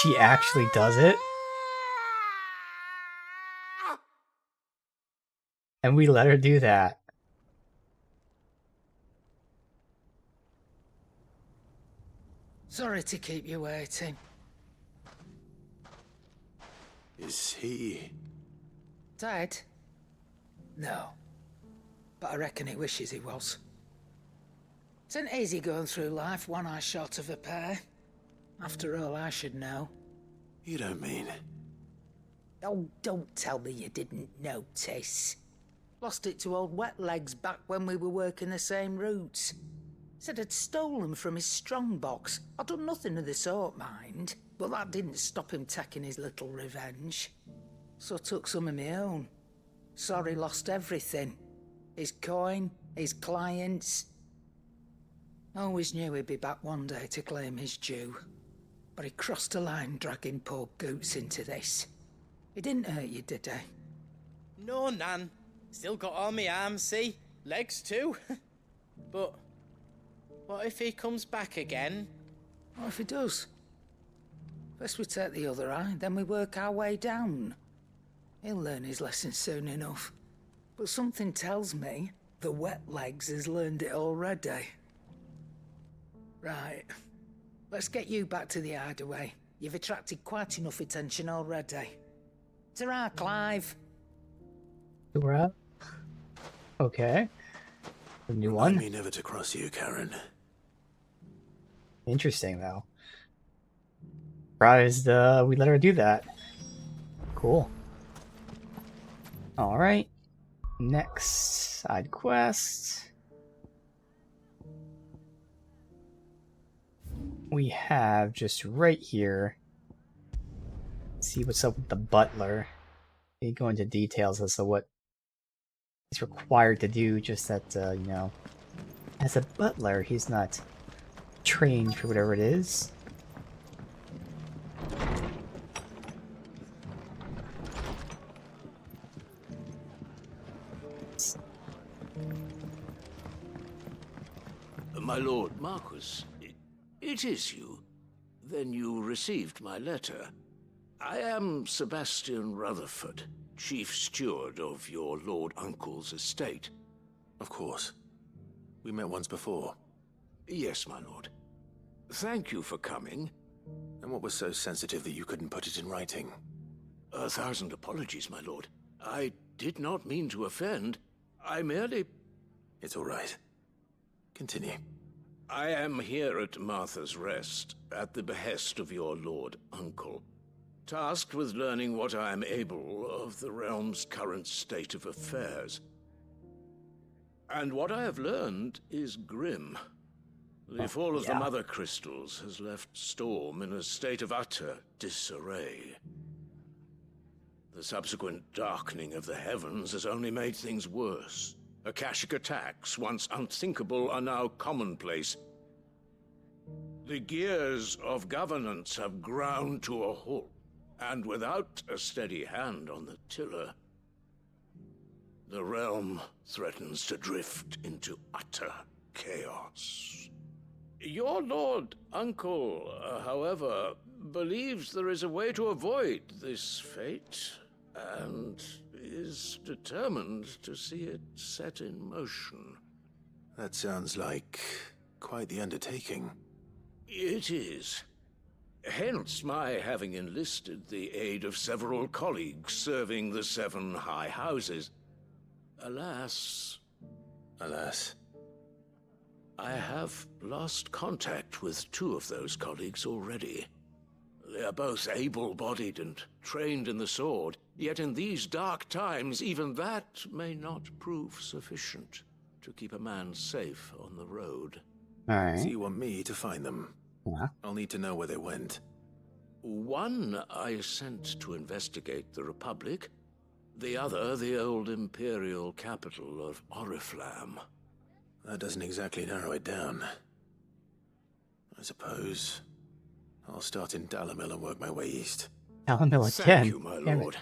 She actually does it? And we let her do that. Sorry to keep you waiting. Is he... Dead? No. But I reckon he wishes he was. It's an easy going through life, one eye short of a pair. After all, I should know. You don't mean... Oh, don't tell me you didn't notice. Lost it to old Wet Legs back when we were working the same routes. Said I'd stolen from his strongbox. I'd done nothing of the sort, mind. But that didn't stop him taking his little revenge. So I took some of my own. Sorry, lost everything. His coin, his clients. Always knew he'd be back one day to claim his due. But he crossed a line dragging poor Goots into this. He didn't hurt you, did he? No, Nan. Still got all my arms, see? Legs too. But What if he comes back again? What if he does? First we take the other eye, then we work our way down. He'll learn his lesson soon enough. But something tells me the wet legs has learned it already. Right. Let's get you back to the hideaway. You've attracted quite enough attention already. Ta-ra, Clive. Ta-ra. Okay. A new Remind one. me never to cross you, Karen. Interesting, though. Surprised we let her do that. Cool. Alright. Next side quest. We have just right here. See what's up with the butler. They go into details as to what he's required to do, just that, you know, as a butler, he's not trained for whatever it is. My lord Marquis, it is you. Then you received my letter. I am Sebastian Rutherford, chief steward of your lord uncle's estate. Of course. We met once before. Yes, my lord. Thank you for coming. And what was so sensitive that you couldn't put it in writing? 1,000 apologies, my lord. I did not mean to offend. I merely... It's all right. Continue. I am here at Martha's Rest, at the behest of your lord uncle, tasked with learning what I am able of the realm's current state of affairs. And what I have learned is grim. The fall of the Mother Crystals has left Storm in a state of utter disarray. The subsequent darkening of the heavens has only made things worse. Akashic attacks, once unthinkable, are now commonplace. The gears of governance have ground to a halt, and without a steady hand on the tiller, the realm threatens to drift into utter chaos. Your lord uncle, however, believes there is a way to avoid this fate, and is determined to see it set in motion. That sounds like quite the undertaking. It is. Hence my having enlisted the aid of several colleagues serving the 7 high houses. Alas, I have lost contact with 2 of those colleagues already. They are both able-bodied and trained in the sword, yet in these dark times, even that may not prove sufficient to keep a man safe on the road. Alright. So you want me to find them? Yeah. I'll need to know where they went. One I sent to investigate the Republic, the other the old Imperial capital of Oriflamme. That doesn't exactly narrow it down. I suppose I'll start in Dalimil and work my way east. Dalimil again? Thank you, my Damn it. lord.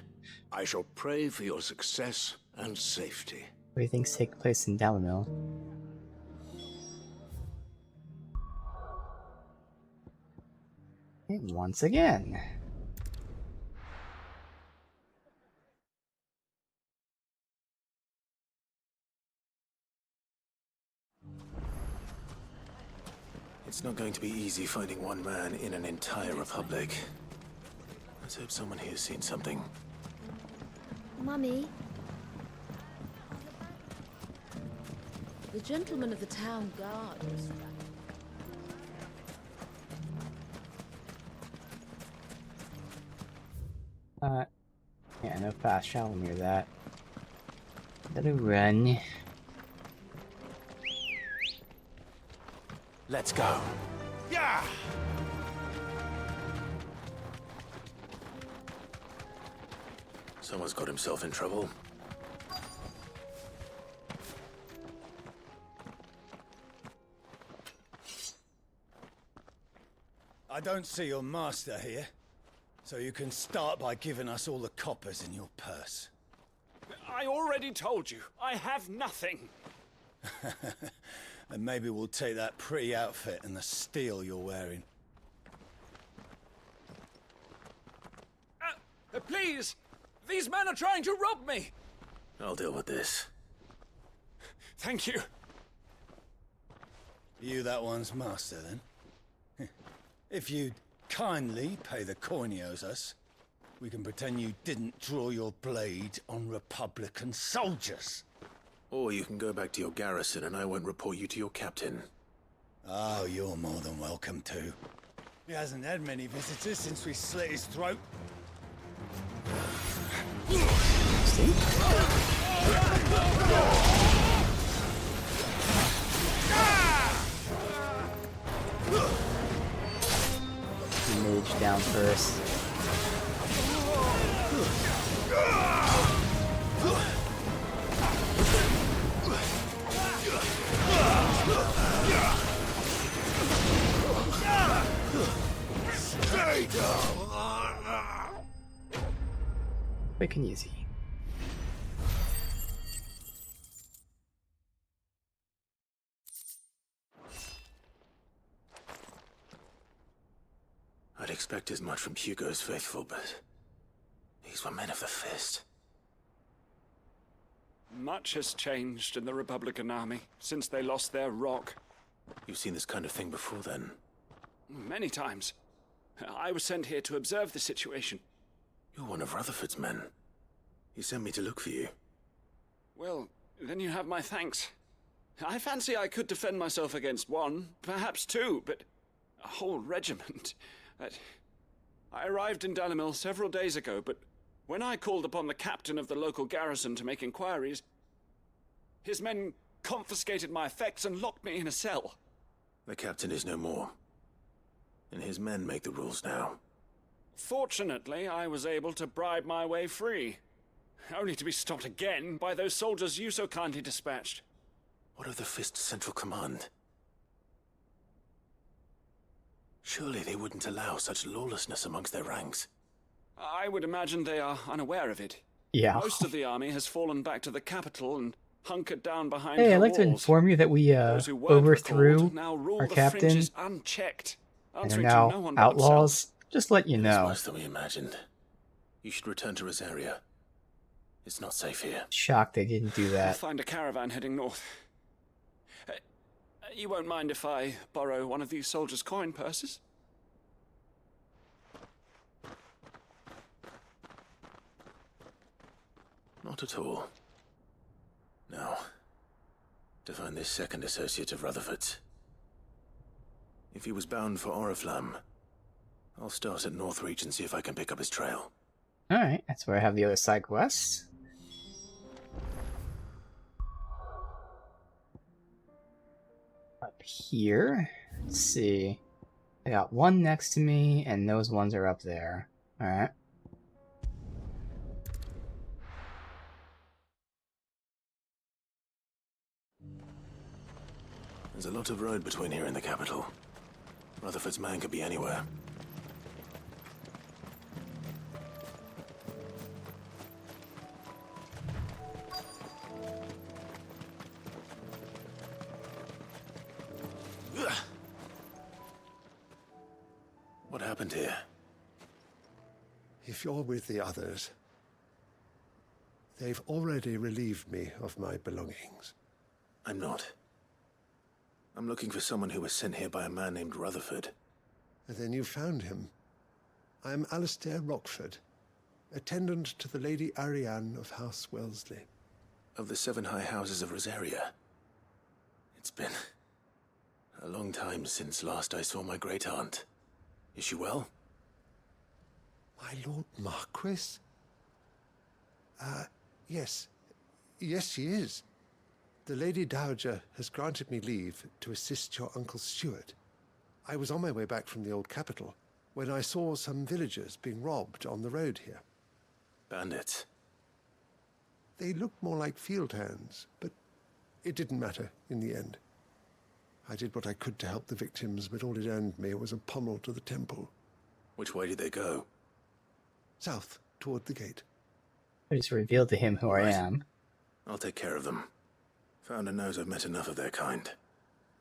I shall pray for your success and safety. What do you think's take place in Dalimil? And once again. It's not going to be easy finding one man in an entire republic. Let's hope someone here's seen something. Mummy, The gentleman of the town guard was Yeah, no fast travel near that. Gotta run. Let's go. Yeah! Someone's got himself in trouble. I don't see your master here, so you can start by giving us all the coppers in your purse. I already told you, I have nothing. And maybe we'll take that pretty outfit and the steel you're wearing. Please! These men are trying to rob me! I'll deal with this. Thank you. You that one's master, then? If you'd kindly pay the coin he owes us, we can pretend you didn't draw your blade on Republican soldiers. Or you can go back to your garrison and I won't report you to your captain. Oh, you're more than welcome to. He hasn't had many visitors since we slit his throat. Mage down first. Quick and easy. I'd expect as much from Hugo's faithful, but these were men of the fist. Much has changed in the Republican army since they lost their rock. You've seen this kind of thing before, then? Many times. I was sent here to observe the situation. You're one of Rutherford's men. He sent me to look for you. Well, then you have my thanks. I fancy I could defend myself against one, perhaps two, but a whole regiment. I arrived in Dalimil several days ago, but when I called upon the captain of the local garrison to make inquiries, his men confiscated my effects and locked me in a cell. The captain is no more, and his men make the rules now. Fortunately, I was able to bribe my way free, only to be stopped again by those soldiers you so kindly dispatched. What of the Fist's central command? Surely they wouldn't allow such lawlessness amongst their ranks. I would imagine they are unaware of it. Yeah. Most of the army has fallen back to the capital and hunkered down behind Hey, her I'd like to walls. inform you that we Those who weren't overthrew recalled now rule our the captain fringes unchecked, and are answering now to no one but outlaws. themselves. Just let you It's know. worse than we imagined. You should return to Rosaria. It's not safe here. Shocked they didn't do I'll that. find a caravan heading north. You won't mind if I borrow one of these soldiers' coin purses? Not at all. Now, to find this second associate of Rutherford's. If he was bound for Oriflamme, I'll start at Northreach and see if I can pick up his trail. Alright, that's where I have the other side quests. Up here, let's see. I got one next to me, and those ones are up there. Alright. There's a lot of road between here and the capital. Rutherford's man could be anywhere. What happened here? If you're with the others, they've already relieved me of my belongings. I'm not. I'm looking for someone who was sent here by a man named Rutherford. And then you found him. I am Alistair Rockford, attendant to the Lady Ariane of House Wellesley. Of the 7 high houses of Rosaria. It's been a long time since last I saw my great-aunt. Is she well? My Lord Marquis? Yes. Yes, she is. The Lady Dowager has granted me leave to assist your Uncle Stuart. I was on my way back from the old capital when I saw some villagers being robbed on the road here. Bandits? They looked more like field hands, but it didn't matter in the end. I did what I could to help the victims, but all it earned me was a pommel to the temple. Which way did they go? South, toward the gate. I just revealed to him who I am. I'll take care of them. Founder knows I've met enough of their kind.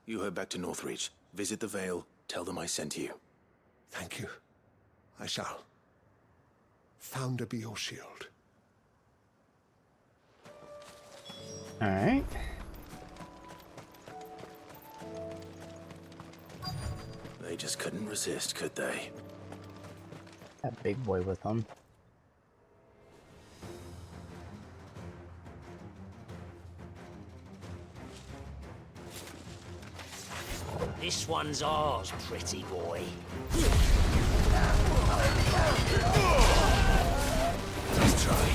You head back to Northreach. Visit the Vale. Tell them I sent you. Thank you. I shall. Founder be your shield. Alright. They just couldn't resist, could they? That big boy with them. This one's ours, pretty boy. Let's try.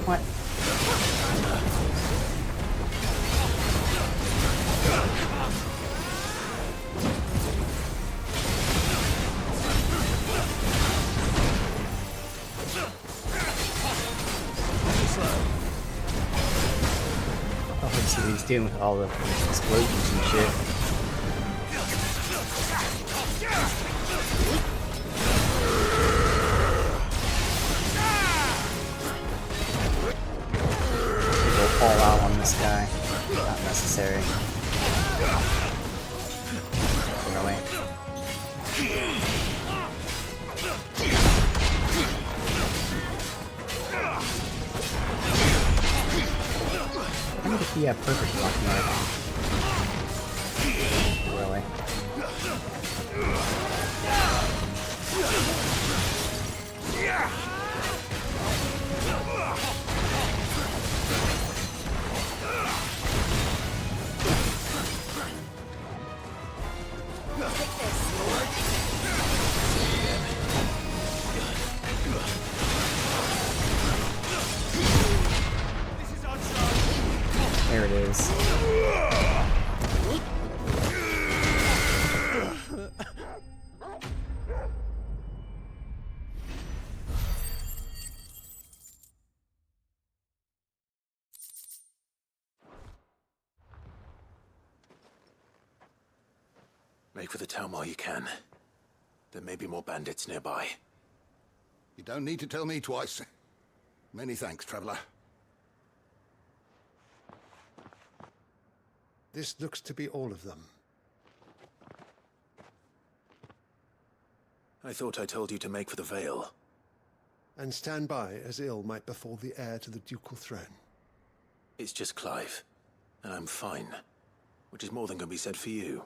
What? Oh, let's see what he's doing with all the explosions and shit. Go all out on this guy. Not necessary. Really. I think if he had perfect luck now. Really. There it is. Make for the town while you can. There may be more bandits nearby. You don't need to tell me twice. Many thanks, traveler. This looks to be all of them. I thought I told you to make for the Vale. And stand by as ill might befall the heir to the ducal throne. It's just Clive, and I'm fine. Which is more than can be said for you.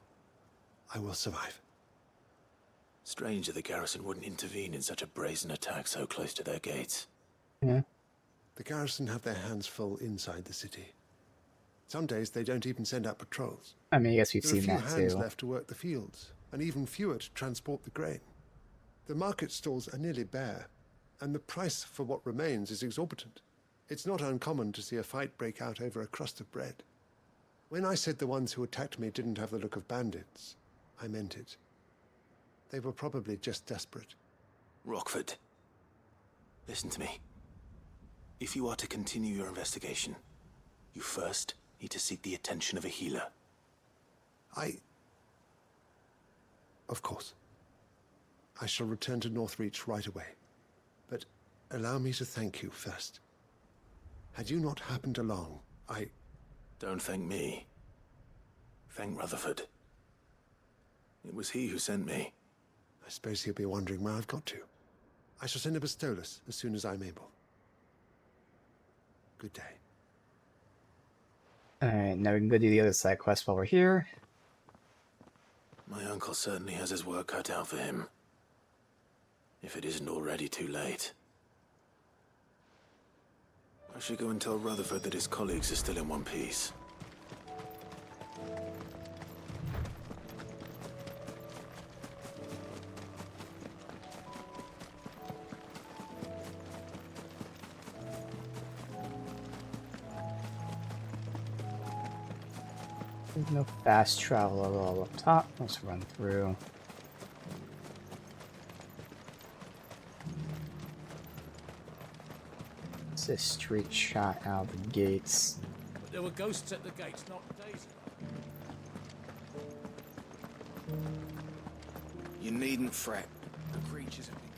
I will survive. Strange that the garrison wouldn't intervene in such a brazen attack so close to their gates. Yeah. The garrison have their hands full inside the city. Some days they don't even send out patrols. I mean, I guess we've seen There are that few hands too. left to work the fields, and even fewer to transport the grain. The market stalls are nearly bare, and the price for what remains is exorbitant. It's not uncommon to see a fight break out over a crust of bread. When I said the ones who attacked me didn't have the look of bandits, I meant it. They were probably just desperate. Rockford, listen to me. If you are to continue your investigation, you first need to seek the attention of a healer. Of course. I shall return to Northreach right away. But allow me to thank you first. Had you not happened along, Don't thank me. Thank Rutherford. It was he who sent me. I suppose he'll be wondering where I've got to. I shall send a Bastolus as soon as I'm able. Good day. Alright, now we can go do the other side quest while we're here. My uncle certainly has his work cut out for him. If it isn't already too late. I should go and tell Rutherford that his colleagues are still in one piece. There's no fast travel at all up top. Let's run through. It's a straight shot out of the gates. But there were ghosts at the gates not days You needn't fret. The creatures have been...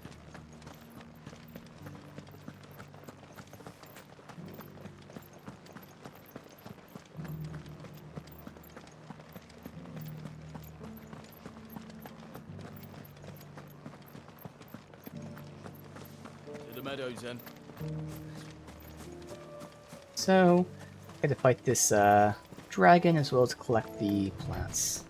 To the meadows, then. So, I had to fight this dragon as well as collect the plants.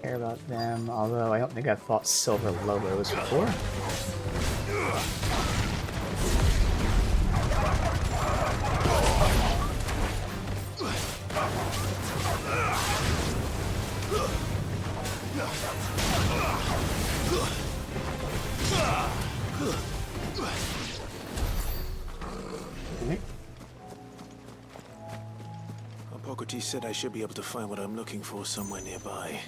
Care about them, although I don't think I've fought silver logos before. Hippocrates said I should be able to find what I'm looking for somewhere nearby.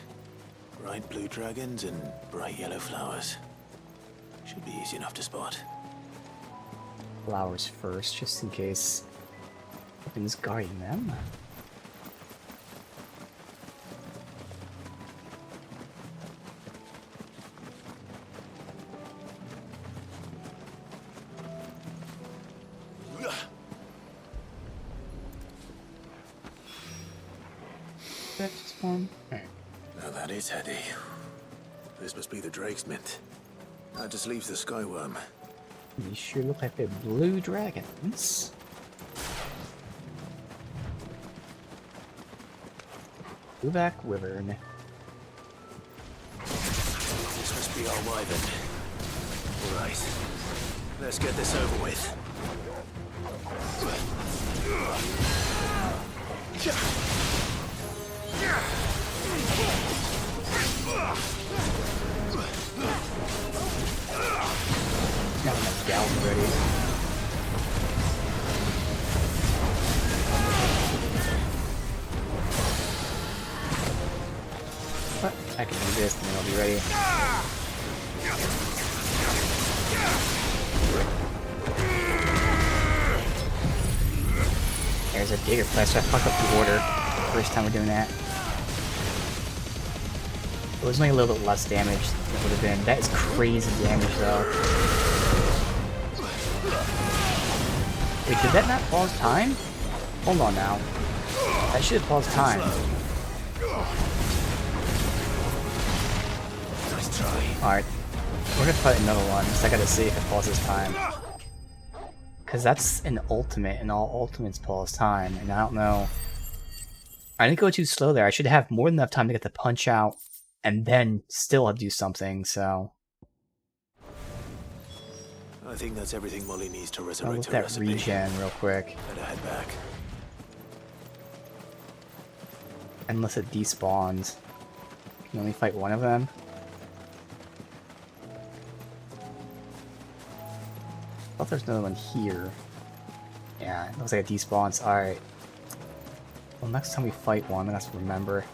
Bright blue dragons and bright yellow flowers. Should be easy enough to spot. Flowers first, just in case something's guarding them. Just one. Now that is heady. This must be the Drake's Mint. That just leaves the Skyworm. These sure look like they're blue dragons. Blueback Wyvern. This must be our wyvern. Right. Let's get this over with. Got enough gals already. But I can do this and then I'll be ready. There's a bigger place. I fucked up the order. First time we're doing that. It was only a little bit less damage than it would have been. That is crazy damage though. Wait, did that not pause time? Hold on now. That should have paused time. Nice try. Alright. We're gonna fight another one, so I gotta see if it pauses time. Cause that's an ultimate, and all ultimates pause time, and I don't know. I didn't go too slow there. I should have more than enough time to get the punch out, and then still do something, so... I think that's everything Molly needs to I'll resurrect look her that recipe. regen real quick. Better head back. Unless it despawns. You can only fight one of them. I thought there's another one here. Yeah, it looks like it despawns. Alright. Well, next time we fight one, let's remember.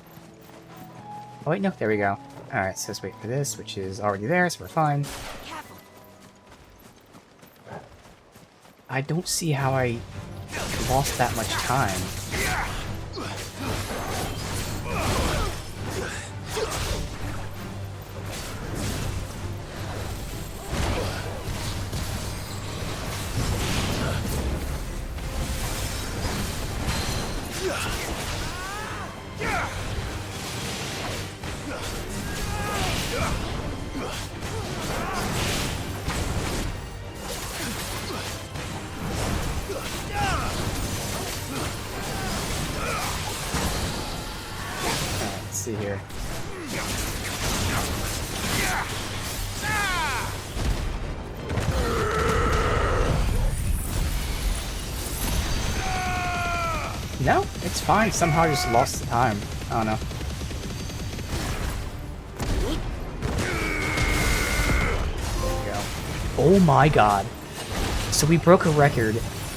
Oh wait, no, there we go. Alright, so let's wait for this, which is already there, so we're fine. I don't see how I lost that much time. Let's see here. No, it's fine. Somehow I just lost the time. I don't know. There we go. Oh my god. So we broke a record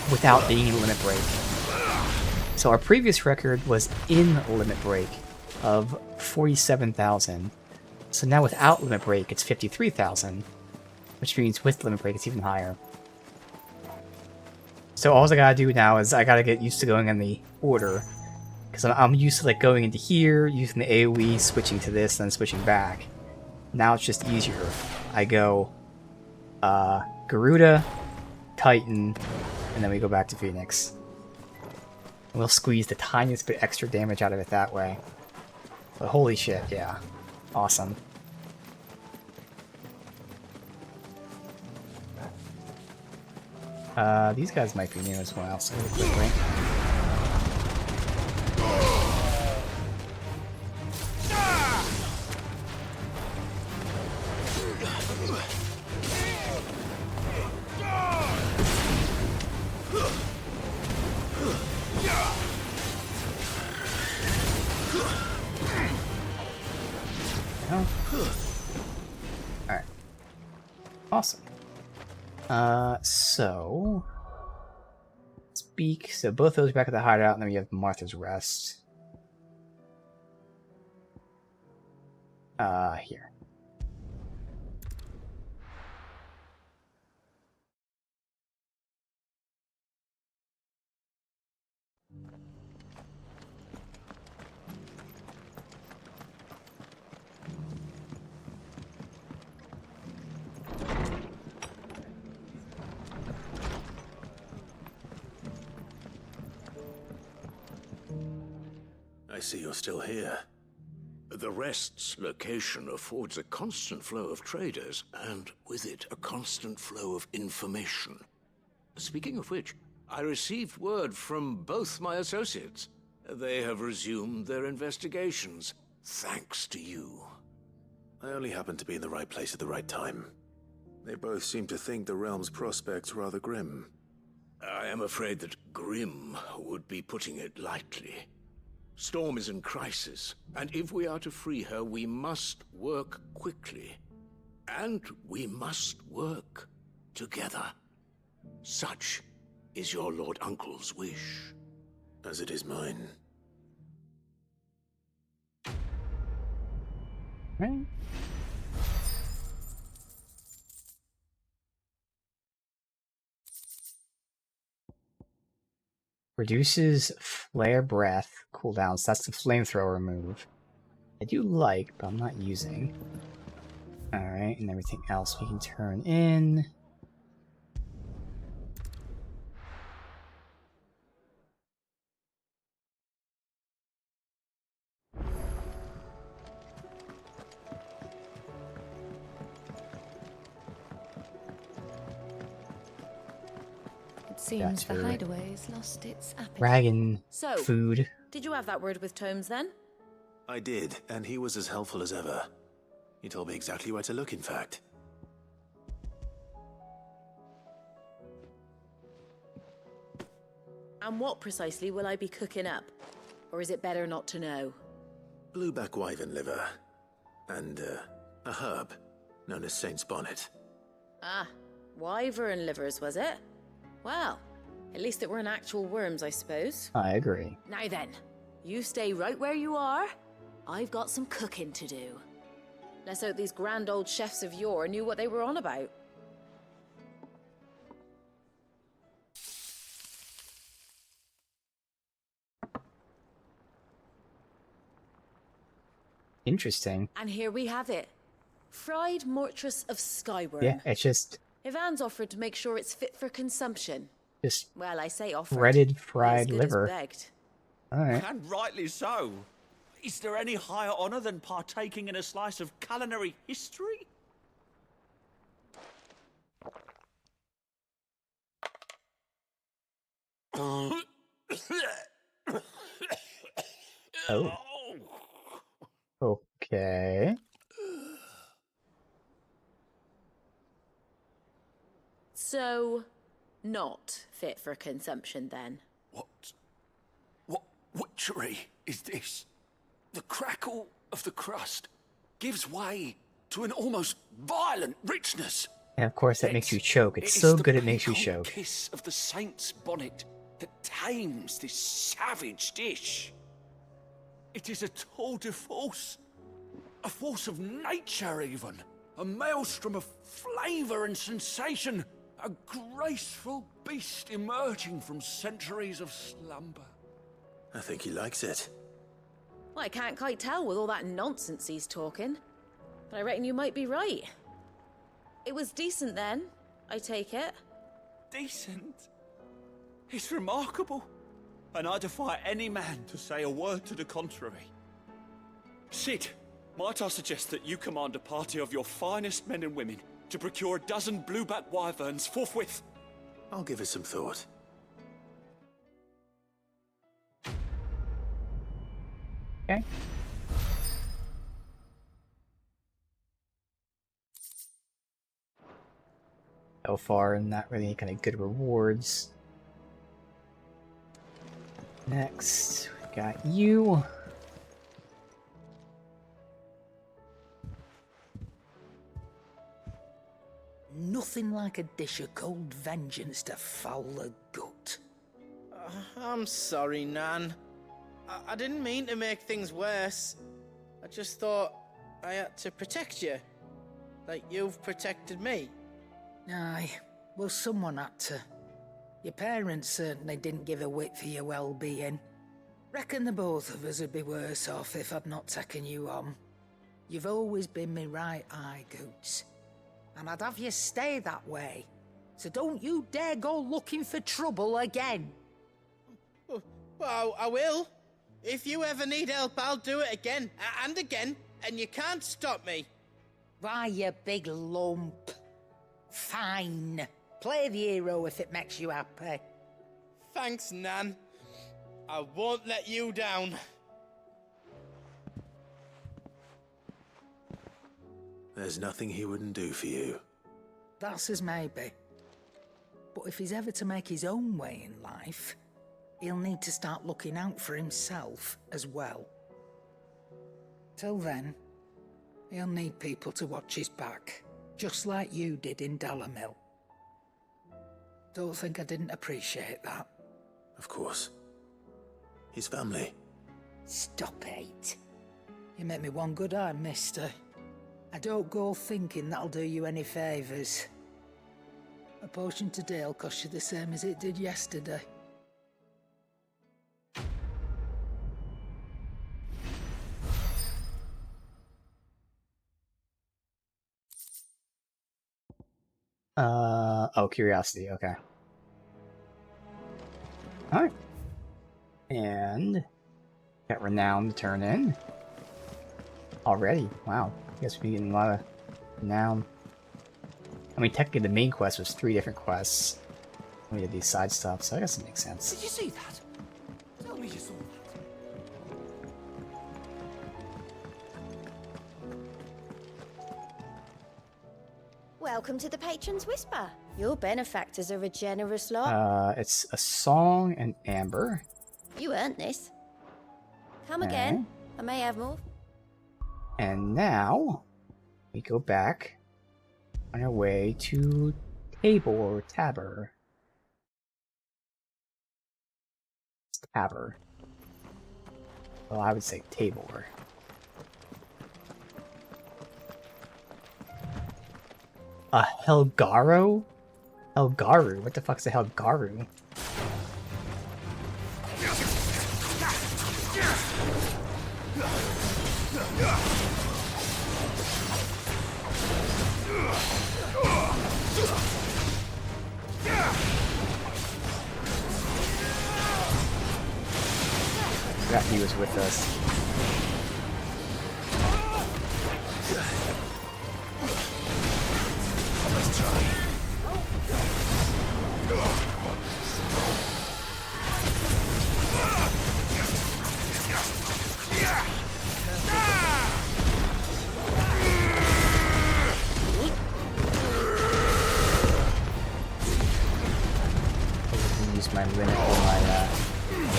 without being in Limit Break. So our previous record was in Limit Break of 47,000. So now without Limit Break, it's 53,000. Which means with Limit Break, it's even higher. So all I gotta do now is I gotta get used to going in the order. Because I'm used to like going into here, using the AoE, switching to this, then switching back. Now it's just easier. I go Garuda, Titan, and then we go back to Phoenix. We'll squeeze the tiniest bit extra damage out of it that way. But holy shit, yeah. Awesome. These guys might be new as well, so really quickly. Alright. Awesome. So... Speak. So both those are back at the hideout, and then we have Martha's Rest. Here. I see you're still here. The Rest's location affords a constant flow of traders, and with it, a constant flow of information. Speaking of which, I received word from both my associates. They have resumed their investigations, thanks to you. I only happened to be in the right place at the right time. They both seem to think the realm's prospects rather grim. I am afraid that grim would be putting it lightly. Storm is in crisis, and if we are to free her, we must work quickly. And we must work together. Such is your Lord Uncle's wish. As it is mine. Right. Reduces flare breath cooldowns. That's the flamethrower move. I do like, but I'm not using. Alright, and everything else we can turn in. Seems the hideaway's lost its appetite. Dragon So, food. Did you have that word with Tomes then? I did, and he was as helpful as ever. He told me exactly where to look, in fact. And what precisely will I be cooking up? Or is it better not to know? Blueback wyvern liver. And, a herb known as Saint's Bonnet. Ah, wyvern livers, was it? Well, at least it weren't actual worms, I suppose. I agree. Now then, you stay right where you are. I've got some cooking to do. Let's hope these grand old chefs of yore knew what they were on about. Interesting. And here we have it. Fried mortress of skyworm. Yeah, it's just Ivan's offered to make sure it's fit for consumption. Just well, I say offered. breaded fried as good liver. As begged. Alright. And rightly so. Is there any higher honor than partaking in a slice of culinary history? Oh. Okay. So, not fit for consumption then? What witchery is this? The crackle of the crust gives way to an almost violent richness. And of course that makes you choke. It's so good it makes you piquant choke. Kiss of the saint's bonnet that tames this savage dish. It is a tour de force. A force of nature, even. A maelstrom of flavour and sensation. A graceful beast emerging from centuries of slumber. I think he likes it. Well, I can't quite tell with all that nonsense he's talking. But I reckon you might be right. It was decent then, I take it. Decent? It's remarkable. And I defy any man to say a word to the contrary. Sid, might I suggest that you command a party of your finest men and women to procure a dozen blueback wyverns forthwith? I'll give it some thought. Okay. So far, not really any kind of good rewards. Next, we got you. Nothing like a dish of cold vengeance to foul the gut. I'm sorry, Nan. I didn't mean to make things worse. I just thought I had to protect you. Like you've protected me. Aye, well, someone had to. Your parents certainly didn't give a whit for your well-being. Reckon the both of us would be worse off if I'd not taken you on. You've always been me right eye, Goots. And I'd have you stay that way. So don't you dare go looking for trouble again. Well, I will. If you ever need help, I'll do it again and again, and you can't stop me. Why, you big lump. Fine. Play the hero if it makes you happy. Thanks, Nan. I won't let you down. There's nothing he wouldn't do for you. That's as maybe. But if he's ever to make his own way in life, he'll need to start looking out for himself as well. Till then, he'll need people to watch his back, just like you did in Dalamil. Don't think I didn't appreciate that. Of course. His family. Stop it. You make me one good eye, mister. I don't go thinking that'll do you any favours. A potion today'll cost you the same as it did yesterday. Oh, curiosity, okay. Alright. And got renown to turn in. Already, wow. I guess we're getting a lot of renown. I mean, technically the main quest was 3 different quests. We did these side stuff, so I guess it makes sense. Did you see that? Tell me you saw that. Welcome to the Patron's Whisper. Your benefactors are a generous lot. It's a song and amber. You earned this. Come Okay. again. I may have more. And now we go back on our way to Tabor or Tabor. It's Tabor. Well, I would say Tabor. A Helgaro? Helgaru? What the fuck's a Helgaru? Forgot he was with us. Let's try. Use my limit or my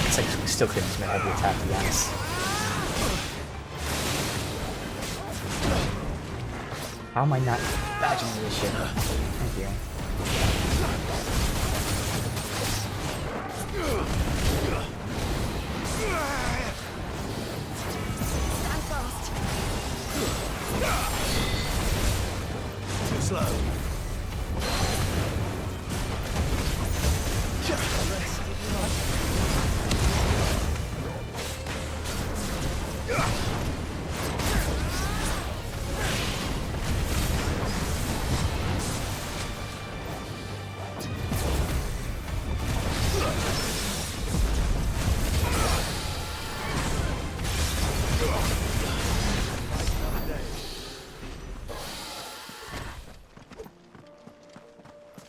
it's like still couldn't use my heavy attack to be honest. How am I not dodging this shit? Thank you. Stand fast. Too slow.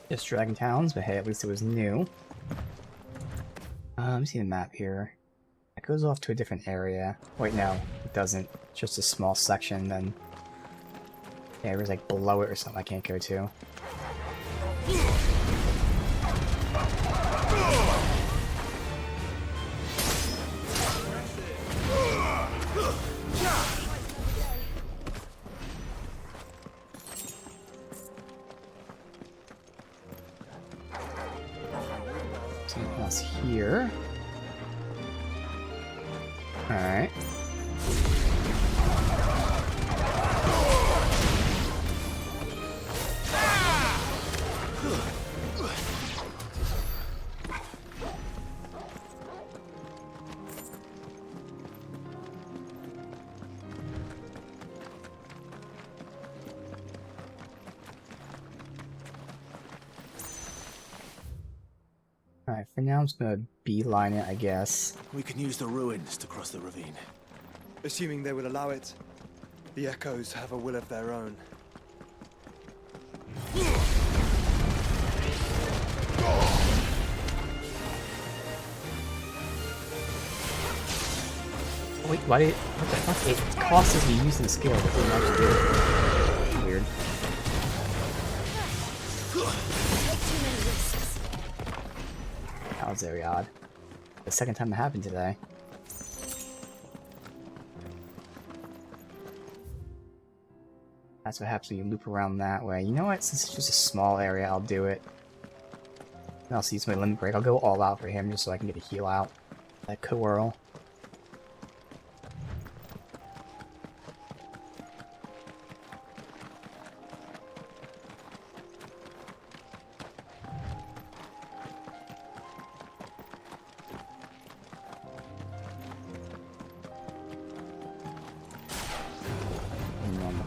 Just Dragon Towns, but hey, at least it was new. Let me see the map here. It goes off to a different area. Wait, no, it doesn't. It's just a small section, then... Yeah, it was like below it or something I can't go to. Something else here. Alright. Alright, for now I'm just gonna beeline it, I guess. We can use the ruins to cross the ravine. Assuming they will allow it. The Echoes have a will of their own. Wait, why did what the fuck? It costs me using the skill, but didn't actually do it. Weird. That was very odd. The second time it happened today. That's what happens when you loop around that way. You know what? Since it's just a small area, I'll do it. And I'll use my limit break. I'll go all out for him just so I can get a heal out. That Coerl.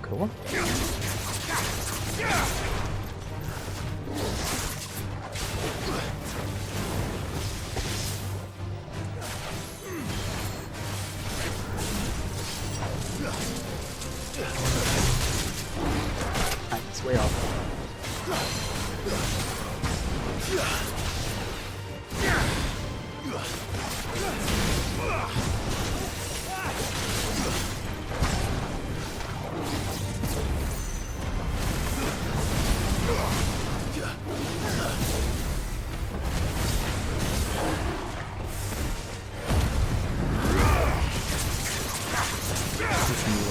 Cool. It's way off.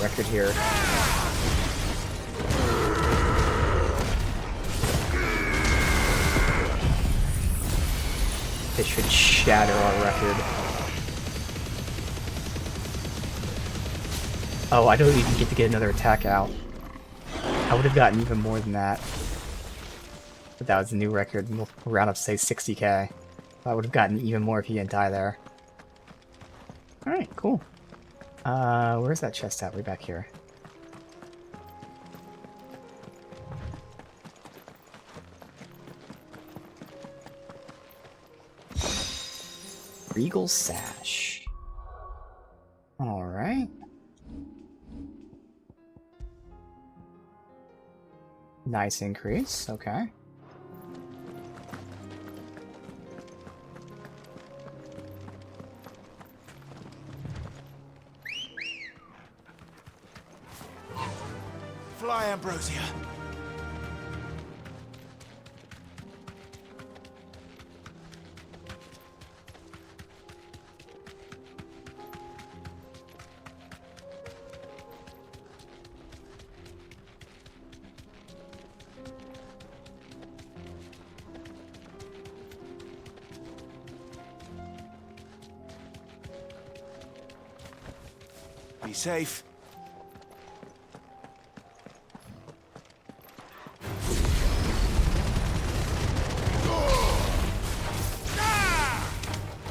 Record here. It should shatter our record. Oh, I don't even get to get another attack out. I would have gotten even more than that. But that was the new record. We'll round up, say, 60k. I would have gotten even more if he didn't die there. Alright, cool. Where's that chest at? Way back here. Regal Sash. Alright. Nice increase, okay. Fly, Ambrosia. Be safe.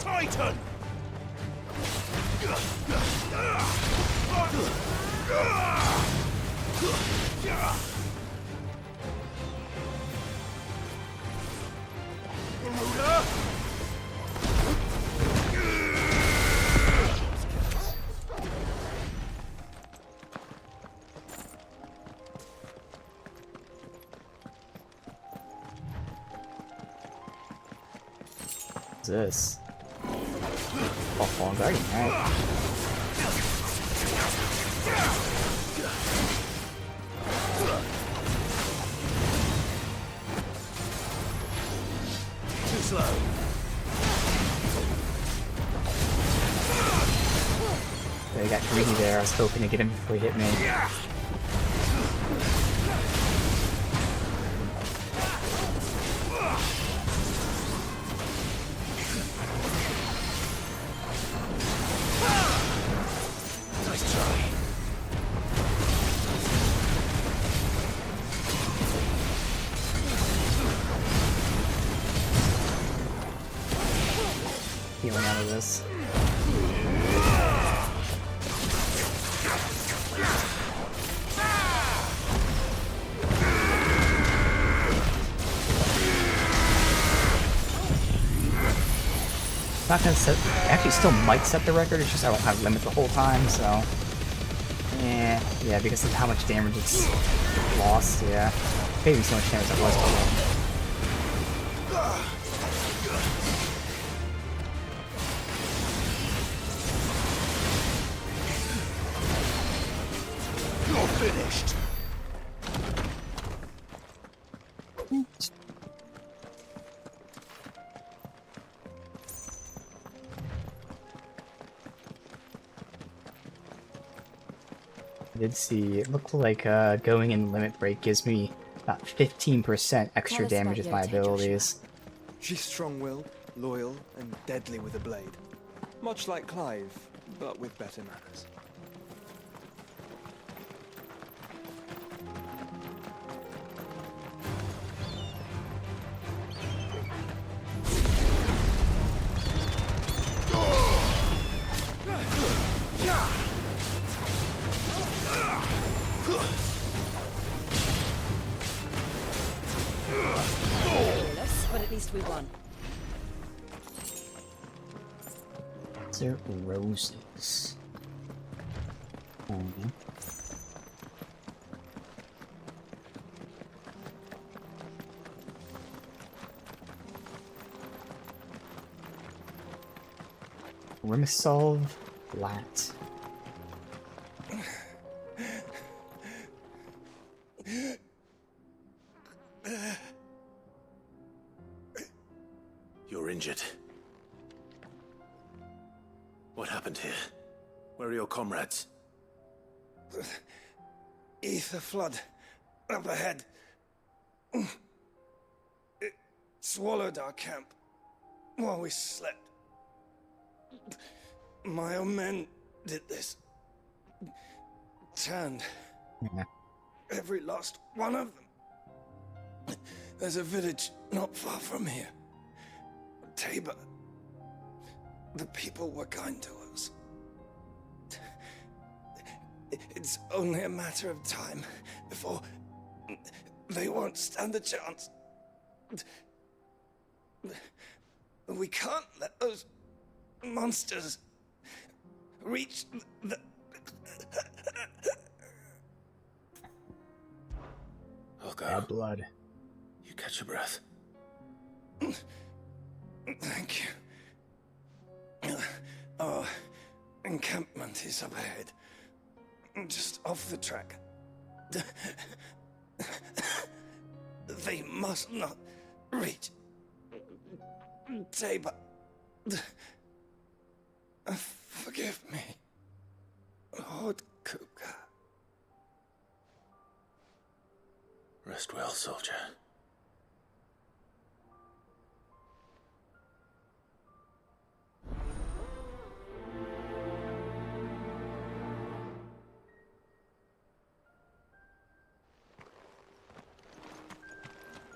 Titan! What's this? Oh, Fallen Guardian, alright. Too slow. They got greedy there. I was hoping to get him before he hit me. Nice try. Healing out of this. Not gonna set. Actually, still might set the record. It's just I won't have limit the whole time. So, yeah, because of how much damage it's lost. Yeah, maybe so much damage it was total. You're finished. I did see. It looked like going in limit break gives me about 15% extra damage with my abilities. She's strong-willed, loyal, and deadly with a blade. Much like Clive, but with better manners. But at least we won. They're roses. Rimasolve flat. You're injured. What happened here? Where are your comrades? Ether flood. Up ahead. It swallowed our camp while we slept. My own men did this. Turned. Every last one of them. There's a village not far from here. Tabor. The people were kind to us. It's only a matter of time before they won't stand a chance. We can't let those monsters reach the... Okay. Bad blood. You catch your breath. Thank you. Our encampment is up ahead. Just off the track. They must not reach Tabor. Forgive me, Lord Kuka. Rest well, soldier.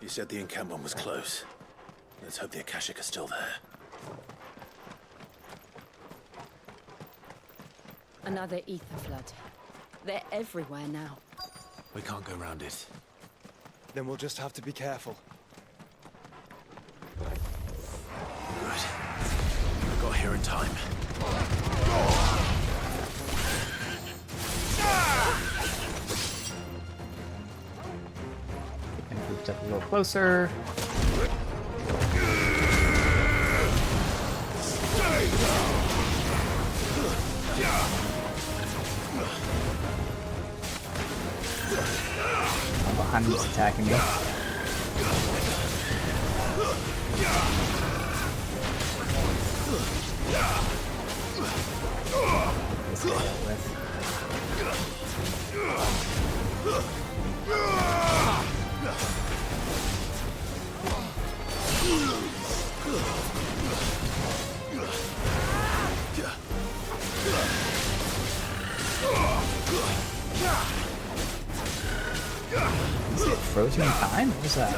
You said the encampment was close. Let's hope the Akashic are still there. Another ether flood. They're everywhere now. We can't go round it. Then we'll just have to be careful. Good. We got here in time. And moved up a little closer. behind him just attacking me. This guy dealt with. Is it frozen in time? What was that?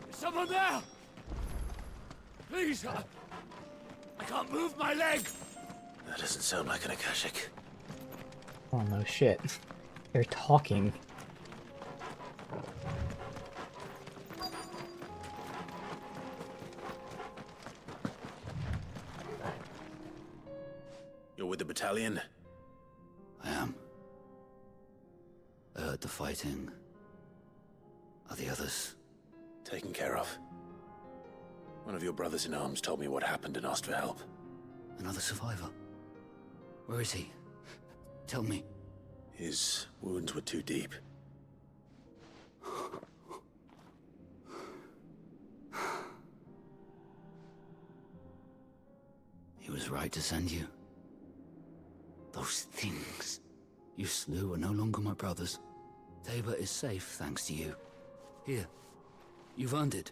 Is someone there? Please, I can't move my leg. That doesn't sound like an Akashic. Oh no shit. They're talking. You're with the battalion? I am. I heard the fighting. Are the others? Taken care of. One of your brothers in arms told me what happened and asked for help. Another survivor? Where is he? Tell me. His wounds were too deep. He was right to send you. Those things you slew are no longer my brothers. Tabor is safe thanks to you. Here, you've earned it.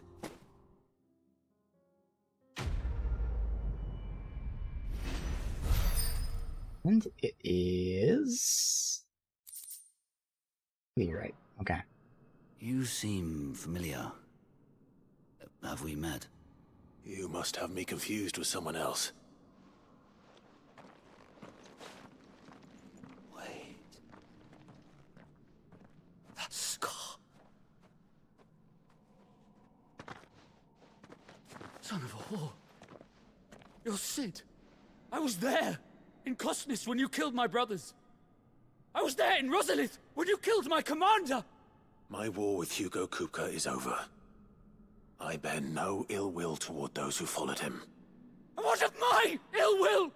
And it is... You're right. Okay. You seem familiar. Have we met? You must have me confused with someone else. Wait. That scar. Son of a whore. You're Sid. I was there. In Cosnis when you killed my brothers. I was there in Rosalith when you killed my commander! My war with Hugo Kupka is over. I bear no ill will toward those who followed him. And what of my ill will?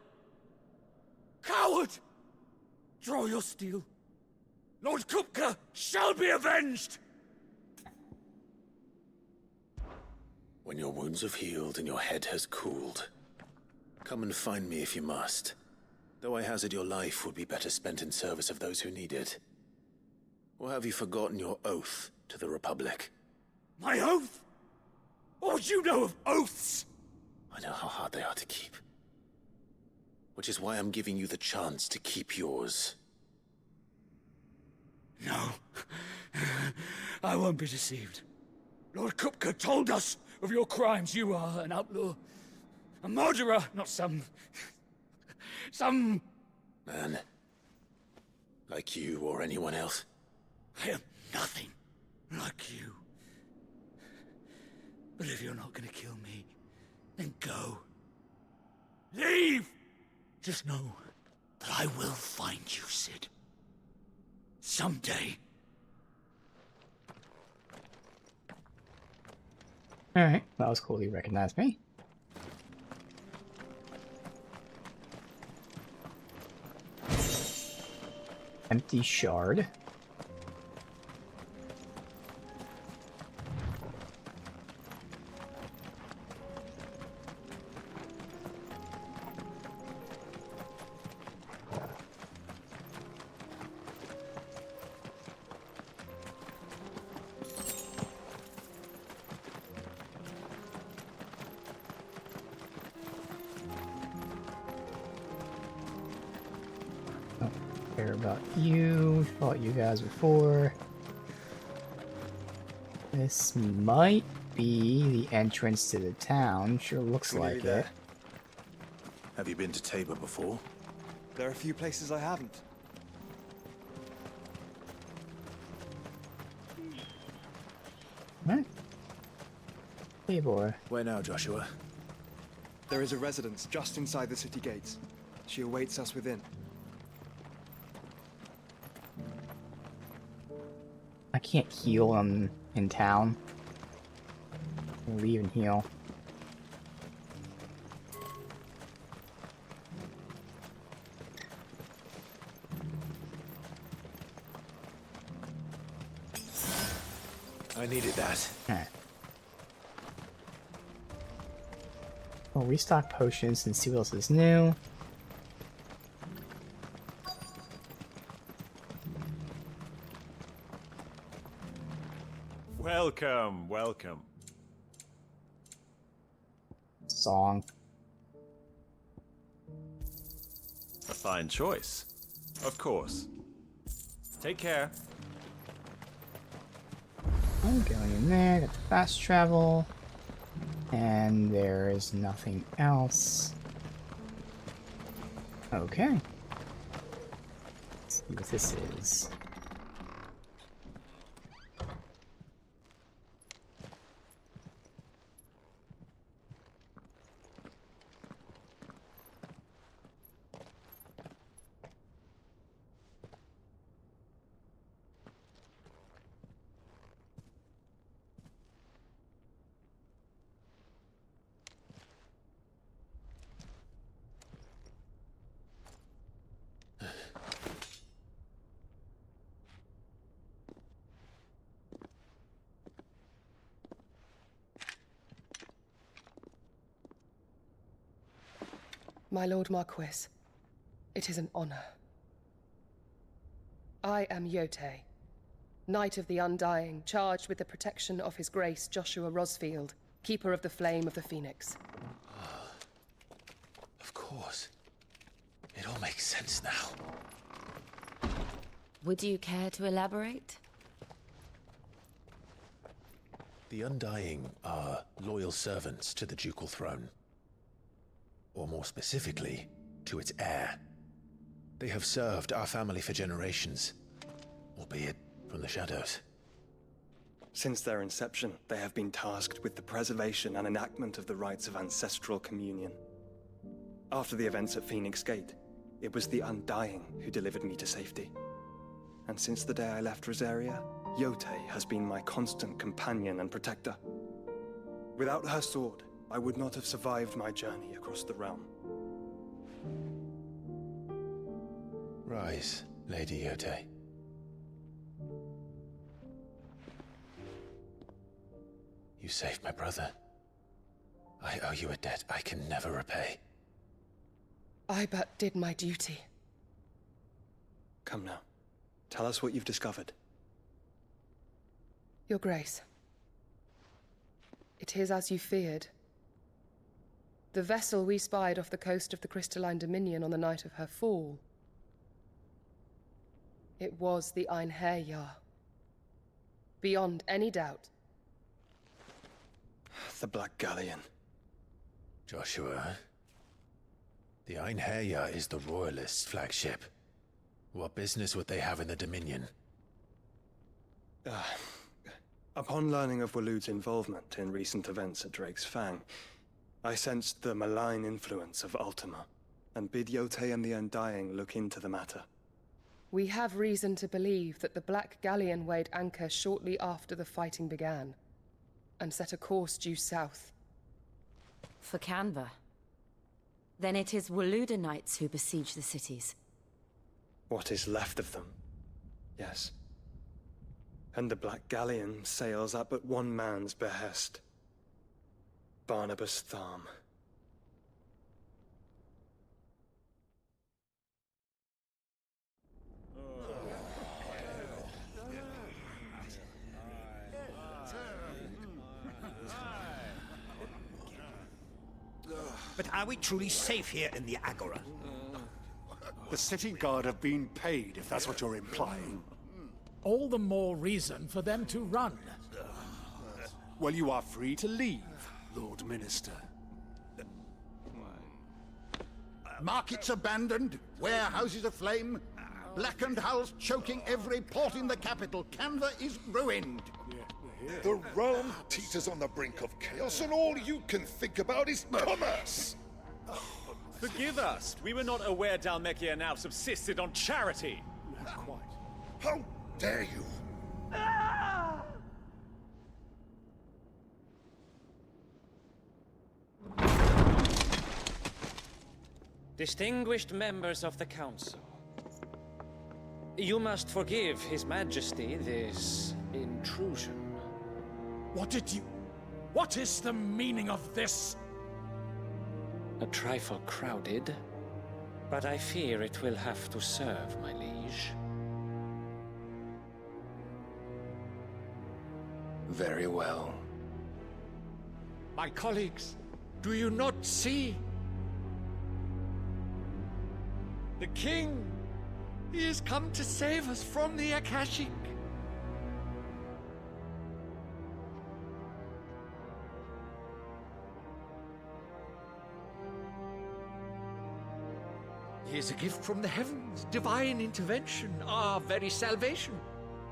Coward! Draw your steel. Lord Kupka shall be avenged! When your wounds have healed and your head has cooled, come and find me if you must. Though I hazard your life would be better spent in service of those who need it. Or have you forgotten your oath to the Republic? My oath? What would you know of oaths? I know how hard they are to keep. Which is why I'm giving you the chance to keep yours. No. I won't be deceived. Lord Kupka told us of your crimes. You are an outlaw. A murderer, not some man. Like you or anyone else. I am nothing like you. But if you're not gonna kill me, then go. Leave! Just know that I will find you, Sid. Someday. Alright, that was cool. You recognized me. Empty shard. Care about you. Fought you guys before. This might be the entrance to the town. Sure looks like it. Have you been to Tabor before? There are a few places I haven't. Right. Hey boy. Where now, Joshua? There is a residence just inside the city gates. She awaits us within. I can't heal in town. Leave and heal. I needed that. Alright. We'll restock potions and see what else is new. Welcome, welcome. Song. A fine choice. Of course. Take care. I'm going in there, got the fast travel, and there is nothing else. Okay. Let's see what this is. My Lord Marquis, it is an honor. I am Yotei, Knight of the Undying, charged with the protection of His Grace Joshua Rosfield, Keeper of the Flame of the Phoenix. Of course. It all makes sense now. Would you care to elaborate? The Undying are loyal servants to the ducal throne. Or more specifically, to its heir. They have served our family for generations, albeit from the shadows. Since their inception, they have been tasked with the preservation and enactment of the rites of ancestral communion. After the events at Phoenix Gate, it was the Undying who delivered me to safety. And since the day I left Rosaria, Yotei has been my constant companion and protector. Without her sword, I would not have survived my journey across the realm. Rise, Lady Yotei. You saved my brother. I owe you a debt I can never repay. I but did my duty. Come now. Tell us what you've discovered. Your Grace. It is as you feared. The vessel we spied off the coast of the Crystalline Dominion on the night of her fall. It was the Einherjar. Beyond any doubt. The Black Galleon. Joshua, the Einherjar is the Royalists' flagship. What business would they have in the Dominion? Upon learning of Waloed's involvement in recent events at Drake's Fang, I sensed the malign influence of Ultima, and bid Yotei and the Undying look into the matter. We have reason to believe that the Black Galleon weighed anchor shortly after the fighting began, and set a course due south. For Canva. Then it is Waloed knights who besiege the cities. What is left of them, yes. And the Black Galleon sails at but one man's behest. Barnabas Tharm. But are we truly safe here in the Agora? The city guard have been paid, if that's what you're implying. All the more reason for them to run. Well, you are free to leave, Lord Minister. Markets abandoned, warehouses aflame, blackened hulls choking every port in the capital. Canva is ruined. The realm teeters on the brink of chaos, and all you can think about is commerce. Forgive us. We were not aware Dhalmekia now subsisted on charity. How dare you? Distinguished members of the Council, you must forgive His Majesty this intrusion. What is the meaning of this? A trifle crowded, but I fear it will have to serve, my liege. Very well. My colleagues, do you not see? The king! He has come to save us from the Akashic! He is a gift from the heavens, divine intervention, our very salvation.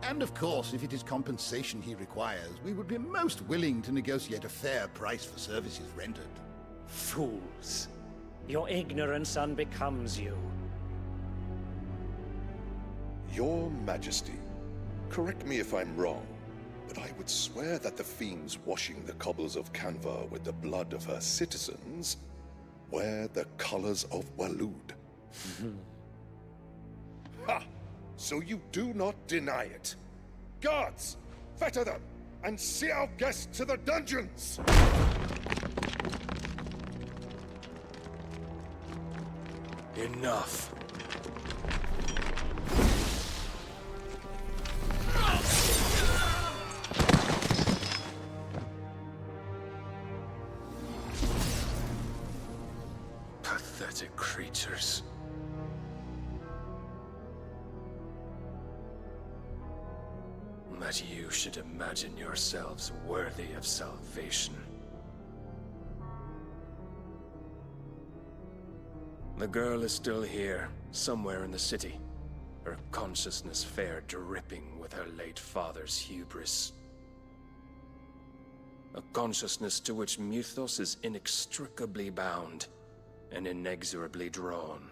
And of course, if it is compensation he requires, we would be most willing to negotiate a fair price for services rendered. Fools! Your ignorance unbecomes you. Your Majesty, correct me if I'm wrong, but I would swear that the fiends washing the cobbles of Canva with the blood of her citizens wear the colors of Waloed. Ha! So you do not deny it. Guards, fetter them, and see our guests to the dungeons! Enough. Pathetic creatures. That you should imagine yourselves worthy of salvation. The girl is still here, somewhere in the city. Her consciousness fair dripping with her late father's hubris. A consciousness to which Mythos is inextricably bound and inexorably drawn.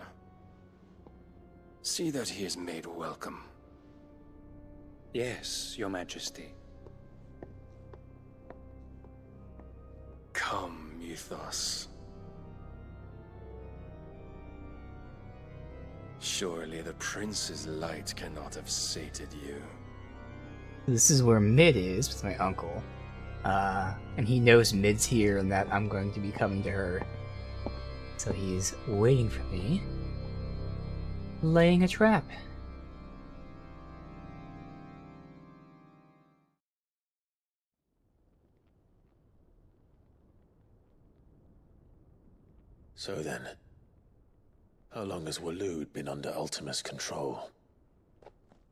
See that he is made welcome. Yes, Your Majesty. Come, Mythos. Surely the prince's light cannot have sated you. This is where Mid is with my uncle. And he knows Mid's here and that I'm going to be coming to her. So he's waiting for me. Laying a trap. So then, how long has Waloed been under Ultima's control?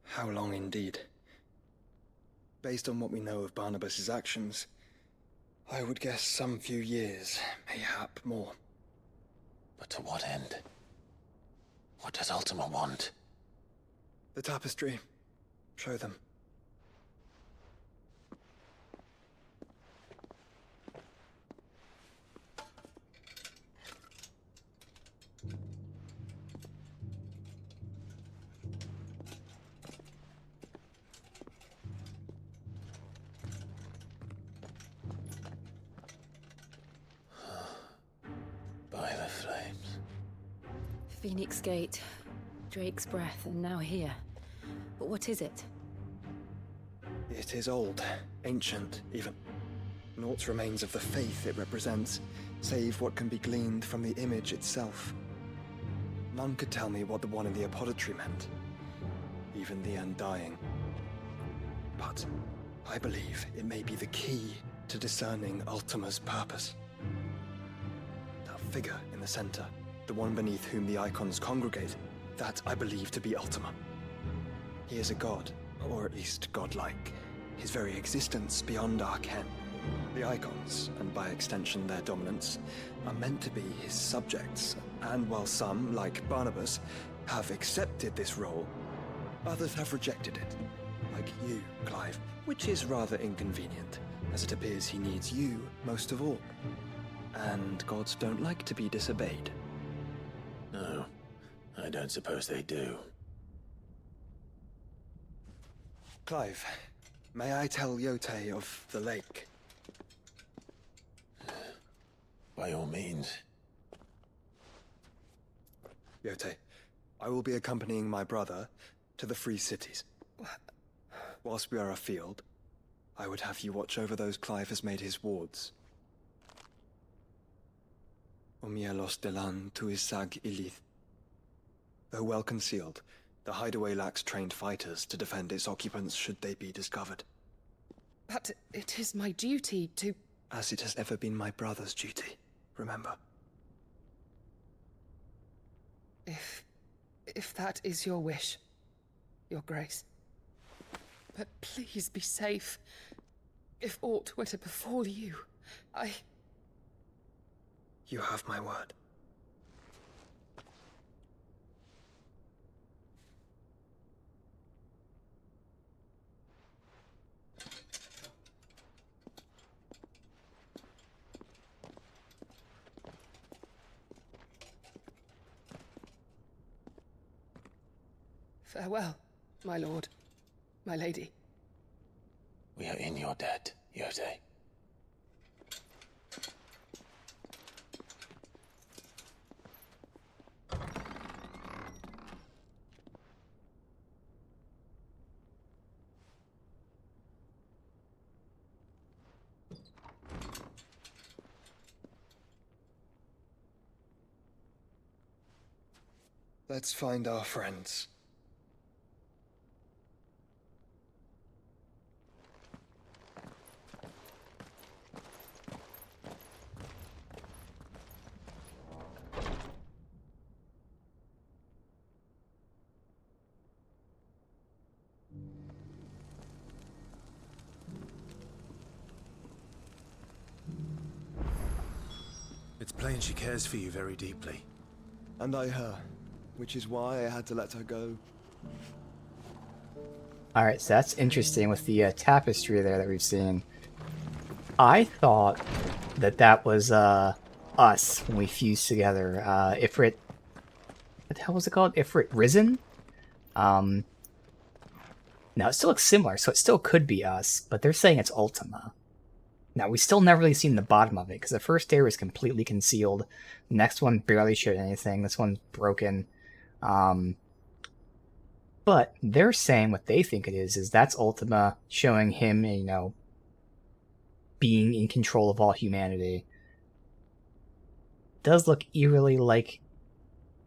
How long indeed? Based on what we know of Barnabas's actions, I would guess some few years, mayhap more. But to what end? What does Ultima want? The tapestry. Show them. By the flames. Phoenix Gate, Drake's Breath, and now here. But what is it? It is old, ancient, even. Naught remains of the faith it represents, save what can be gleaned from the image itself. None could tell me what the one in the apothecary meant, even the Undying. But I believe it may be the key to discerning Ultima's purpose. That figure in the center, the one beneath whom the icons congregate, that I believe to be Ultima. He is a god, or at least godlike, his very existence beyond our ken. The icons, and by extension their dominance, are meant to be his subjects, and while some, like Barnabas, have accepted this role, others have rejected it, like you, Clive, which is rather inconvenient, as it appears he needs you most of all. And gods don't like to be disobeyed. No, I don't suppose they do. Clive, may I tell Yote of the lake? By all means. Yote, I will be accompanying my brother to the Free Cities. Whilst we are afield, I would have you watch over those Clive has made his wards. Omielos delan tuisag ilith. Though well concealed, the hideaway lacks trained fighters to defend its occupants should they be discovered. But it is my duty to... As it has ever been my brother's duty, remember. If that is your wish, Your Grace. But please be safe. If aught were to befall you, You have my word. Farewell, my lord, my lady. We are in your debt, Yote. Let's find our friends. It's plain she cares for you very deeply. And I her, which is why I had to let her go. Alright, so that's interesting with the tapestry there that we've seen. I thought that was us when we fused together. Ifrit... What the hell was it called? Ifrit Risen? Now, it still looks similar, so it still could be us, but they're saying it's Ultima. Now, we still never really seen the bottom of it, because the first area was completely concealed. The next one barely showed anything. This one's broken. But they're saying what they think it is that's Ultima showing him, you know, being in control of all humanity. Does look eerily like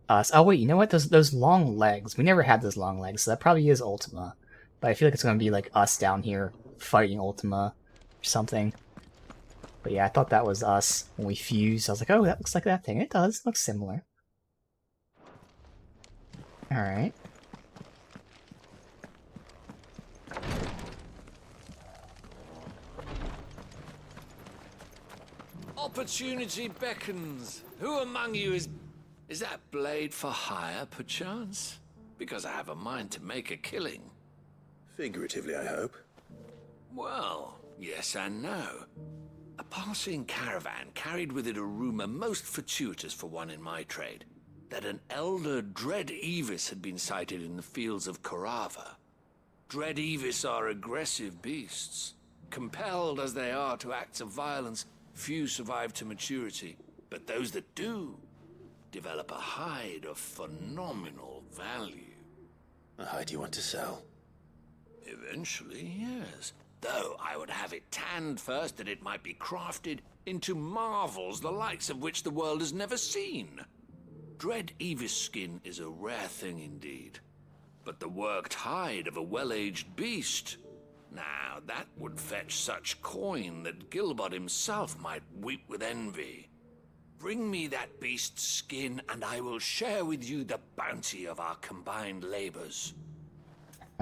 us. Oh, wait, you know what? Those long legs. We never had those long legs, so that probably is Ultima. But I feel like it's going to be like us down here fighting Ultima or something. But yeah, I thought that was us when we fused. I was like, oh, that looks like that thing. It does. It looks similar. Alright. Opportunity beckons. Who among you is that blade for hire, perchance? Because I have a mind to make a killing. Figuratively, I hope. Well, yes and no. A passing caravan carried with it a rumor most fortuitous for one in my trade, that an elder Dread Evis had been sighted in the fields of Korava. Dread Evis are aggressive beasts. Compelled as they are to acts of violence, few survive to maturity, but those that do develop a hide of phenomenal value. A hide you want to sell? Eventually, yes. Though I would have it tanned first that it might be crafted into marvels the likes of which the world has never seen. Dread Evis skin is a rare thing indeed. But the worked hide of a well-aged beast, now that would fetch such coin that Gilbert himself might weep with envy. Bring me that beast's skin and I will share with you the bounty of our combined labors.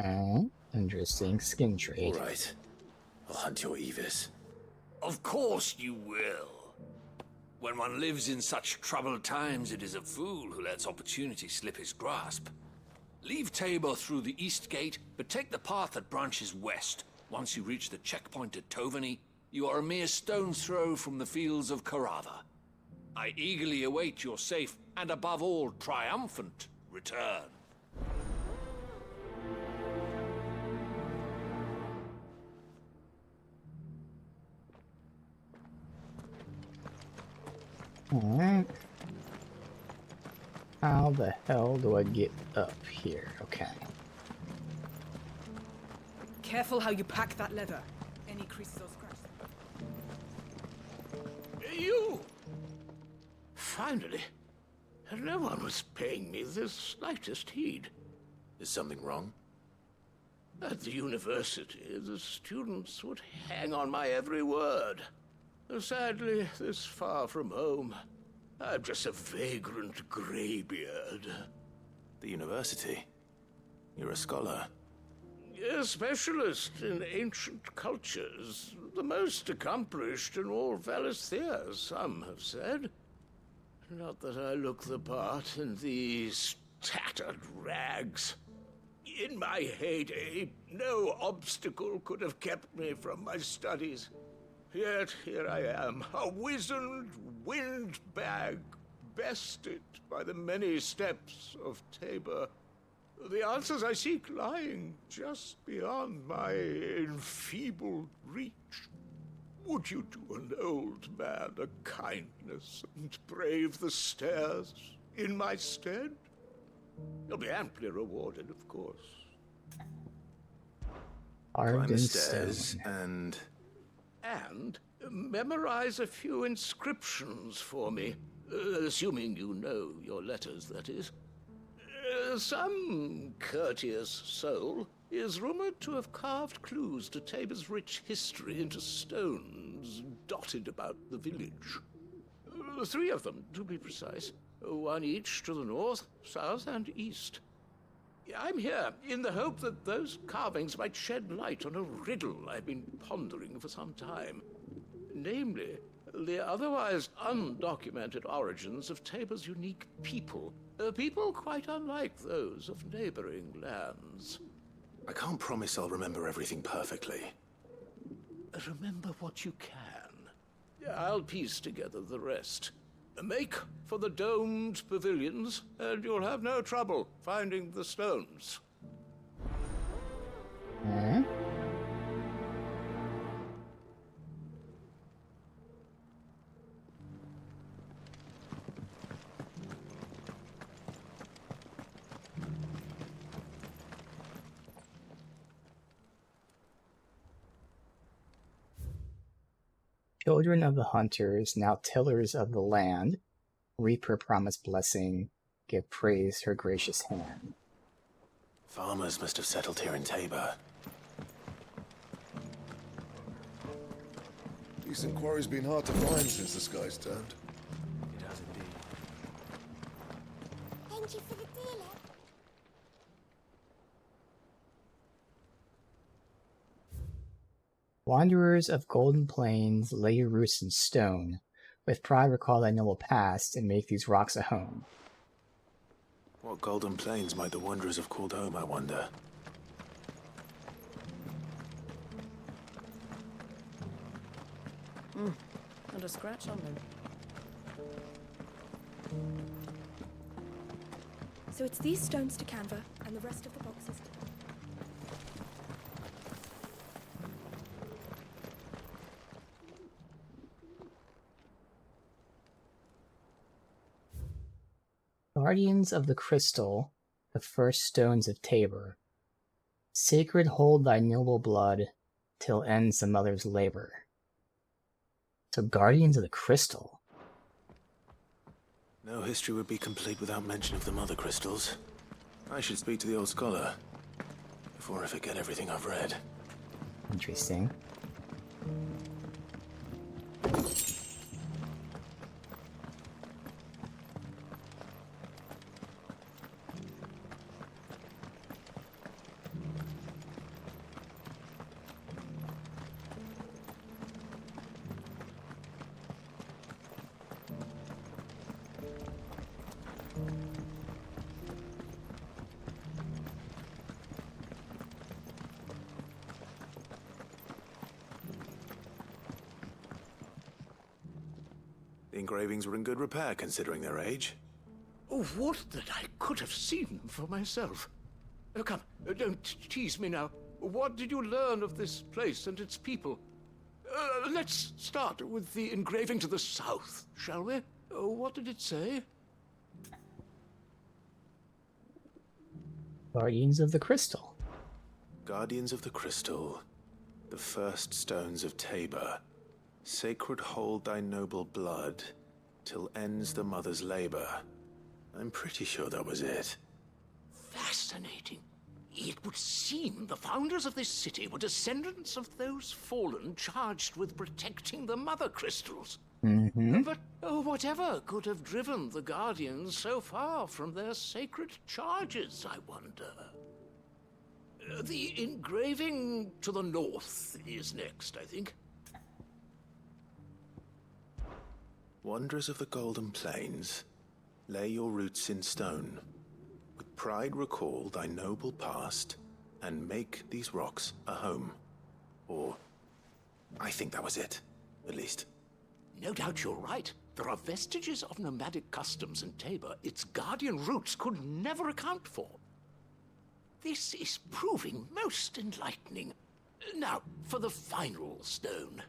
Oh, interesting. Skin trade. All right. I'll hunt your Evis. Of course you will. When one lives in such troubled times, it is a fool who lets opportunity slip his grasp. Leave Tabor through the east gate, but take the path that branches west. Once you reach the checkpoint at Tovany, you are a mere stone's throw from the fields of Korava. I eagerly await your safe, and above all, triumphant return. Alright. How the hell do I get up here? Okay. Careful how you pack that leather. Any creases or scratches. You! Finally. No one was paying me the slightest heed. Is something wrong? At the university, the students would hang on my every word. Sadly, this far from home, I'm just a vagrant greybeard. The university? You're a scholar. A specialist in ancient cultures. The most accomplished in all Valisthea, some have said. Not that I look the part in these tattered rags. In my heyday, no obstacle could have kept me from my studies. Yet here I am, a wizened windbag, bested by the many steps of Tabor. The answers I seek lying just beyond my enfeebled reach. Would you do an old man a kindness and brave the stairs in my stead? You'll be amply rewarded, of course. Climb the stairs and memorize a few inscriptions for me, assuming you know your letters, that is. Some courteous soul is rumored to have carved clues to Tabor's rich history into stones dotted about the village. 3 of them, to be precise. 1 each to the north, south, and east. I'm here in the hope that those carvings might shed light on a riddle I've been pondering for some time. Namely, the otherwise undocumented origins of Tabor's unique people. People quite unlike those of neighboring lands. I can't promise I'll remember everything perfectly. Remember what you can. I'll piece together the rest. Make for the domed pavilions, and you'll have no trouble finding the stones. Children of the hunters, now tillers of the land, reap her promised blessing, give praise her gracious hand. Farmers must have settled here in Tabor. Decent quarry's been hard to find since the sky's turned. It has indeed. Thank you for the dealer. Wanderers of golden plains, lay your roots in stone. With pride recall thy noble past, and make these rocks a home. What golden plains might the wanderers have called home, I wonder? Not a scratch on them. So it's these stones to Canva, and the rest of the boxes to... Guardians of the crystal, the first stones of Tabor. Sacred hold thy noble blood, till ends the mother's labor. So guardians of the crystal. No history would be complete without mention of the mother crystals. I should speak to the old scholar before I forget everything I've read. Interesting. The engravings were in good repair, considering their age. Oh, would that I could have seen them for myself. Come, don't tease me now. What did you learn of this place and its people? Let's start with the engraving to the south, shall we? What did it say? Guardians of the Crystal. Guardians of the Crystal, the first stones of Tabor, sacred hold thy noble blood, till ends the mother's labor. I'm pretty sure that was it. Fascinating. It would seem the founders of this city were descendants of those fallen charged with protecting the mother crystals. But whatever could have driven the Guardians so far from their sacred charges, I wonder? The engraving to the north is next, I think. Wanderers of the Golden Plains, lay your roots in stone. With pride recall thy noble past, and make these rocks a home. Or, I think that was it, at least. No doubt you're right. There are vestiges of nomadic customs in Tabor its guardian roots could never account for. This is proving most enlightening. Now, for the final stone.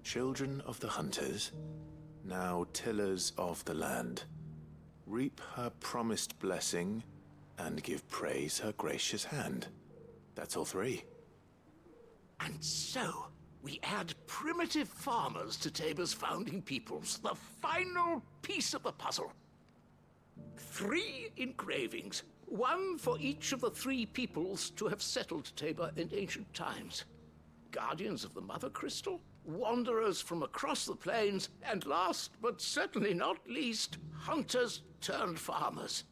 Children of the hunters, now tillers of the land, reap her promised blessing and give praise her gracious hand. That's all three. And so, we add primitive farmers to Tabor's founding peoples, the final piece of the puzzle. 3 engravings, one for each of the 3 peoples to have settled Tabor in ancient times. Guardians of the Mother Crystal, wanderers from across the plains, and last but certainly not least, hunters turned farmers.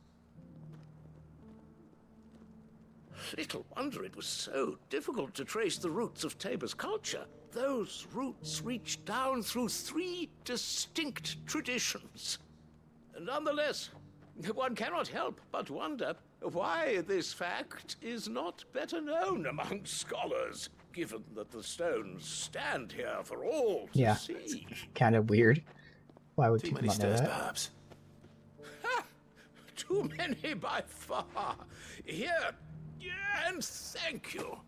Little wonder it was so difficult to trace the roots of Tabor's culture. Those roots reach down through 3 distinct traditions. Nonetheless, one cannot help but wonder why this fact is not better known among scholars, given that the stones stand here for all to see. Kind of weird. Why would Too people many not know stairs, that? perhaps. Too many by far. Here, and thank you.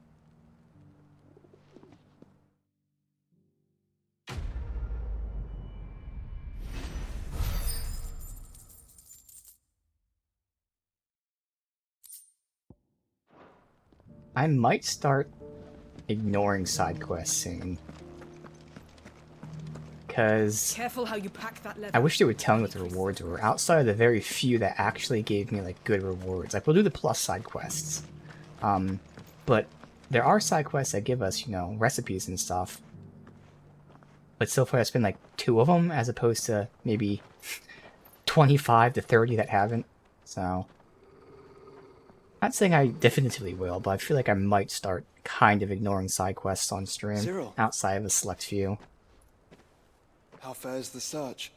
I might start ignoring side quests soon. Because Careful how you pack that lever. I wish they would tell me what the rewards were, outside of the very few that actually gave me like good rewards. Like, we'll do the plus side quests. But there are side quests that give us, you know, recipes and stuff. But so far it's been like 2 of them, as opposed to maybe 25 to 30 that haven't. So, not saying I definitively will, but I feel like I might start kind of ignoring side quests on stream, Cyril. outside of a select few. How fares the search?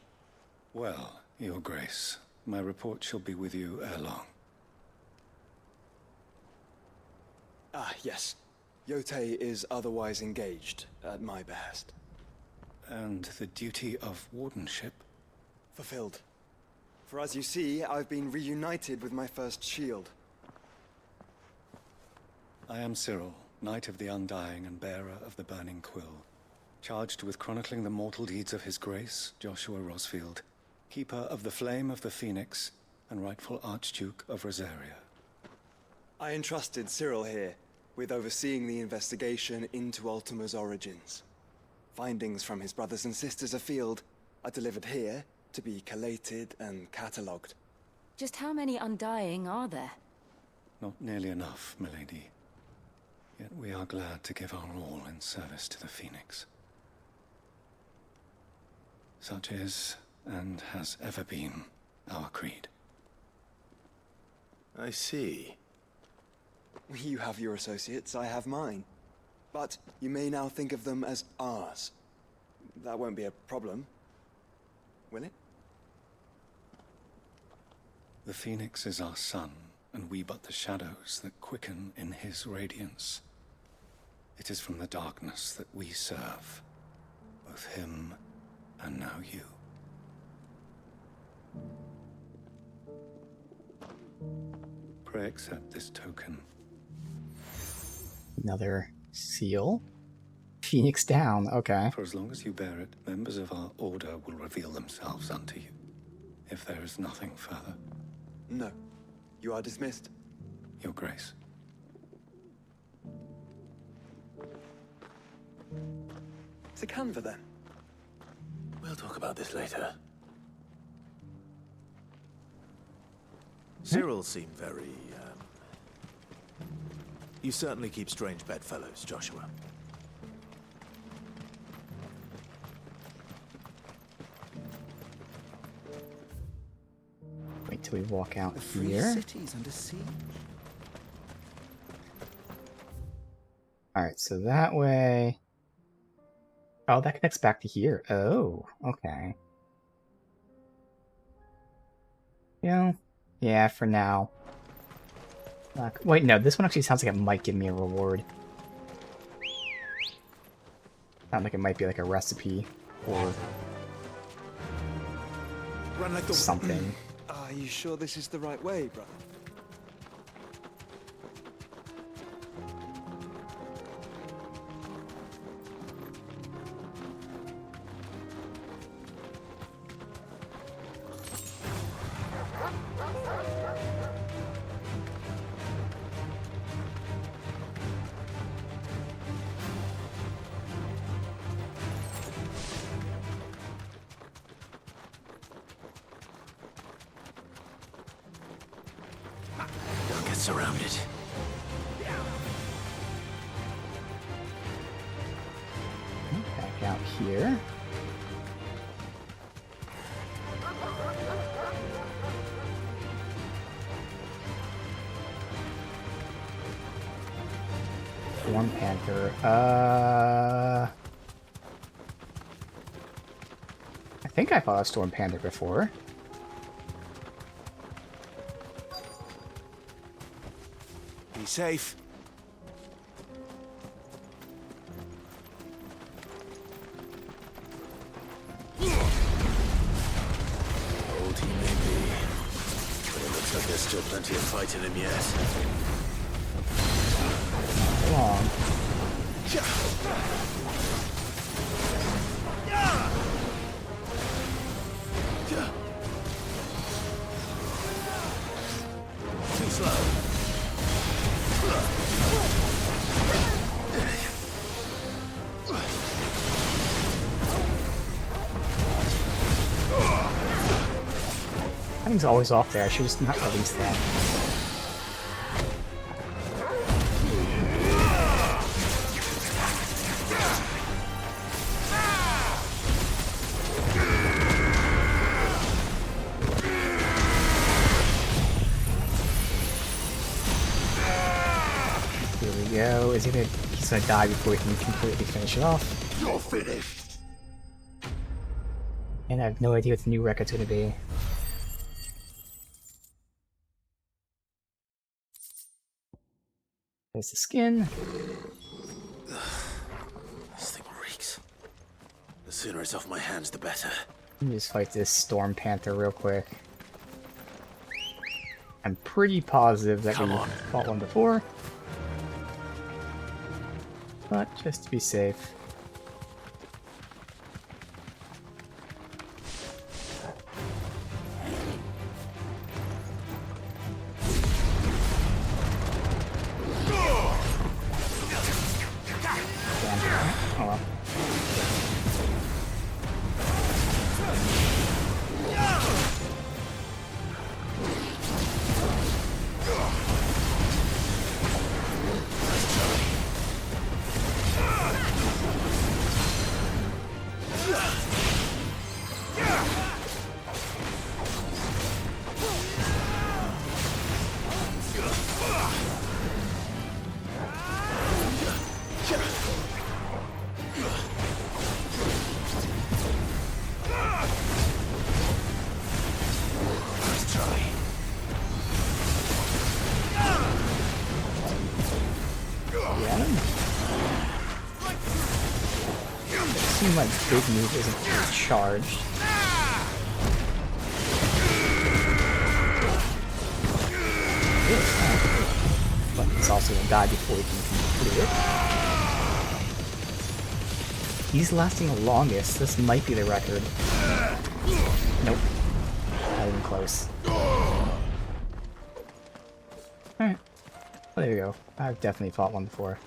Well, Your Grace, my report shall be with you ere long. Ah, yes. Yotei is otherwise engaged, at my behest. And the duty of wardenship? Fulfilled. For as you see, I've been reunited with my first shield. I am Cyril, Knight of the Undying and bearer of the Burning Quill, charged with chronicling the mortal deeds of His Grace, Joshua Rosfield, Keeper of the Flame of the Phoenix, and rightful Archduke of Rosaria. I entrusted Cyril here with overseeing the investigation into Ultima's origins. Findings from his brothers and sisters afield are delivered here to be collated and catalogued. Just how many Undying are there? Not nearly enough, milady. Yet we are glad to give our all in service to the Phoenix. Such is, and has ever been, our creed. I see. You have your associates, I have mine. But you may now think of them as ours. That won't be a problem, will it? The Phoenix is our sun, and we but the shadows that quicken in his radiance. It is from the darkness that we serve, both him and now you. Pray accept this token. Another seal. Phoenix down. Okay. For as long as you bear it, members of our order will reveal themselves unto you. If there is nothing further. No. You are dismissed. Your Grace. To Canva, then. We'll talk about this later. Cyril seemed very, You certainly keep strange bedfellows, Joshua. Wait till we walk out The free here. city's under siege. Alright, so that way... Oh, that connects back to here. Oh, okay. Yeah, for now. Wait, no, this one actually sounds like it might give me a reward. Sounds like it might be like a recipe or Run like the something. Are you sure this is the right way, brother? Don't get surrounded. Back out here. Storm Panther. I think I fought a Storm Panther before. Be safe. Old he may be, but it looks like there's still plenty of fight in him yet. Come on. Too slow. That thing's always off there. I should just not release that. Here we go. He's gonna die before we can completely finish it off. You're finished. And I have no idea what the new record's gonna be. There's the skin. This thing reeks. The sooner it's off my hands, the better. Let me just fight this Storm Panther real quick. I'm pretty positive that we fought one before. But just to be safe. Oh well. My big move isn't charged. But it's also gonna die before we can complete it. He's lasting the longest. This might be the record. Nope. Not even close. Alright. Well, there you go. I've definitely fought one before.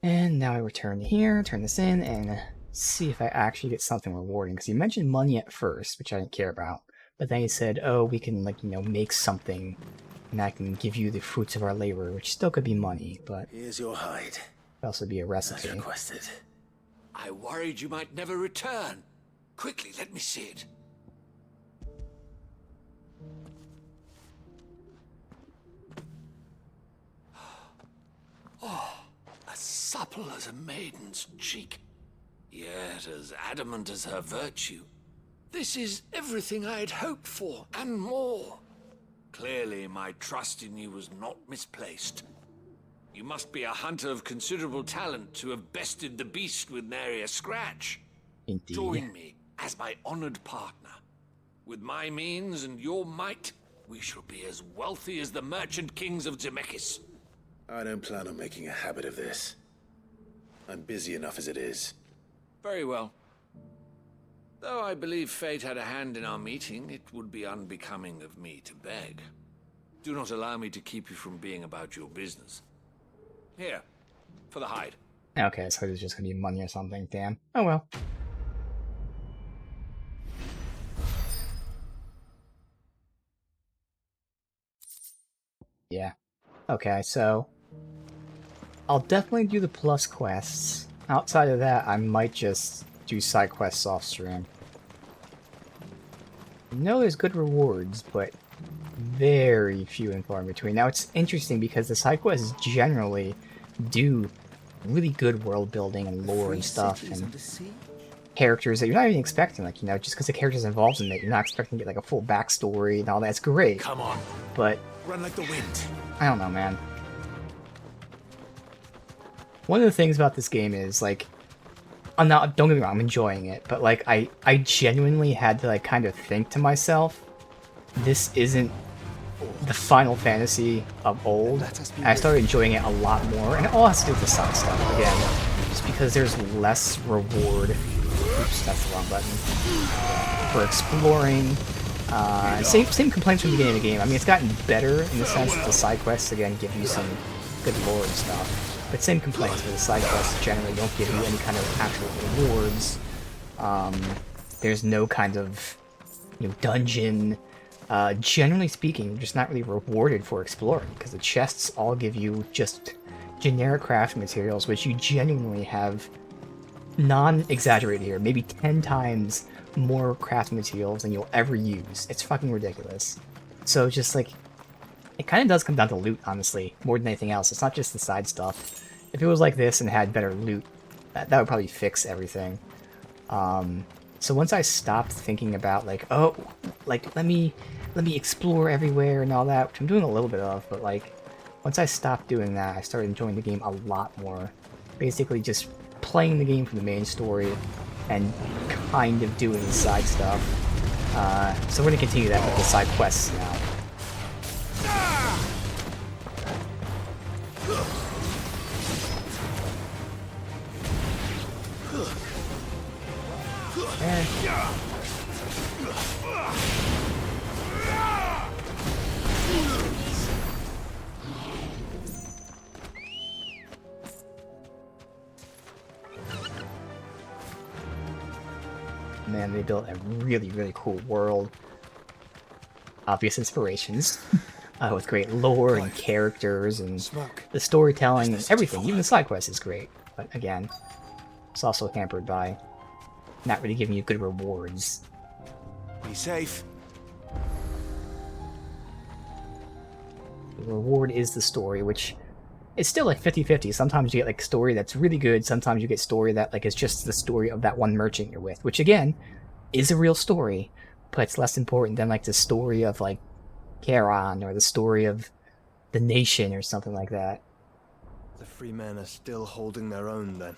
And now I return to here, turn this in, and see if I actually get something rewarding. Because he mentioned money at first, which I didn't care about. But then he said, oh, we can, like, you know, make something, and I can give you the fruits of our labor, which still could be money, but... Here's your hide. Could also be a recipe. As requested. I worried you might never return. Quickly, let me see it. Oh, as supple as a maiden's cheek, yet as adamant as her virtue. This is everything I had hoped for, and more. Clearly, my trust in you was not misplaced. You must be a hunter of considerable talent to have bested the beast with nary a scratch. Indeed. Join me as my honored partner. With my means and your might, we shall be as wealthy as the merchant kings of Zemeckis. I don't plan on making a habit of this. I'm busy enough as it is. Very well. Though I believe fate had a hand in our meeting, it would be unbecoming of me to beg. Do not allow me to keep you from being about your business. Here, for the hide. Okay, so there's just gonna be money or something. Damn. Oh well. Yeah. Okay, so I'll definitely do the plus quests. Outside of that, I might just do side quests off stream. I know there's good rewards, but very few and far in between. Now it's interesting because the side quests generally do really good world building and lore and stuff, and characters that you're not even expecting. Like, you know, just because the character's involved in it, you're not expecting to get like a full backstory and all that. It's great. Come on, but run like the wind. I don't know, man. One of the things about this game is, like, I'm not, don't get me wrong, I'm enjoying it, but, like, I genuinely had to, like, kind of think to myself, this isn't the Final Fantasy of old. And I started enjoying it a lot more, and it all has to do with the side stuff, again, just because there's less reward. Oops, that's the wrong button. For exploring. Same complaints from the beginning of the game. I mean, it's gotten better in the sense that the side quests, again, give you some good lore and stuff. But same complaints, where the side quests generally don't give you any kind of actual rewards. There's no kind of, you know, dungeon. Generally speaking, you're just not really rewarded for exploring, because the chests all give you just generic crafting materials, which you genuinely have, non-exaggerated here, maybe 10 times more crafting materials than you'll ever use. It's fucking ridiculous. So just like, it kind of does come down to loot, honestly, more than anything else. It's not just the side stuff. If it was like this and had better loot, that would probably fix everything. So once I stopped thinking about like, oh, like let me explore everywhere and all that, which I'm doing a little bit of, but like once I stopped doing that, I started enjoying the game a lot more. Basically just playing the game for the main story and kind of doing the side stuff. So we're gonna continue that with the side quests now. Man, they built a really, really cool world. Obvious inspirations. With great lore and characters and the storytelling and everything. Even the side quest is great. But again, it's also hampered by not really giving you good rewards. Be safe. The reward is the story, which is still like 50-50. Sometimes you get like a story that's really good, sometimes you get story that like is just the story of that one merchant you're with, which again is a real story, but it's less important than like the story of like Charon or the story of the nation or something like that. The free men are still holding their own then.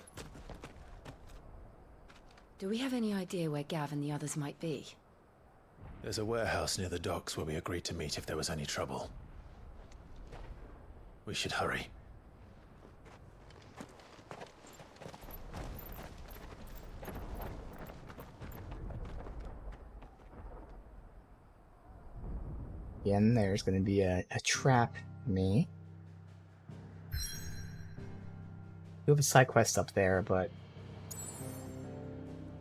Do we have any idea where Gav and the others might be? There's a warehouse near the docks where we agreed to meet if there was any trouble. We should hurry. Again, there's going to be a trap for me. We have a side quest up there, but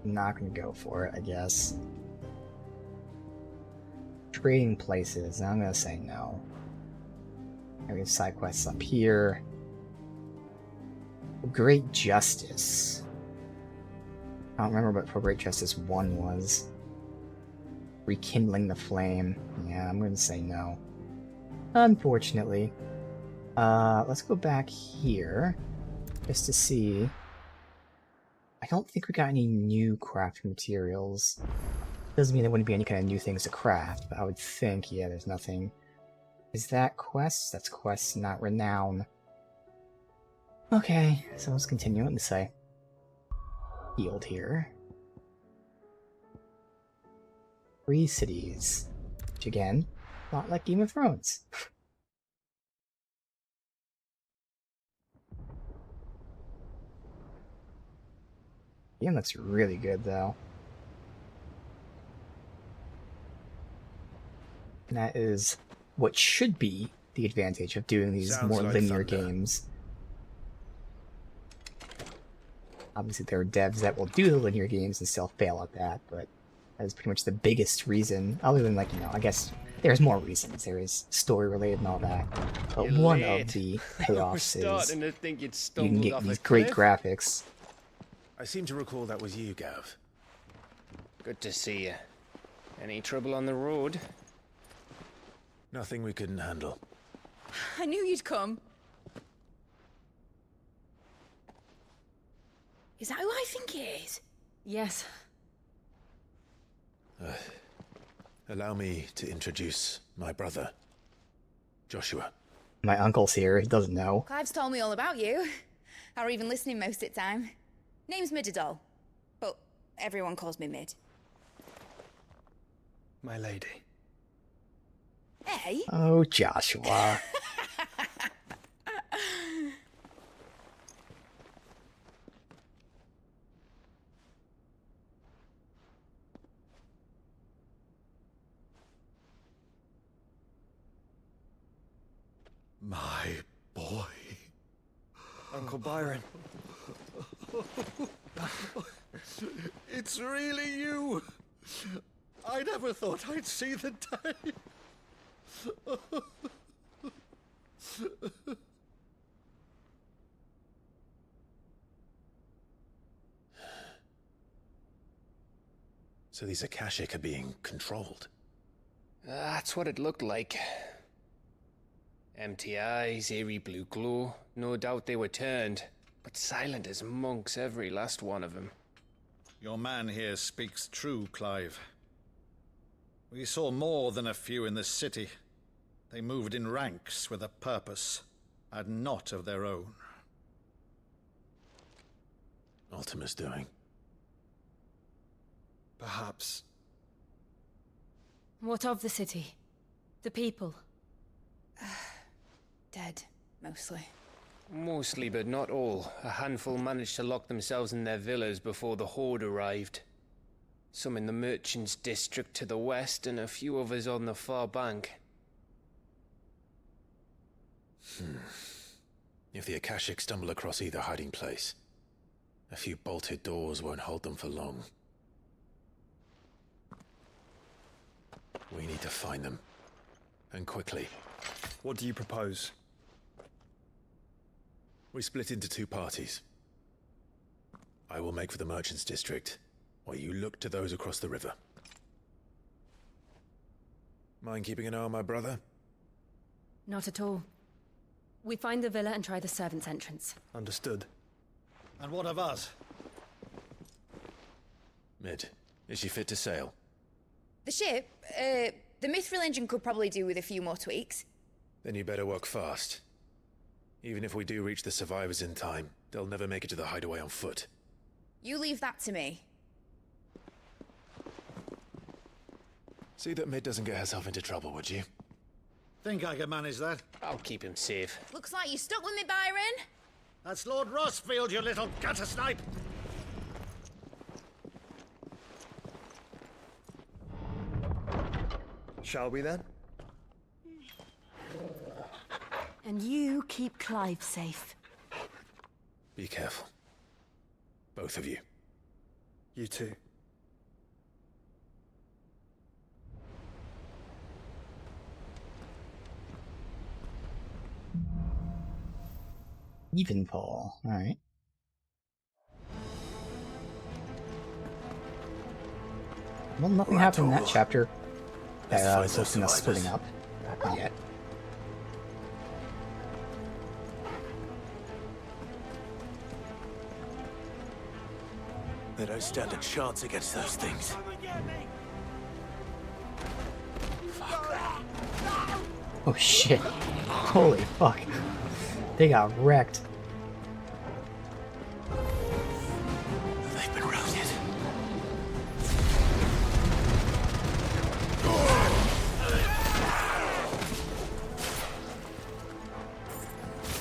I'm not going to go for it, I guess. Trading places, I'm going to say no. We have side quests up here. Great Justice. I don't remember what Great Justice 1 was. Rekindling the Flame. Yeah, I'm going to say no. Unfortunately. Let's go back here. Just to see. I don't think we got any new crafting materials. Doesn't mean there wouldn't be any kind of new things to craft, but I would think, yeah, there's nothing. Is that quest? That's quest, not renown. Okay, so let's continue. Let me say. Healed here. 3 cities. Which again, not like Game of Thrones. Game looks really good though. And that is what should be the advantage of doing these Sounds more like linear thunder. games. Obviously there are devs that will do the linear games and still fail at that, but that is pretty much the biggest reason, other than like, you know, I guess there's more reasons. There is story related and all that. But You're one late. of the I was payoffs is starting to think you'd you can stumbled get off these a great cliff. graphics. I seem to recall that was you, Gav. Good to see you. Any trouble on the road? Nothing we couldn't handle. I knew you'd come. Is that who I think it is? Yes. Allow me to introduce my brother, Joshua. My uncle's here, he doesn't know. Clive's told me all about you. Or even listening most of the time. Name's Midadol, but everyone calls me Mid. My lady. Hey? Oh, Joshua. My boy. Uncle Byron. It's really you. I never thought I'd see the day. So these Akashic are being controlled. That's what it looked like. Empty eyes, eerie blue glow. No doubt they were turned, but silent as monks, every last one of them. Your man here speaks true, Clive. We saw more than a few in the city. They moved in ranks with a purpose, and not of their own. Ultima's doing. Perhaps. What of the city? The people? Dead, mostly. Mostly, but not all. A handful managed to lock themselves in their villas before the Horde arrived. Some in the Merchants District to the west, and a few others on the far bank. If the Akashic stumble across either hiding place, a few bolted doors won't hold them for long. We need to find them. And quickly. What do you propose? We split into 2 parties. I will make for the Merchants District, while you look to those across the river. Mind keeping an eye on my brother? Not at all. We find the villa and try the servants' entrance. Understood. And what of us? Mid, is she fit to sail? The ship, the Mithril engine could probably do with a few more tweaks. Then you better work fast. Even if we do reach the survivors in time, they'll never make it to the hideaway on foot. You leave that to me. See that Mid doesn't get herself into trouble, would you? Think I can manage that? I'll keep him safe. Looks like you stuck with me, Byron. That's Lord Rossfield, you little gutter snipe! Shall we then? And you keep Clive safe. Be careful. Both of you. You too. Evenfall. Alright. Well, nothing happened in that chapter that resulted in us splitting up. Not yet. They don't stand a chance against those things. Oh shit. Holy fuck. They got wrecked. They've been routed.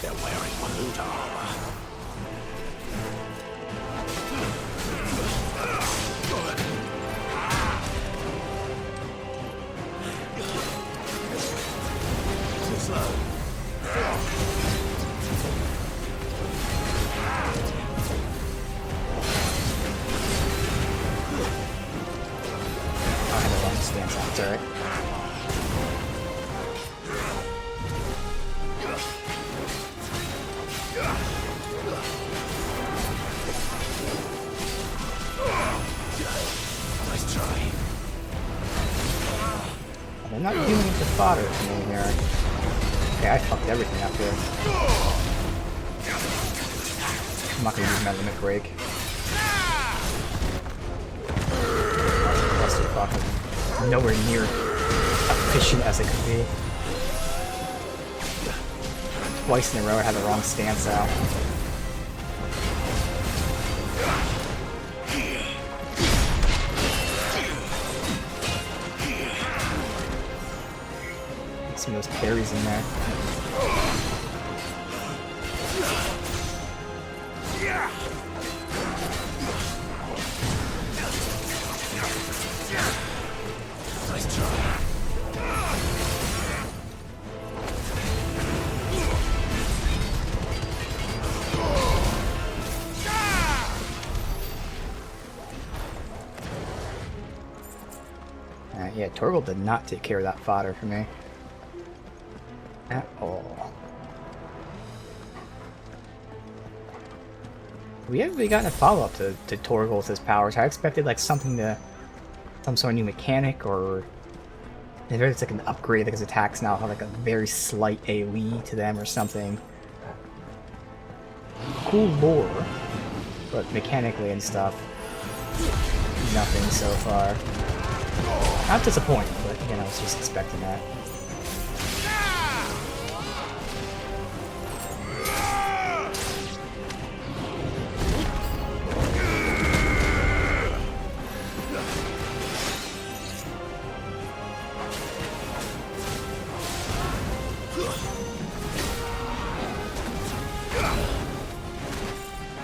They're wearing Maluda armor. Too slow. I had a long stance after it. Nice try. They're not doing it to fodder for me here. Okay, I fucked everything up here. I'm not gonna use my limit break. Clusterfuck is nowhere near efficient as it could be. Twice in a row I had the wrong stance out. Some of those parries in there. Nice try. Yeah, Torgal did not take care of that fodder for me. At all. We haven't really gotten a follow-up to Torgal with his powers. I expected like something to... some sort of new mechanic, or... if it's like an upgrade, like his attacks now have like a very slight AoE to them or something. Cool lore, but mechanically and stuff, nothing so far. Not disappointing, but again, I was just expecting that.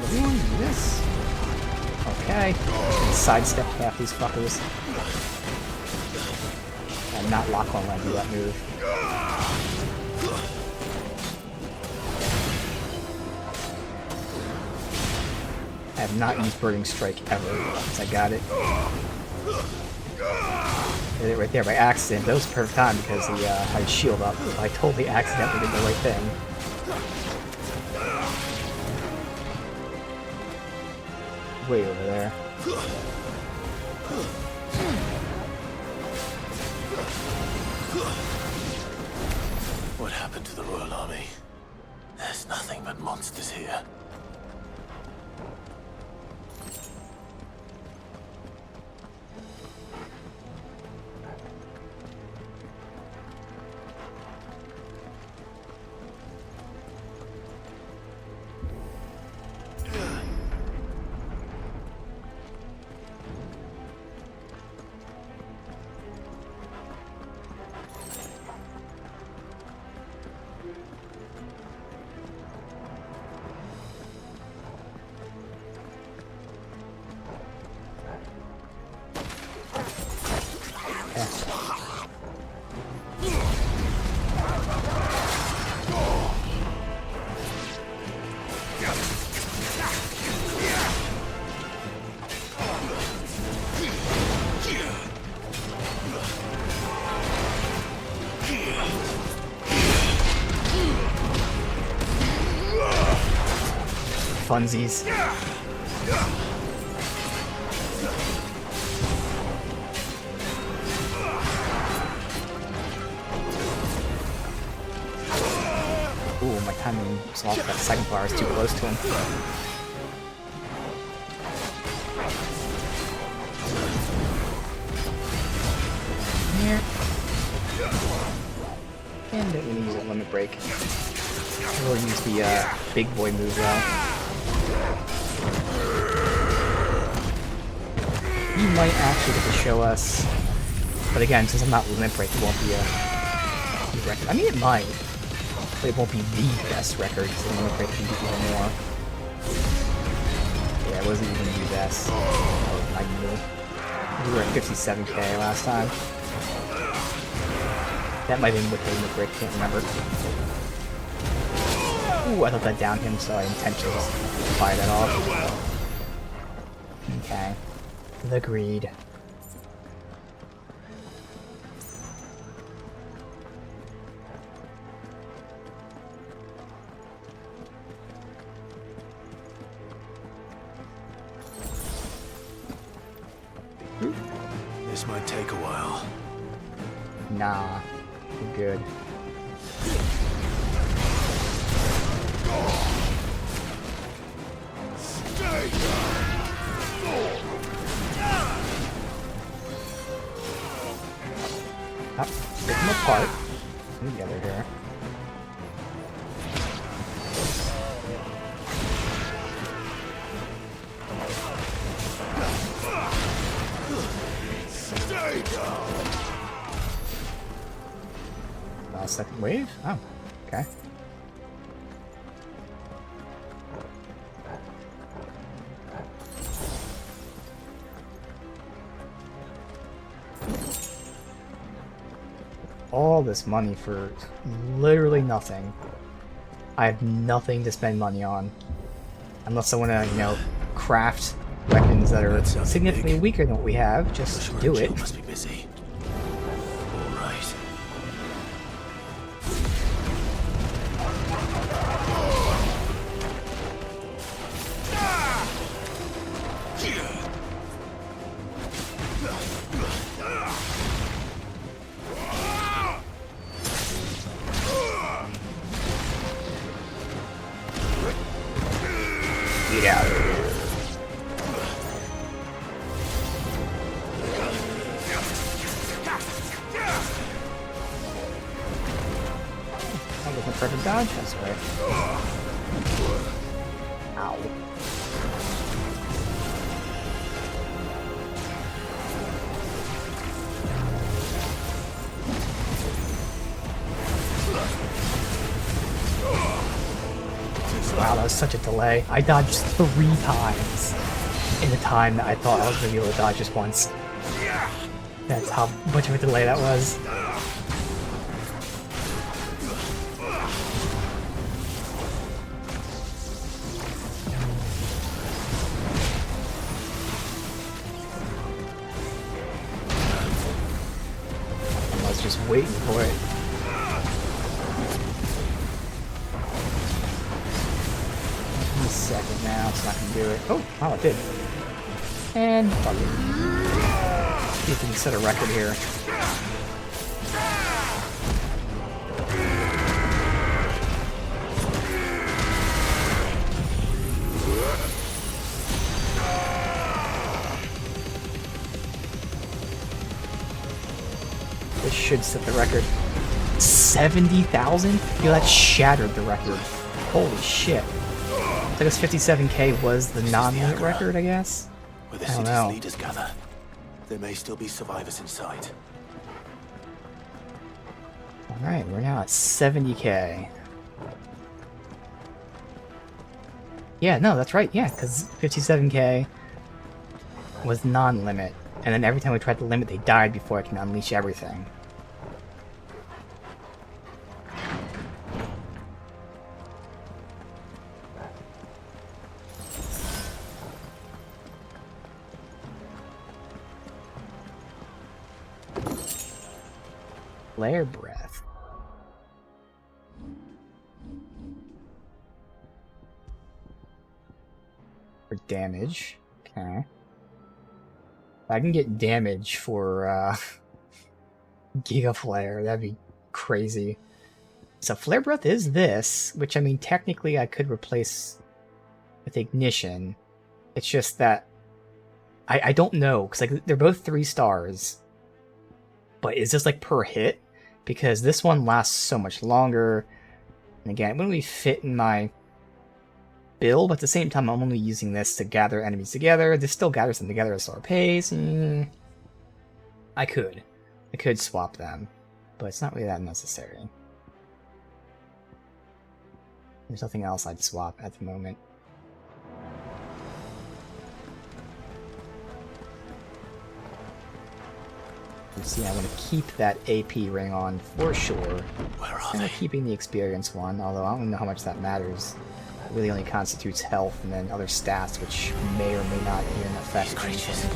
Everyone do this? Okay. Sidestep half these fuckers. And not lock on when I do that move. I have not used Burning Strike ever since I got it. Did it right there by accident. That was the perfect time because the I had shield up. I totally accidentally did the right thing. Way over there. What happened to the Royal Army? There's nothing but monsters here. funsies. Ooh, my timing was off. That second bar is too close to him. Here. And then we use a limit break. We'll use the big boy move though. He might actually get to show us, but again, since I'm not limit break, it won't be a record. I mean, it might, but it won't be the best record because the limit break can do even more. Yeah, it wasn't even the best. That was my move. We were at 57k last time. That might have been with the limit break, can't remember. Ooh, I thought that downed him, so I intentionally just fired that off. Okay. The greed. This might take a while. Nah. We're good. Pick them apart. Together here. Second wave? Oh, okay. All this money for literally nothing. I have nothing to spend money on. Unless I want to, you know, craft weapons that are significantly weaker than what we have. Just do it. Must be busy. All right. Get out of here. That wasn't perfect dodge, that's right. Ow. Wow, that was such a delay. I dodged 3 times in the time that I thought I was going to be able to dodge just once. That's how much of a delay that was. I was just waiting for it. Second now, it's not gonna do it. Oh, wow, it did. And fuck it. See if we can set a record here. This should set the record. 70,000? Yo, that shattered the record. Holy shit. I guess 57k was the non-limit record, I guess? Where the I don't city's know. leaders gather, there may still be survivors inside. Alright, we're now at 70k. Yeah, no, that's right, yeah, because 57k was non-limit. And then every time we tried to limit, they died before I can unleash everything. Flare breath. damage. Okay. If I can get damage for Giga Flare, that'd be crazy. So Flare Breath is this, which I mean technically I could replace with Ignition. It's just that I don't know, because like they're both 3 stars. But is this like per hit? Because this one lasts so much longer. And again, it wouldn't really fit in my build, but at the same time I'm only using this to gather enemies together. This still gathers them together at a slower pace. I could swap them, but it's not really that necessary. There's nothing else I'd swap at the moment. You see, I want to keep that AP ring on for sure. Where are they? Keeping the experience one, although I don't know how much that matters. It really only constitutes health and then other stats, which may or may not even affect anything.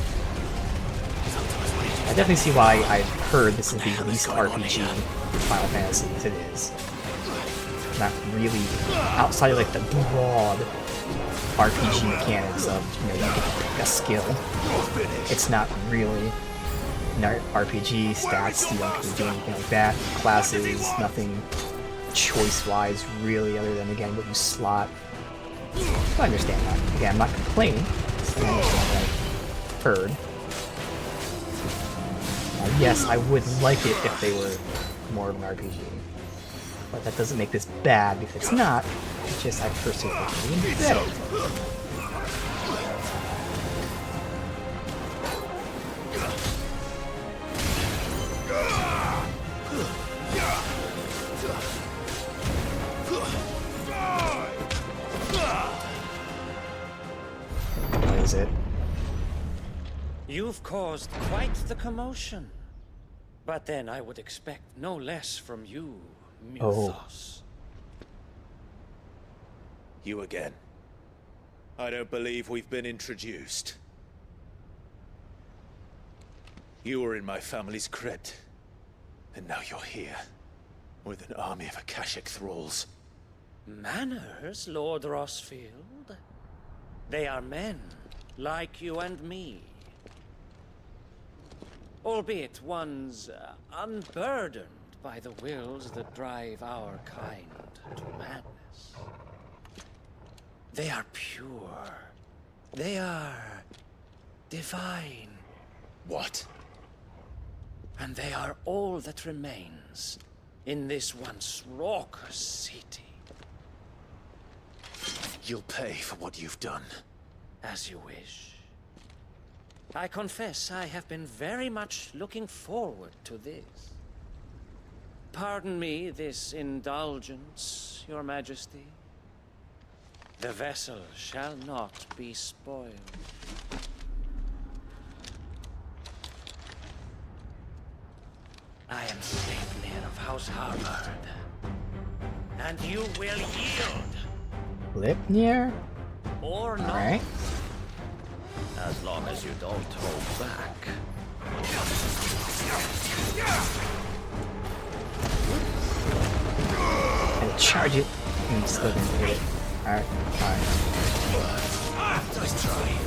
I definitely see why I've heard this is the least RPG in Final Fantasy as it is. Not really outside of like the broad RPG mechanics of, you know, you can pick a skill. It's not really RPG stats, you don't really do anything like that. Classes, nothing choice-wise really, other than again what you slot. I understand that. Again, I'm not complaining. I understand what I've heard. Yes, I would like it if they were more of an RPG. But that doesn't make this bad if it's not. It's just I personally think it would be better. What is it? You've caused quite the commotion. But then I would expect no less from you, Mythos. You again. I don't believe we've been introduced. You were in my family's crypt. And now you're here. With an army of Akashic thralls. Manners, Lord Rosfield? They are men, like you and me. Albeit one's unburdened by the wills that drive our kind to madness. They are pure. They are divine. What? And they are all that remains in this once raucous city. You'll pay for what you've done. As you wish. I confess I have been very much looking forward to this. Pardon me this indulgence, Your Majesty. The vessel shall not be spoiled. I am Sleipnir of House Harvard. And you will yield. Sleipnir? Or not. Alright. As long as you don't hold back. And charge it and still didn't hit it. Alright, alright. Nice try.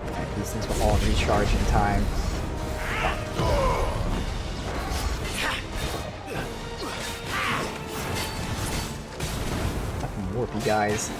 Alright, these things will all recharge in time. Fucking warpy guys.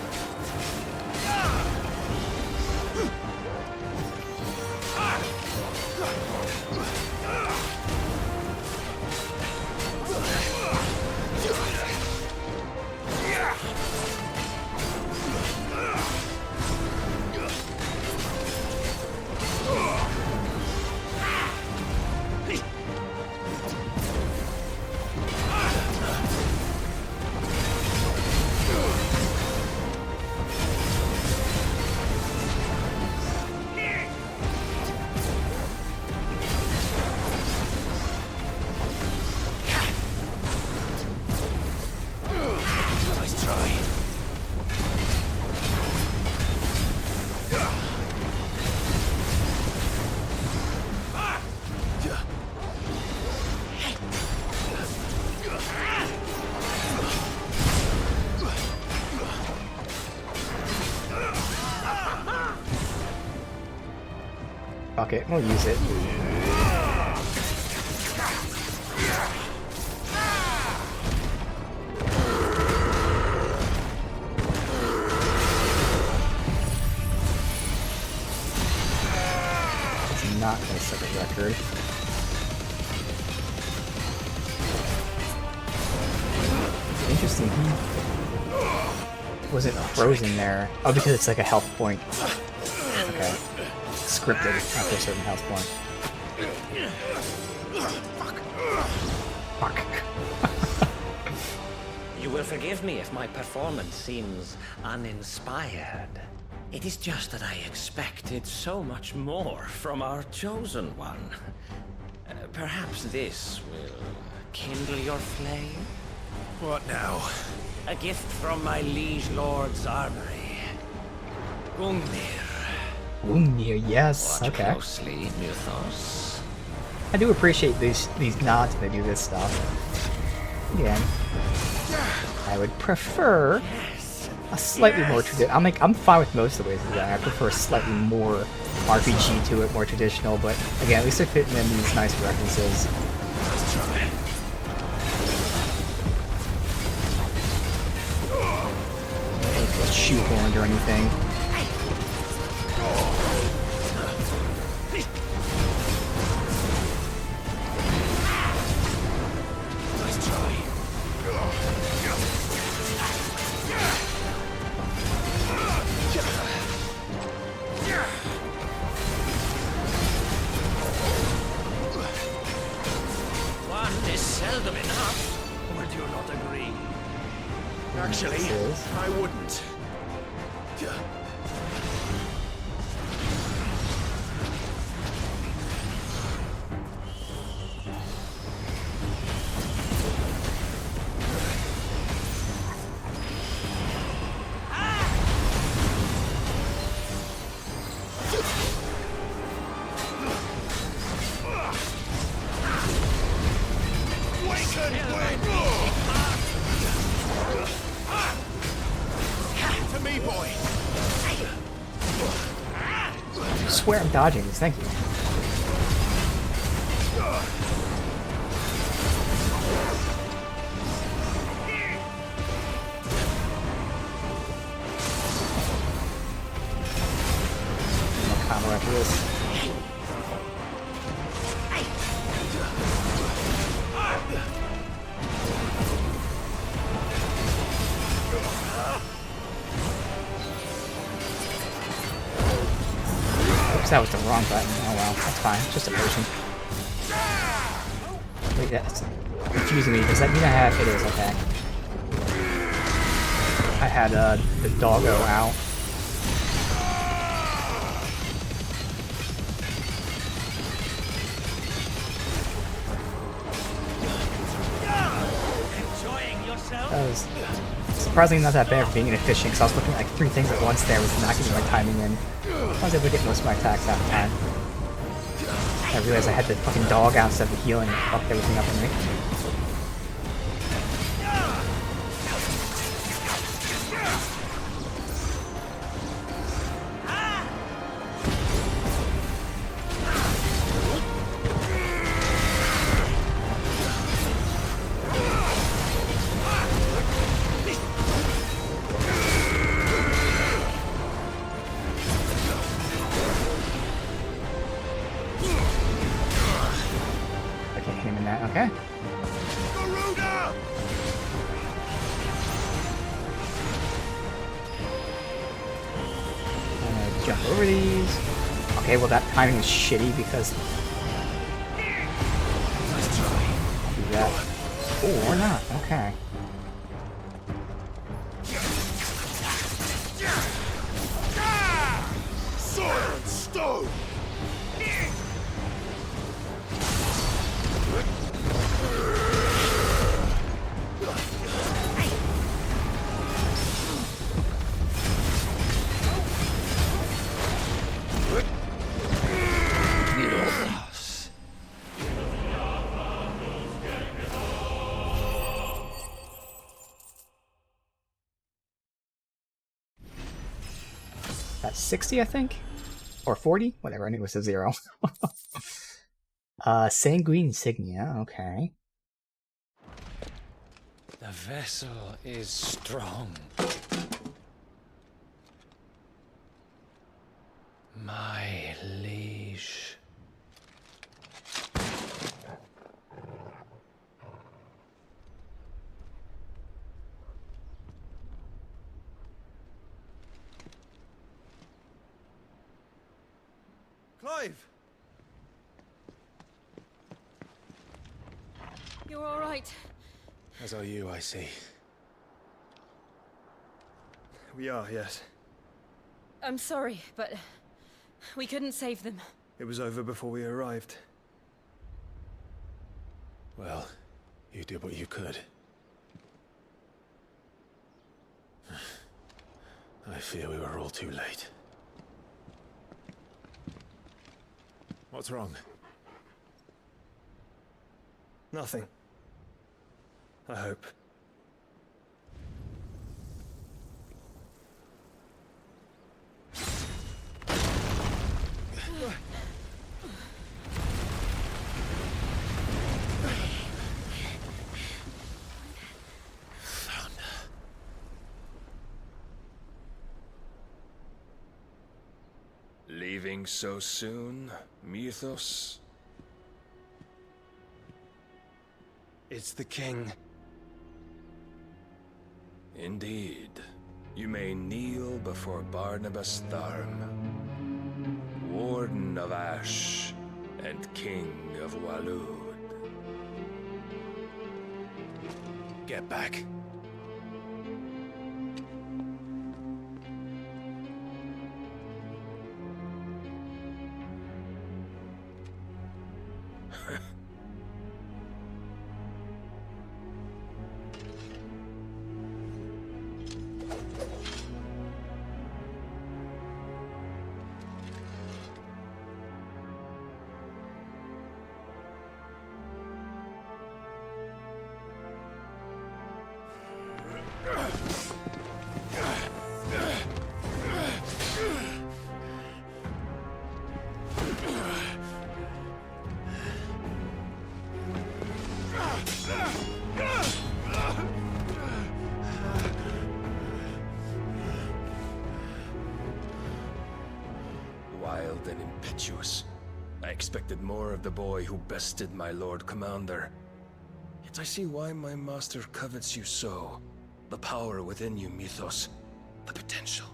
Fuck it, we'll use it. It's not gonna set a record. Interesting. He wasn't frozen there. Oh, because it's like a health point. Okay. Scripted after a certain health point. Fuck. You will forgive me if my performance seems uninspired. It is just that I expected so much more from our chosen one. Perhaps this will kindle your flame? What now? A gift from my liege lord's armory. Gungnir. Gungnir, yes. Watch Okay. closely, Mythos. I do appreciate these nods when they do this stuff. Again, I would prefer a slightly more traditional. I'm fine with most of the ways of that. I prefer a slightly more RPG to it, more traditional. But again, at least they're fitting in these nice references. Shoehorned or anything. One is seldom enough. Would you not agree? Actually, I wouldn't. To me, boy. I swear I'm dodging these. Thank you. No combo after this. Oops, that was the wrong button. Oh well, that's fine. Just a potion. Wait, that's confusing me. Does that mean I have... It is, okay. I had the doggo out. That was surprisingly not that bad for being inefficient, because I was looking at like 3 things at once there, was not getting my timing in. I was able to get most of my attacks half the time. I realized I had the fucking dog out instead of the healing, and fucked everything up in me. Okay. Jump over these. Okay, well that timing is shitty because... I'll do that. Oh, or not. Okay. Sword and stone! That's 60, I think? Or 40? Whatever, I knew it was a 0. Sanguine insignia, okay. The vessel is strong. My liege. Clive! You're all right. As are you, I see. We are, yes. I'm sorry, but we couldn't save them. It was over before we arrived. Well, you did what you could. I fear we were all too late. What's wrong? Nothing. I hope. Leaving so soon, Mythos? It's the king. Indeed. You may kneel before Barnabas Tharm, Warden of Ash and King of Walud. Get back. Wild and impetuous. I expected more of the boy who bested my Lord Commander. Yet I see why my master covets you so. The power within you, Mythos. The potential.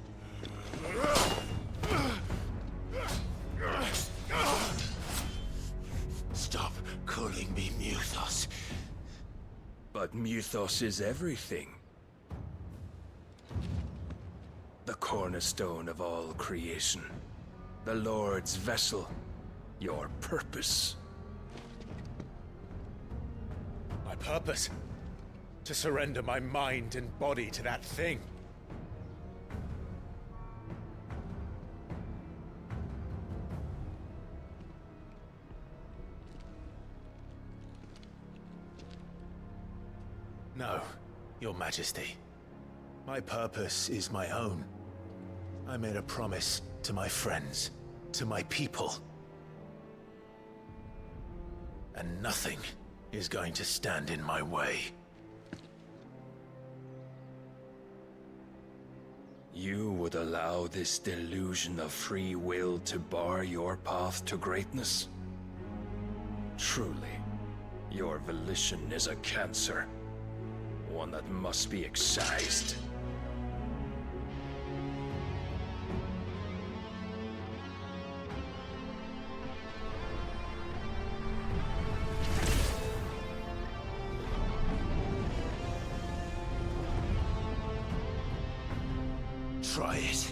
Stop calling me Mythos. But Mythos is everything. The cornerstone of all creation. The Lord's vessel. Your purpose. My purpose? To surrender my mind and body to that thing. No, Your Majesty. My purpose is my own. I made a promise to my friends, to my people. And nothing is going to stand in my way. You would allow this delusion of free will to bar your path to greatness? Truly, your volition is a cancer. One that must be excised. Try it.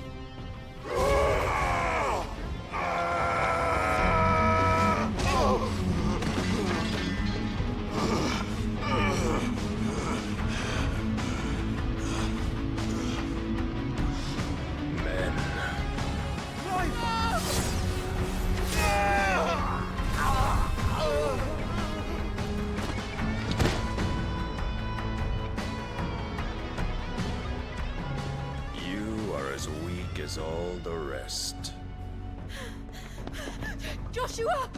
You are as weak Joshua!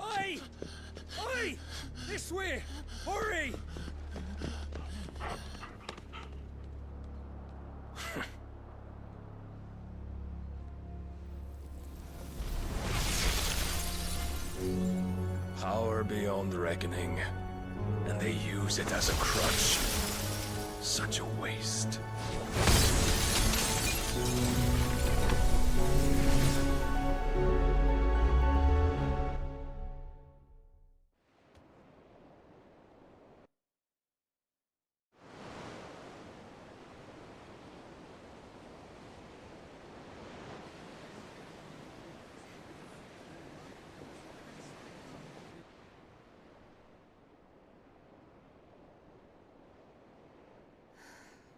Oi! Oi! This way! Hurry! Power beyond reckoning, and they use it as a crutch. Such a waste.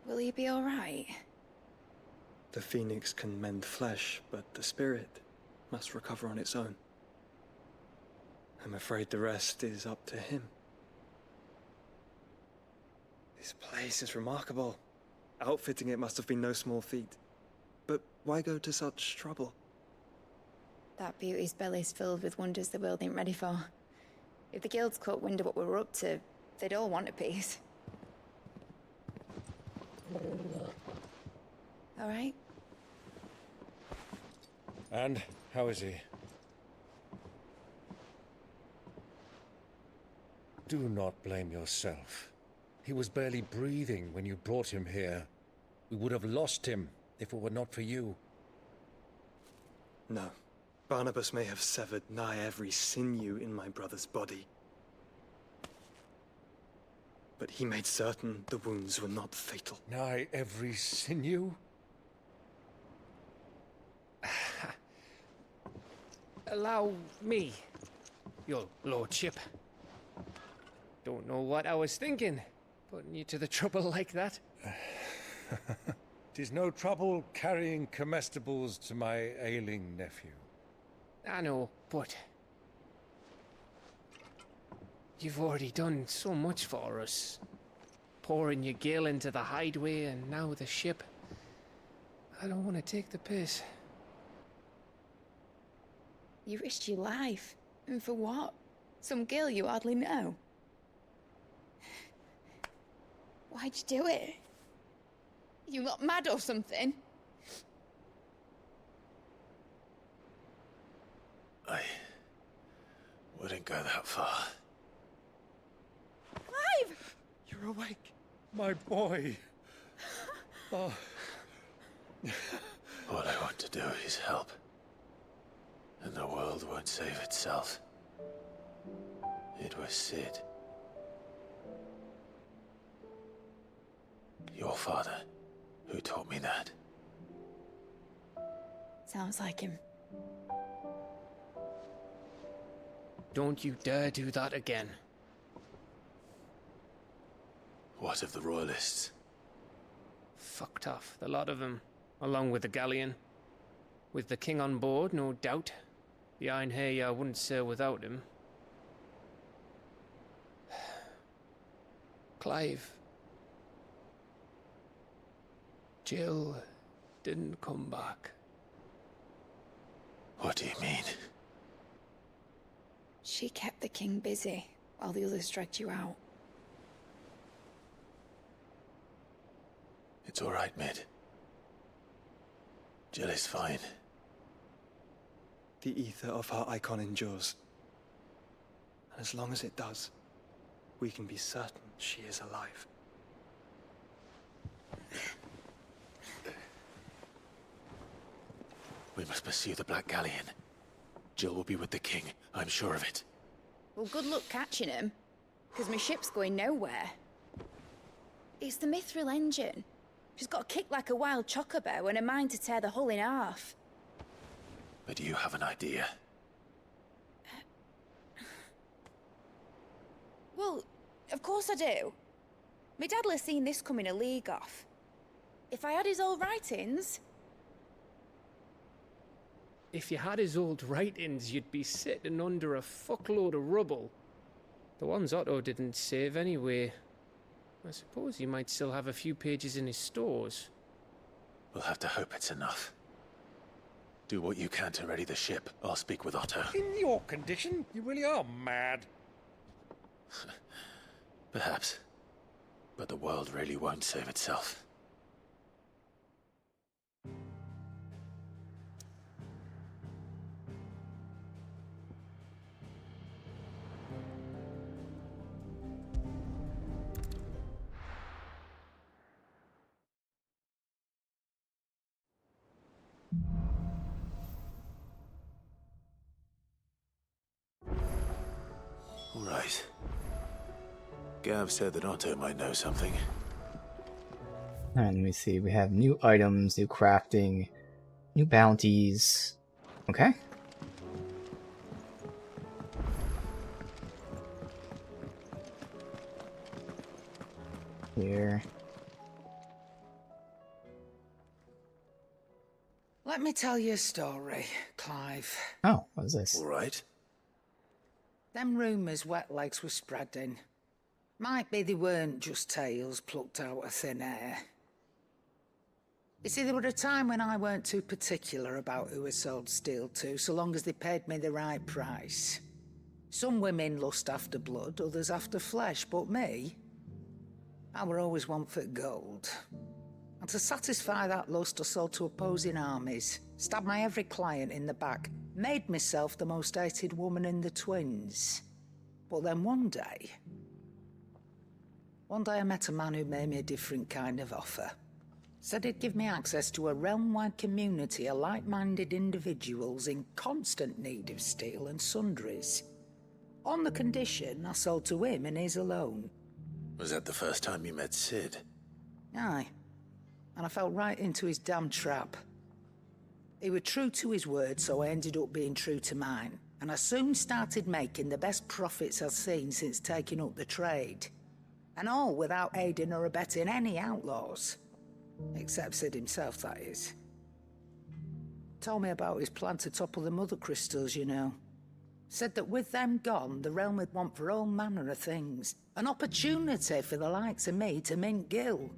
Will he be all right? The phoenix can mend flesh, but the spirit must recover on its own. I'm afraid the rest is up to him. This place is remarkable. Outfitting it must have been no small feat. But why go to such trouble? That beauty's belly's filled with wonders the world ain't ready for. If the guilds caught wind of what we were up to, they'd all want a piece. All right? And how is he? Do not blame yourself. He was barely breathing when you brought him here. We would have lost him if it were not for you. No. Barnabas may have severed nigh every sinew in my brother's body. But he made certain the wounds were not fatal. Nigh every sinew? Allow me, your lordship. Don't know what I was thinking, putting you to the trouble like that. 'Tis no trouble carrying comestibles to my ailing nephew. I know, but you've already done so much for us. Pouring your gil into the hideaway and now the ship. I don't want to take the piss. You risked your life. And for what? Some girl you hardly know. Why'd you do it? You not mad or something? I wouldn't go that far. Clive! You're awake. My boy. Oh. All I want to do is help. And the world won't save itself. It was Sid. Your father, who taught me that. Sounds like him. Don't you dare do that again. What of the Royalists? Fucked off, the lot of them, along with the galleon. With the king on board, no doubt. The Iron Hair wouldn't sail without him. Clive. Jill didn't come back. What do you mean? She kept the king busy while the others dragged you out. It's all right, Mid. Jill is fine. The ether of her icon endures. And as long as it does, we can be certain she is alive. We must pursue the Black Galleon. Jill will be with the king, I'm sure of it. Well, good luck catching him, because my ship's going nowhere. It's the Mithril engine. She's got a kick like a wild chocobo and a mind to tear the hull in half. But do you have an idea? Well, of course I do. My dad'll have seen this coming a league off. If I had his old writings... If you had his old writings, you'd be sitting under a fuckload of rubble. The ones Otto didn't save anyway. I suppose he might still have a few pages in his stores. We'll have to hope it's enough. Do what you can to ready the ship. I'll speak with Otto. In your condition, you really are mad. Perhaps. But the world really won't save itself. All right. Gav said that Otto might know something. Alright, let me see. We have new items, new crafting, new bounties. Okay. Here. Let me tell you a story, Clive. Oh, what is this? All right. Them rumours Wetlegs were spreading. Might be they weren't just tales plucked out of thin air. You see, there were a time when I weren't too particular about who I sold steel to, so long as they paid me the right price. Some women lust after blood, others after flesh, but me, I were always one for gold. And to satisfy that lust, I sold to opposing armies, stabbed my every client in the back, made myself the most hated woman in the twins. But then one day I met a man who made me a different kind of offer. Said he'd give me access to a realm-wide community of like-minded individuals in constant need of steel and sundries. On the condition I sold to him and his alone. Was that the first time you met Sid? Aye. And I fell right into his damn trap. He was true to his word, so I ended up being true to mine. And I soon started making the best profits I've seen since taking up the trade. And all without aiding or abetting any outlaws. Except Sid himself, that is. Told me about his plan to topple the mother crystals, you know. Said that with them gone, the realm would want for all manner of things. An opportunity for the likes of me to mint gil.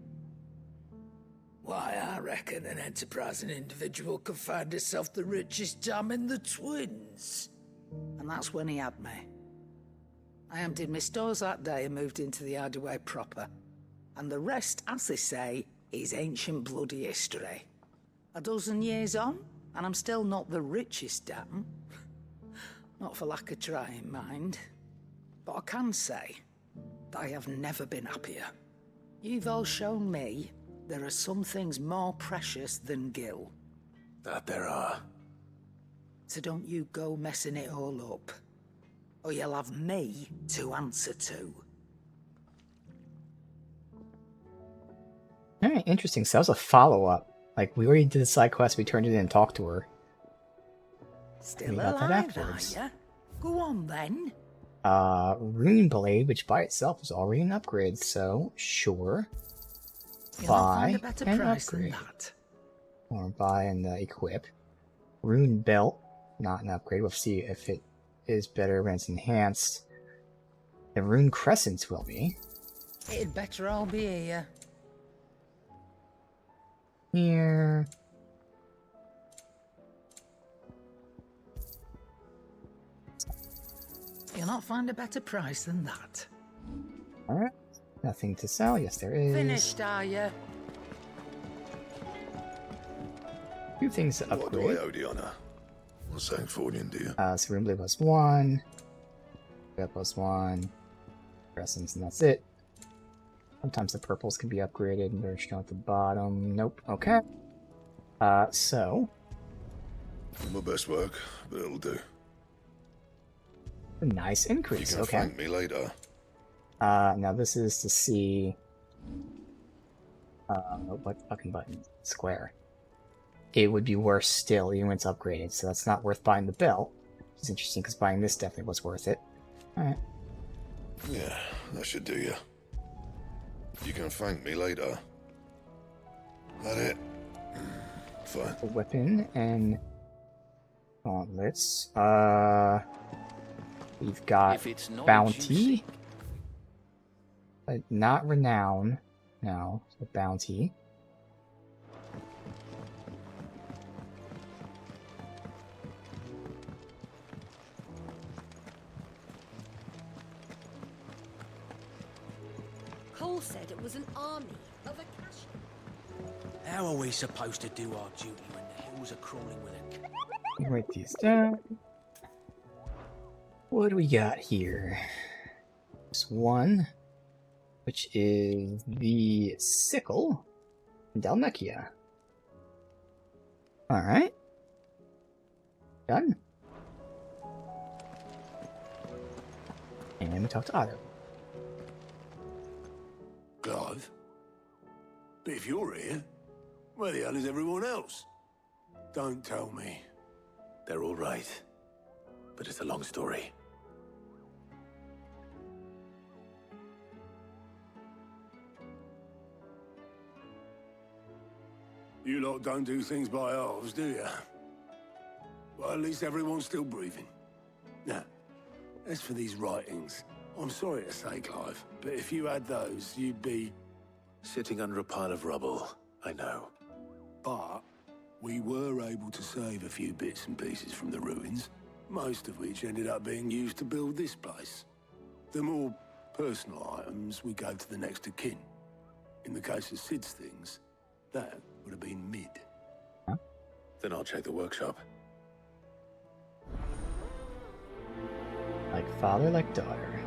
Why, I reckon an enterprising individual could find himself the richest dam in the twins. And that's when he had me. I emptied my stores that day and moved into the hideaway proper. And the rest, as they say, is ancient bloody history. A dozen years on, and I'm still not the richest dam. Not for lack of trying, mind. But I can say that I have never been happier. You've all shown me there are some things more precious than gil. That there are. So don't you go messing it all up. Or you'll have me to answer to. Alright, interesting. So that was a follow-up. Like, we already did the side quest, we turned it in and talked to her. Still got that alive, afterwards. are ya? Go on, then. Rune Blade, which by itself is already an upgrade, so sure. You'll not find Buy a better and price than upgrade. that. Or buy and equip. Rune Belt, not an upgrade. We'll see if it is better when it's enhanced. The Rune Crescents will be. It'd better all be here. Here. You'll not find a better price than that. Alright. Nothing to sell. Yes, there is. Finished, are you? Few things to What do upgrade. I owe the honor? What's that for you, dear? So Rune Blade +1. Red +1. Crescents, and that's it. Sometimes the purples can be upgraded and they're shown at the bottom. Nope. Okay. So. My best work, but it'll do. A nice increase. You can Okay. thank me later. Now this is to see. What fucking button? Square. It would be worse still, even when it's upgraded, so that's not worth buying the belt. It's interesting because buying this definitely was worth it. Alright. Yeah, that should do you. You can thank me later. That it? Fine. A weapon and gauntlets. We've got If it's knowledge bounty, you seek. but not renown. No, so bounty. Cole said it was an army of Akashi. How are we supposed to do our duty when the hills are crawling with it? Write these down. What do we got here? There's one, which is the sickle, Dalmekia. All right, done. And we talk to Otto. Clive? But if you're here, where the hell is everyone else? Don't tell me. They're all right. But it's a long story. You lot don't do things by halves, do you? Well, at least everyone's still breathing. Now, as for these writings, I'm sorry to say, Clive, but if you had those, you'd be... Sitting under a pile of rubble, I know. But we were able to save a few bits and pieces from the ruins, most of which ended up being used to build this place. The more personal items we gave to the next of kin. In the case of Sid's things, that would have been Mid. Then I'll check the workshop. Like father, like daughter.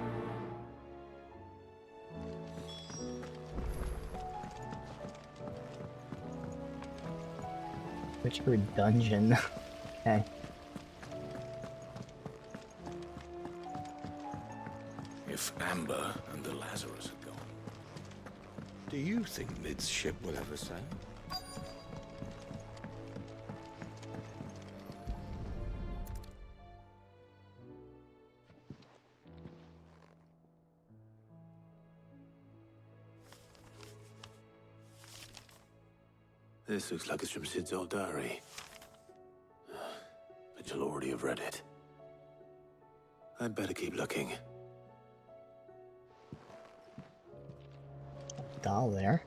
Witcher dungeon. Okay. If Amber and the Lazarus are gone, Do you think Mid's ship will ever sail? This looks like it's from Sid's old diary. But you'll already have read it. I'd better keep looking. Doll there.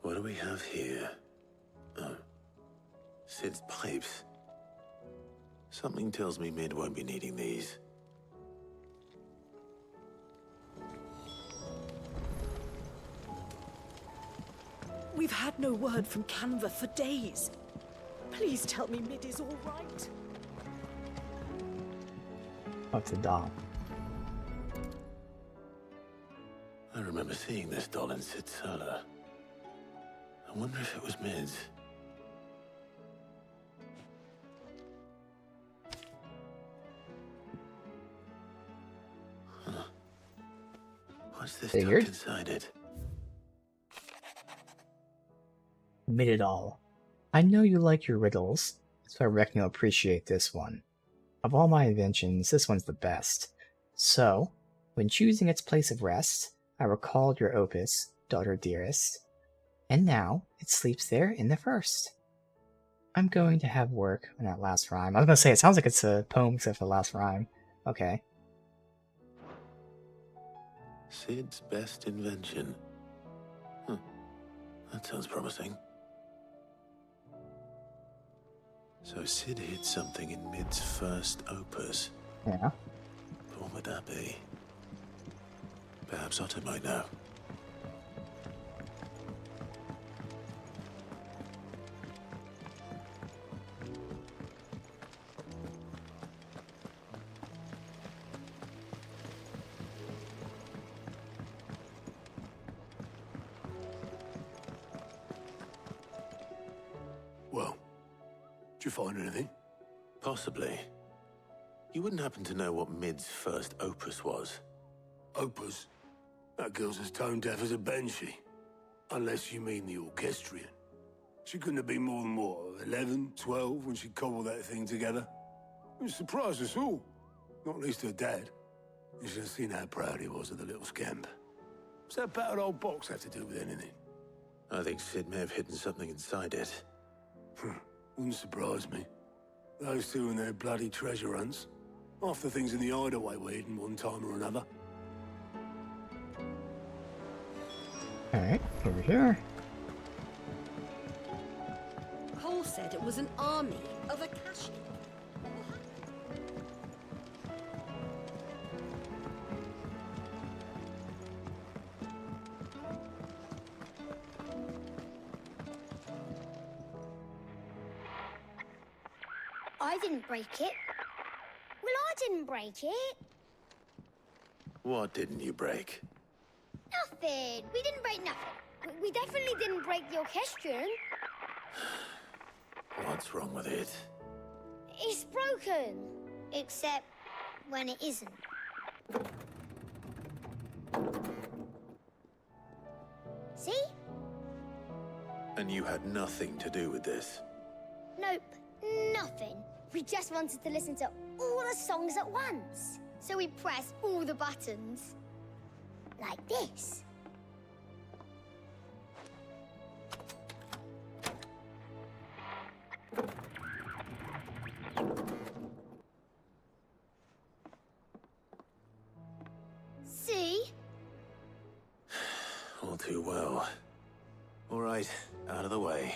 What do we have here? Oh. Sid's pipes. Something tells me Mid won't be needing these. We've had no word from Canva for days. Please tell me Mid is all right. Oh, it's a doll. I remember seeing this doll in Sid's cellar. I wonder if it was Mid's. Huh. What's this Figured. tucked inside it? Admit it all. I know you like your riddles, so I reckon you'll appreciate this one. Of all my inventions, this one's the best. So, when choosing its place of rest, I recalled your opus, Daughter Dearest, and now it sleeps there in the first. I'm going to have work on that last rhyme. I was gonna say, it sounds like it's a poem except for the last rhyme. Okay. Sid's best invention. Huh. That sounds promising. So Sid hid something in Mid's first opus. Yeah. What would that be? Perhaps Otto might know. Well, did you find anything? Possibly. You wouldn't happen to know what Mid's first opus was? Opus? That girl's as tone deaf as a banshee. Unless you mean the orchestrion. She couldn't have been more than, what, 11, 12 when she cobbled that thing together? It surprised us all. Not least her dad. You should have seen how proud he was of the little scamp. What's that battered old box have to do with anything? I think Sid may have hidden something inside it. Wouldn't surprise me. Those two and their bloody treasure hunts. Half the things in the hideaway were hidden one time or another. Alright, over here. Cole said it was an army of Akashi. I didn't break it. Well, I didn't break it. What didn't you break? Nothing. We didn't break nothing. We definitely didn't break the orchestrion. What's wrong with it? It's broken. Except when it isn't. See? And you had nothing to do with this? Nope. Nothing. We just wanted to listen to all the songs at once. So we pressed all the buttons. Like this. See? All too well. All right, out of the way.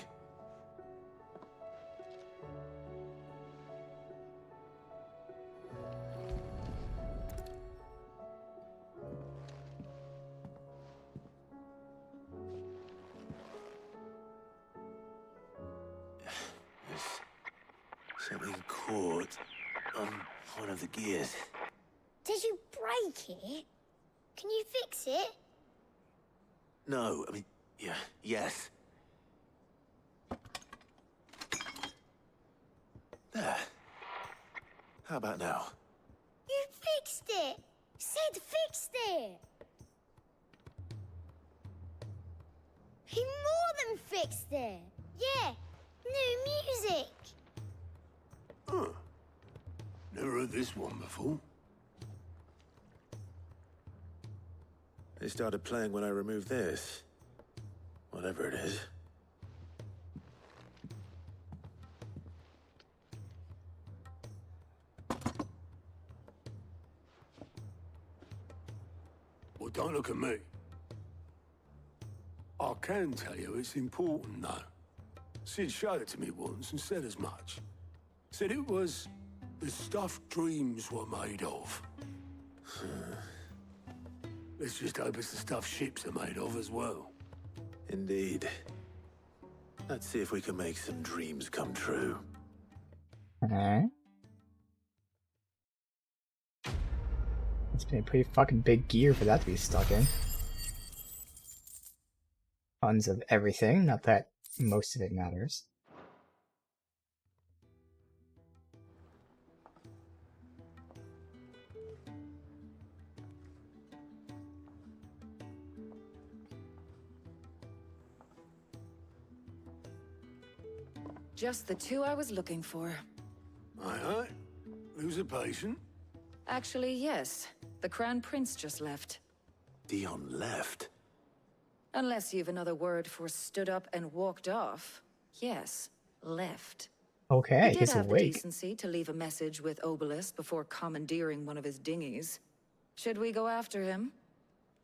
Something caught on one of the gears. Did you break it? Can you fix it? No, I mean, yeah, yes. There. How about now? You fixed it! Sid fixed it! He more than fixed it! Yeah, new music! Huh. Never heard this one before. They started playing when I removed this. Whatever it is. Well, don't look at me. I can tell you it's important, though. Sid showed it to me once and said as much. Said it was the stuff dreams were made of. Let's just hope it's the stuff ships are made of as well. Indeed. Let's see if we can make some dreams come true. Alright. It's been a pretty fucking big gear for that to be stuck in. Tons of everything, not that most of it matters. Just the two I was looking for. Aye, aye. Who's a patient? Actually, yes. The Crown Prince just left. Dion left? Unless you've another word for stood up and walked off. Yes, left. Okay, he he's did have the awake. decency to leave a message with Obelisk before commandeering one of his dinghies. Should we go after him?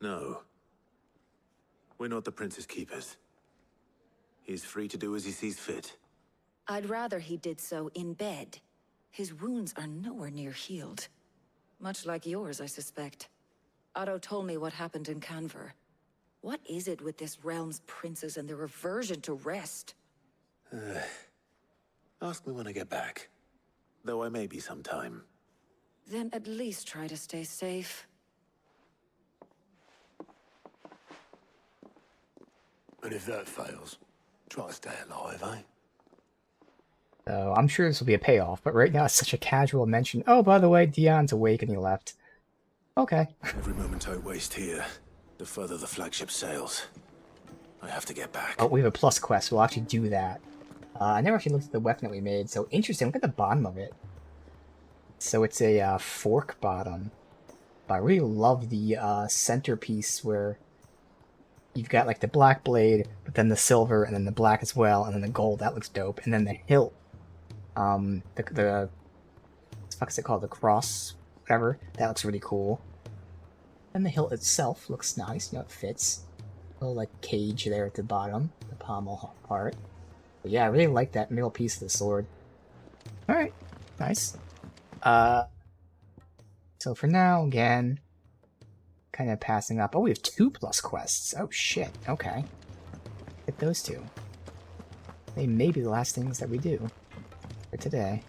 No. We're not the Prince's keepers. He's free to do as he sees fit. I'd rather he did so in bed. His wounds are nowhere near healed. Much like yours, I suspect. Otto told me what happened in Canver. What is it with this realm's princes and their aversion to rest? Ask me when I get back. Though I may be sometime. Then at least try to stay safe. And if that fails, try to stay alive, eh? So I'm sure this will be a payoff, but right now it's such a casual mention. Oh, by the way, Dion's awake and he left. Okay. Every moment I waste here, the further the flagship sails. I have to get back. Oh, we have a plus quest. We'll actually do that. I never actually looked at the weapon that we made, so interesting. Look at the bottom of it. So it's a fork bottom. But I really love the centerpiece where you've got like the black blade, but then the silver, and then the black as well, and then the gold. That looks dope. And then the hilt, the what the fuck is it called? The cross, whatever. That looks really cool. And the hilt itself looks nice. You know, it fits. A little like cage there at the bottom, the pommel part. But yeah, I really like that middle piece of the sword. All right, nice. So for now, again, kind of passing up. Oh, we have 2+ quests. Oh shit. Okay, hit those 2. They may be the last things that we do for today.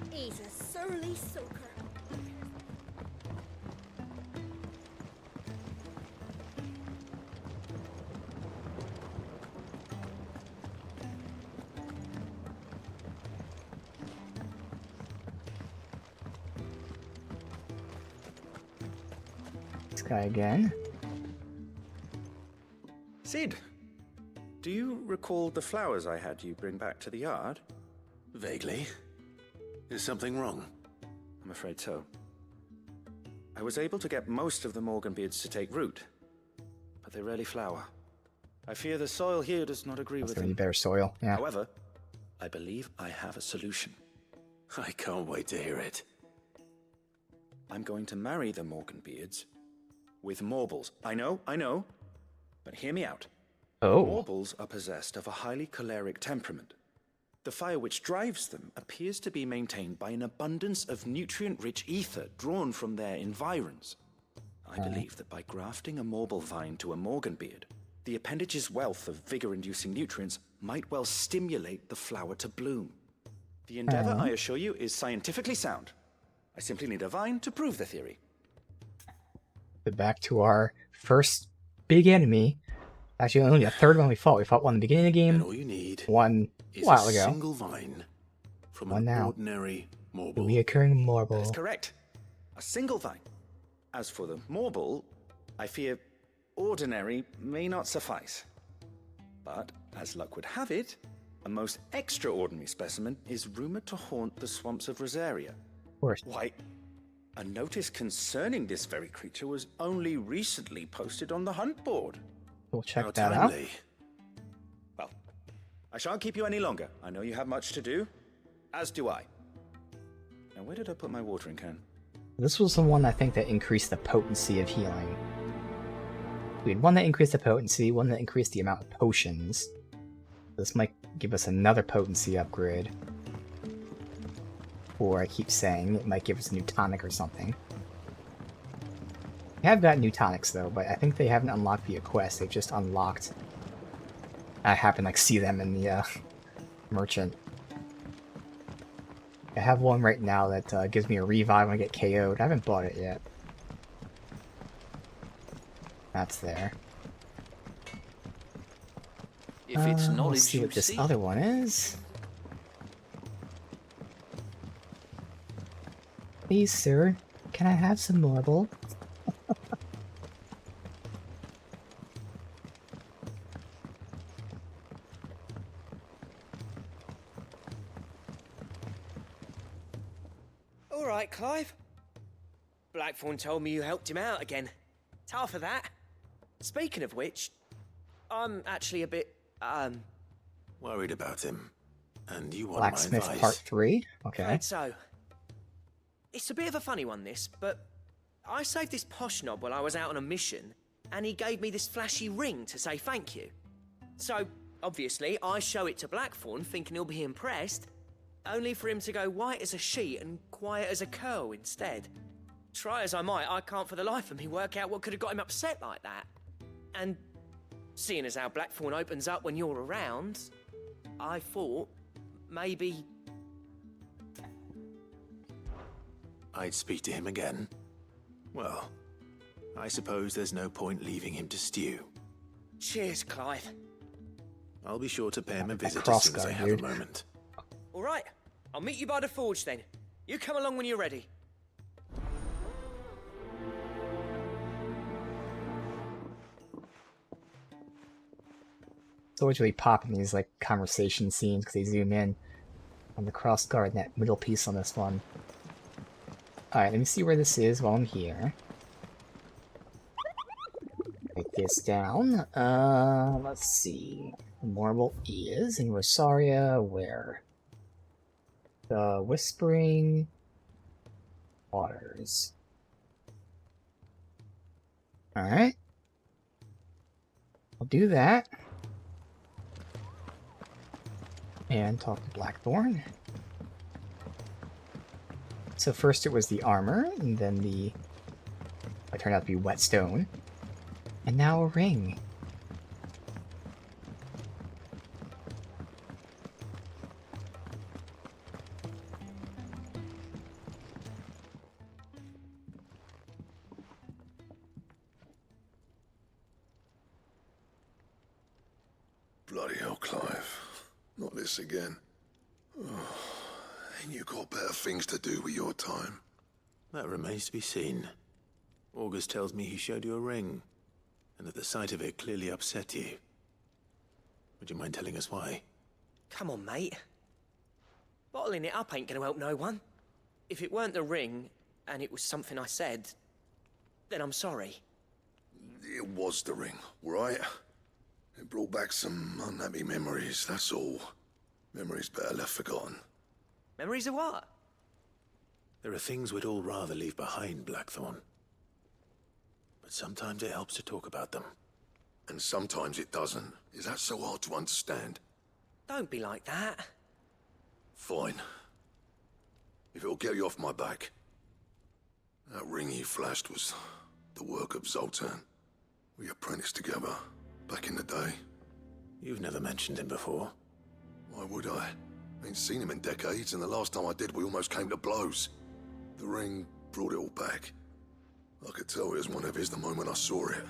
He's a surly soaker. This guy again. Sid, do you recall the flowers I had you bring back to the yard? Vaguely. Is something wrong? I'm afraid so. I was able to get most of the Morganbeards to take root, but they rarely flower. I fear the soil here does not agree with them. Better soil, yeah. However, I believe I have a solution. I can't wait to hear it. I'm going to marry the Morganbeards with Morbles. I know, but hear me out. Oh. Morbles are possessed of a highly choleric temperament. The fire which drives them appears to be maintained by an abundance of nutrient-rich ether drawn from their environs. I believe that by grafting a Morble vine to a Morganbeard, the appendage's wealth of vigor-inducing nutrients might well stimulate the flower to bloom. The endeavor, I assure you, is scientifically sound. I simply need a vine to prove the theory. Back to our first big enemy. Actually, only a third one we fought. We fought one in the beginning of the game. And all you need one is a while a ago. single vine from One an now. ordinary Morble. Reoccurring Morble. That's correct. A single vine. As for the Morble, I fear ordinary may not suffice. But, as luck would have it, a most extraordinary specimen is rumored to haunt the swamps of Rosaria. Of course. Why, a notice concerning this very creature was only recently posted on the hunt board. We'll check How that timely. out. Well, I shan't keep you any longer. I know you have much to do, as do I. Now, where did I put my watering can? This was the one I think that increased the potency of healing. We had one that increased the potency, one that increased the amount of potions. This might give us another potency upgrade. Or I keep saying it might give us a new tonic or something. We have got new tonics though, but I think they haven't unlocked via quest. They've just unlocked. I happen to like see them in the merchant. I have one right now that gives me a revive when I get KO'd. I haven't bought it yet. That's there. If it's knowledge Let's see you what this seek. other one is. Please, sir, can I have some marble? All right, Clive. Blackthorn told me you helped him out again. It's half of that. Speaking of which, I'm actually a bit, Worried about him. And you want Blacksmith my advice. Part 3? Okay. Right, so, it's a bit of a funny one, this, but I saved this posh knob while I was out on a mission, and he gave me this flashy ring to say thank you. So, obviously, I show it to Blackthorn, thinking he'll be impressed, only for him to go white as a sheet and quiet as a curl instead. Try as I might, I can't for the life of me work out what could have got him upset like that. And seeing as how Blackthorn opens up when you're around, I thought maybe... I'd speak to him again. Well, I suppose there's no point leaving him to stew. Cheers, Clive. I'll be sure to pay him a visit as soon as I crossguard, have dude. a moment. All right, I'll meet you by the forge then. You come along when you're ready. It's always really pop in these like conversation scenes because they zoom in on the cross guard and that middle piece on this one. Alright, let me see where this is while I'm here. Take this down. Let's see. Marble is in Rosaria, where? The Whispering Waters. Alright. I'll do that. And talk to Blackthorn. So first it was the armor, and then it turned out to be whetstone. And now a ring. Bloody hell, Clive. Not this again. Oh, ain't you got better things to do with your time? That remains to be seen. August tells me he showed you a ring, and that the sight of it clearly upset you. Would you mind telling us why? Come on, mate. Bottling it up ain't gonna help no one. If it weren't the ring, and it was something I said, then I'm sorry. It was the ring, right? It brought back some unhappy memories, that's all. Memories better left forgotten. Memories of what? There are things we'd all rather leave behind, Blackthorn. But sometimes it helps to talk about them. And sometimes it doesn't. Is that so hard to understand? Don't be like that. Fine. If it'll get you off my back. That ring you flashed was the work of Zoltan. We apprenticed together, back in the day. You've never mentioned him before. Why would I? Ain't seen him in decades, and the last time I did, we almost came to blows. The ring brought it all back. I could tell it was one of his the moment I saw it.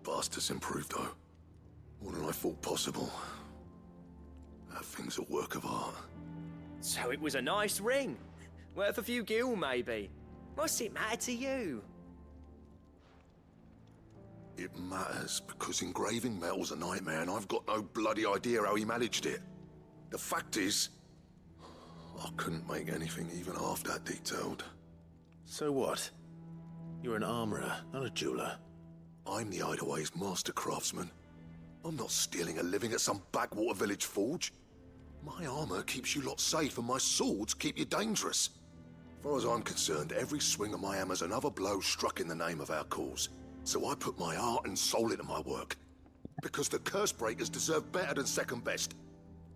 Bastard's improved, though. More than I thought possible. That thing's a work of art. So it was a nice ring. Worth a few gil, maybe. What's it matter to you? It matters because engraving metal's a nightmare, and I've got no bloody idea how he managed it. The fact is, I couldn't make anything even half that detailed. So what? You're an armorer, not a jeweler. I'm the Hideaway's master craftsman. I'm not stealing a living at some backwater village forge. My armor keeps you lot safe, and my swords keep you dangerous. As far as I'm concerned, every swing of my hammer's another blow struck in the name of our cause. So I put my heart and soul into my work. Because the curse breakers deserve better than second best.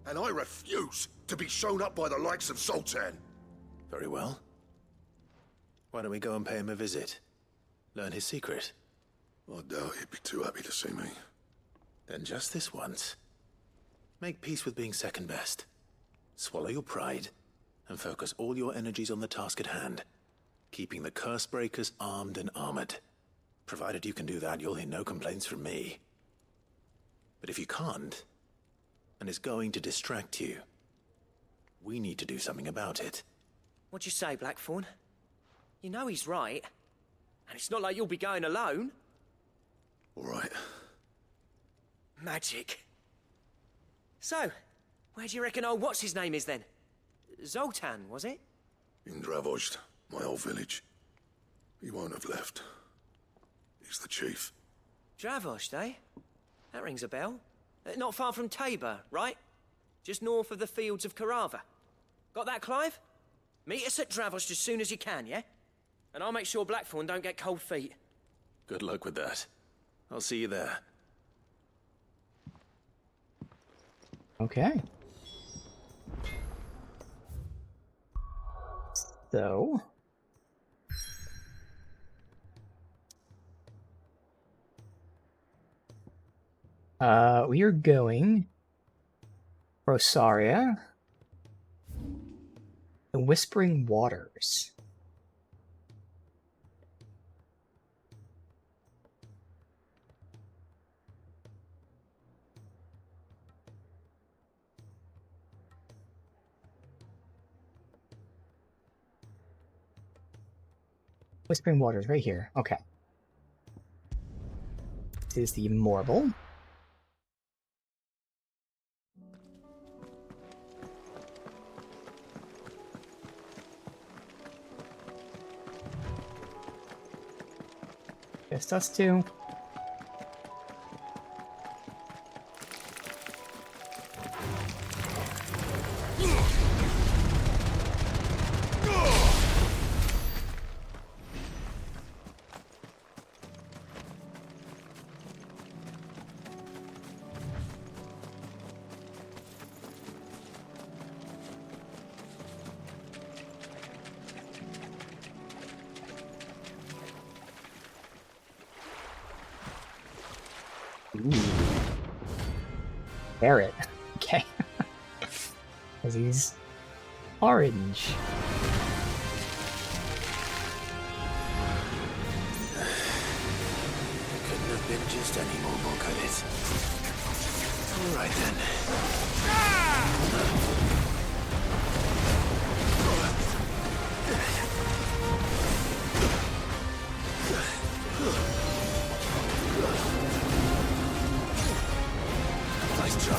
And I refuse to be shown up by the likes of Zoltan. Very well. Why don't we go and pay him a visit? Learn his secret. I doubt he'd be too happy to see me. Then just this once. Make peace with being second best. Swallow your pride, and focus all your energies on the task at hand. Keeping the curse breakers armed and armored. Provided you can do that, you'll hear no complaints from me. But if you can't, and it's going to distract you, we need to do something about it. What'd you say, Blackthorn? You know he's right. And it's not like you'll be going alone. All right. Magic. So, where do you reckon old what's-his-name is then? Zoltan, was it? In Dravozd, my old village. He won't have left. He's the chief. Dravozd, eh? That rings a bell. Not far from Tabor, right? Just north of the fields of Carava. Got that, Clive? Meet us at Dravozd as soon as you can, yeah? And I'll make sure Blackthorn don't get cold feet. Good luck with that. I'll see you there. Okay. So... we are going... Rosaria. The Whispering Waters. Whispering Waters, right here. Okay. This is the Marble. Just us two. Ooh. Carrot. Okay. Because he's orange. Couldn't have been just any more, could it? Alright then. Nice try.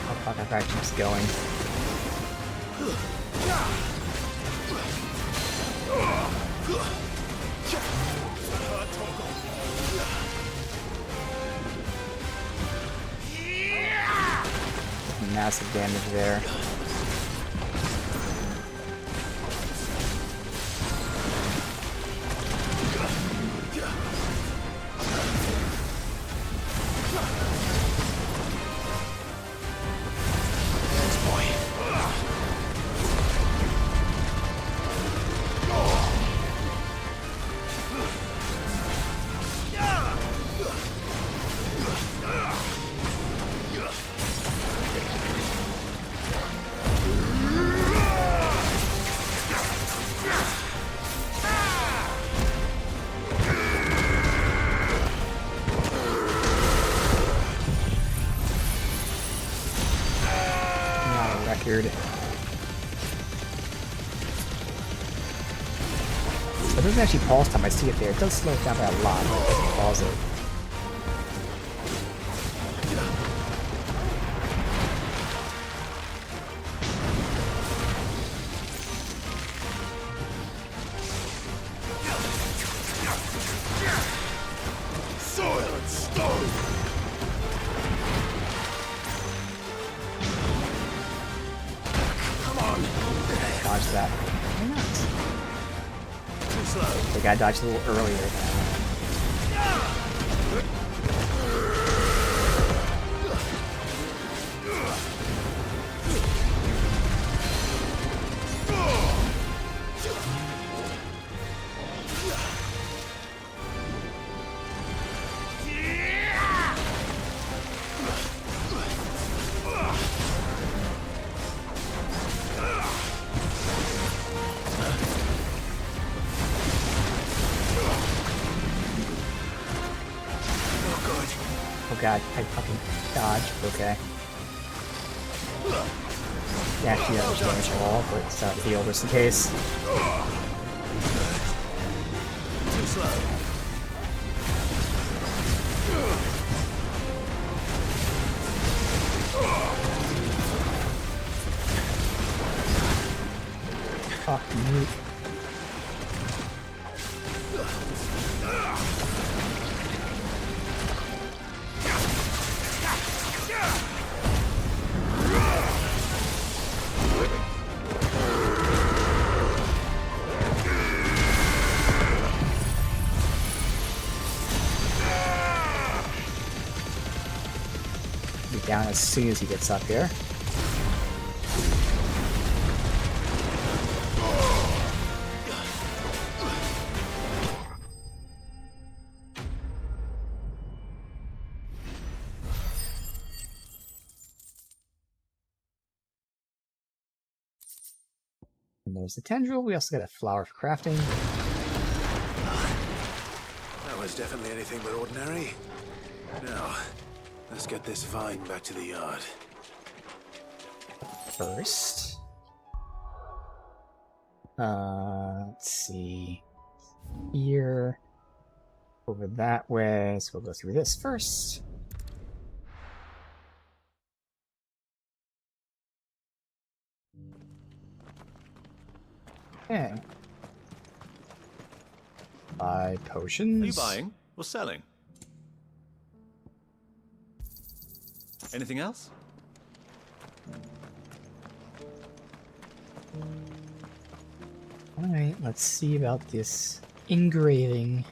Oh fuck, that guy keeps going. Massive damage there. Record. It doesn't actually pause time, I see it there. It does slow it down by a lot, but it doesn't pause it. Soil and stone! Dodge that. Why not? Too slow. The guy dodged a little earlier. Oh god, I fucking dodged. Okay. Yeah, actually, that was damage at all, but it's not healed just in case. Too slow. Fuck you. Be down as soon as he gets up here. And there's the tendril. We also got a flower for crafting. That was definitely anything but ordinary. Now, let's get this vine back to the yard. First, let's see. Here, over that way. So we'll go through this first. Okay. Buy potions. Are you buying or selling? Anything else? Alright, let's see about this engraving.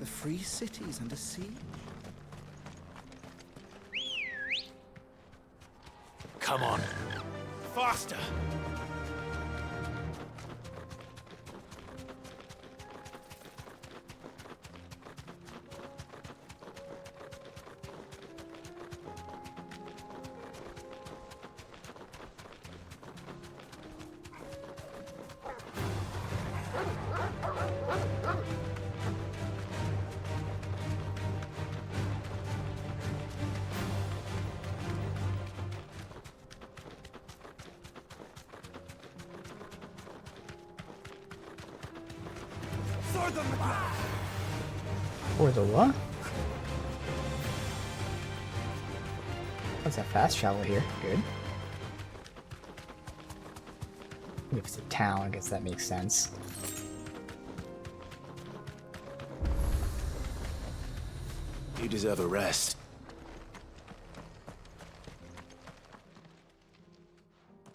The free city is under siege. Come on. Faster! For the what? What's that fast travel here? Good. If it's a town, I guess that makes sense. You deserve a rest.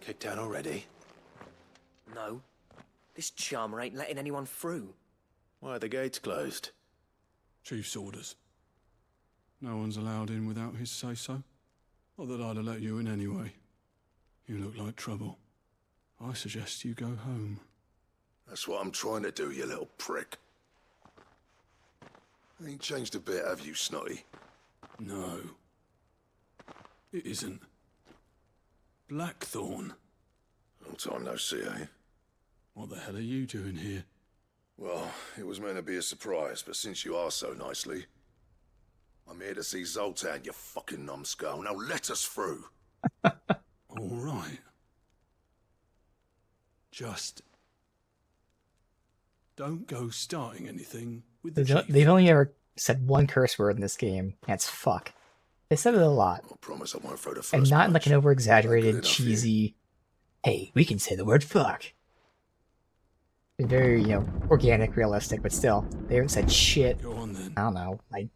Kicked out already? No. This charmer ain't letting anyone through. Why are the gates closed? Chief's orders. No one's allowed in without his say-so. Not that I'd have let you in anyway. You look like trouble. I suggest you go home. That's what I'm trying to do, you little prick. Ain't changed a bit, have you, Snotty? No. It isn't. Blackthorn. Long time no see, eh? What the hell are you doing here? Well, it was meant to be a surprise, but since you are so nicely, I'm here to see Zoltan, you fucking numbskull. Now let us through. All right. Just don't go starting anything with the chief. They've only ever said one curse word in this game. That's fuck. They said it a lot. I promise I won't throw the first And not in like punch. an over-exaggerated, Not good enough cheesy, hey, we can say the word fuck. It's very, you know, organic, realistic, but still, they haven't said shit. Go on then. I don't know, like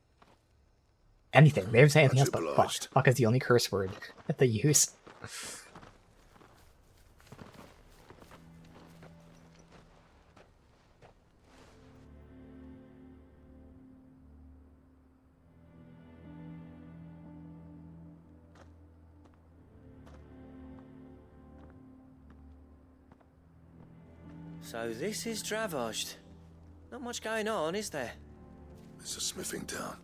anything. They haven't said anything else Much but fuck. obliged. Fuck is the only curse word that they use. So this is Dravosht. Not much going on, is there? It's a smithing town.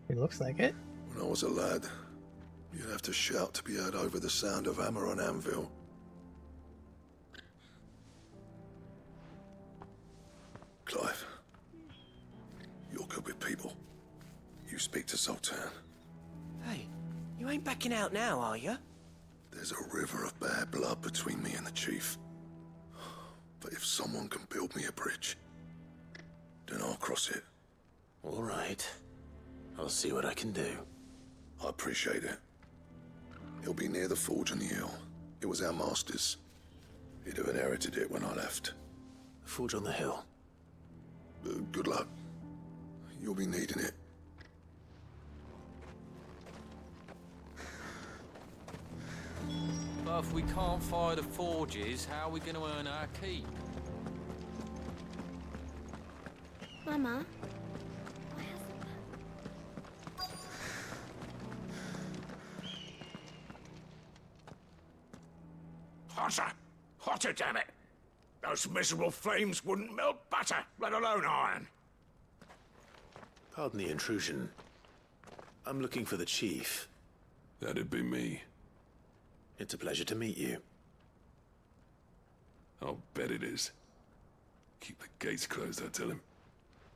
It looks like it. When I was a lad, you'd have to shout to be heard over the sound of hammer on anvil. Clive, you're good with people. You speak to Zoltan. Hey, you ain't backing out now, are you? There's a river of bad blood between me and the chief. But if someone can build me a bridge, then I'll cross it. All right. I'll see what I can do. I appreciate it. It'll be near the forge on the hill. It was our master's. He'd have inherited it when I left. The forge on the hill. Good luck. You'll be needing it. But if we can't fire the forges, how are we going to earn our keep? Mama, Hotter! Hotter, damn it! Those miserable flames wouldn't melt butter, let alone iron. Pardon the intrusion. I'm looking for the chief. That'd be me. It's a pleasure to meet you. I'll bet it is. Keep the gates closed, I tell him.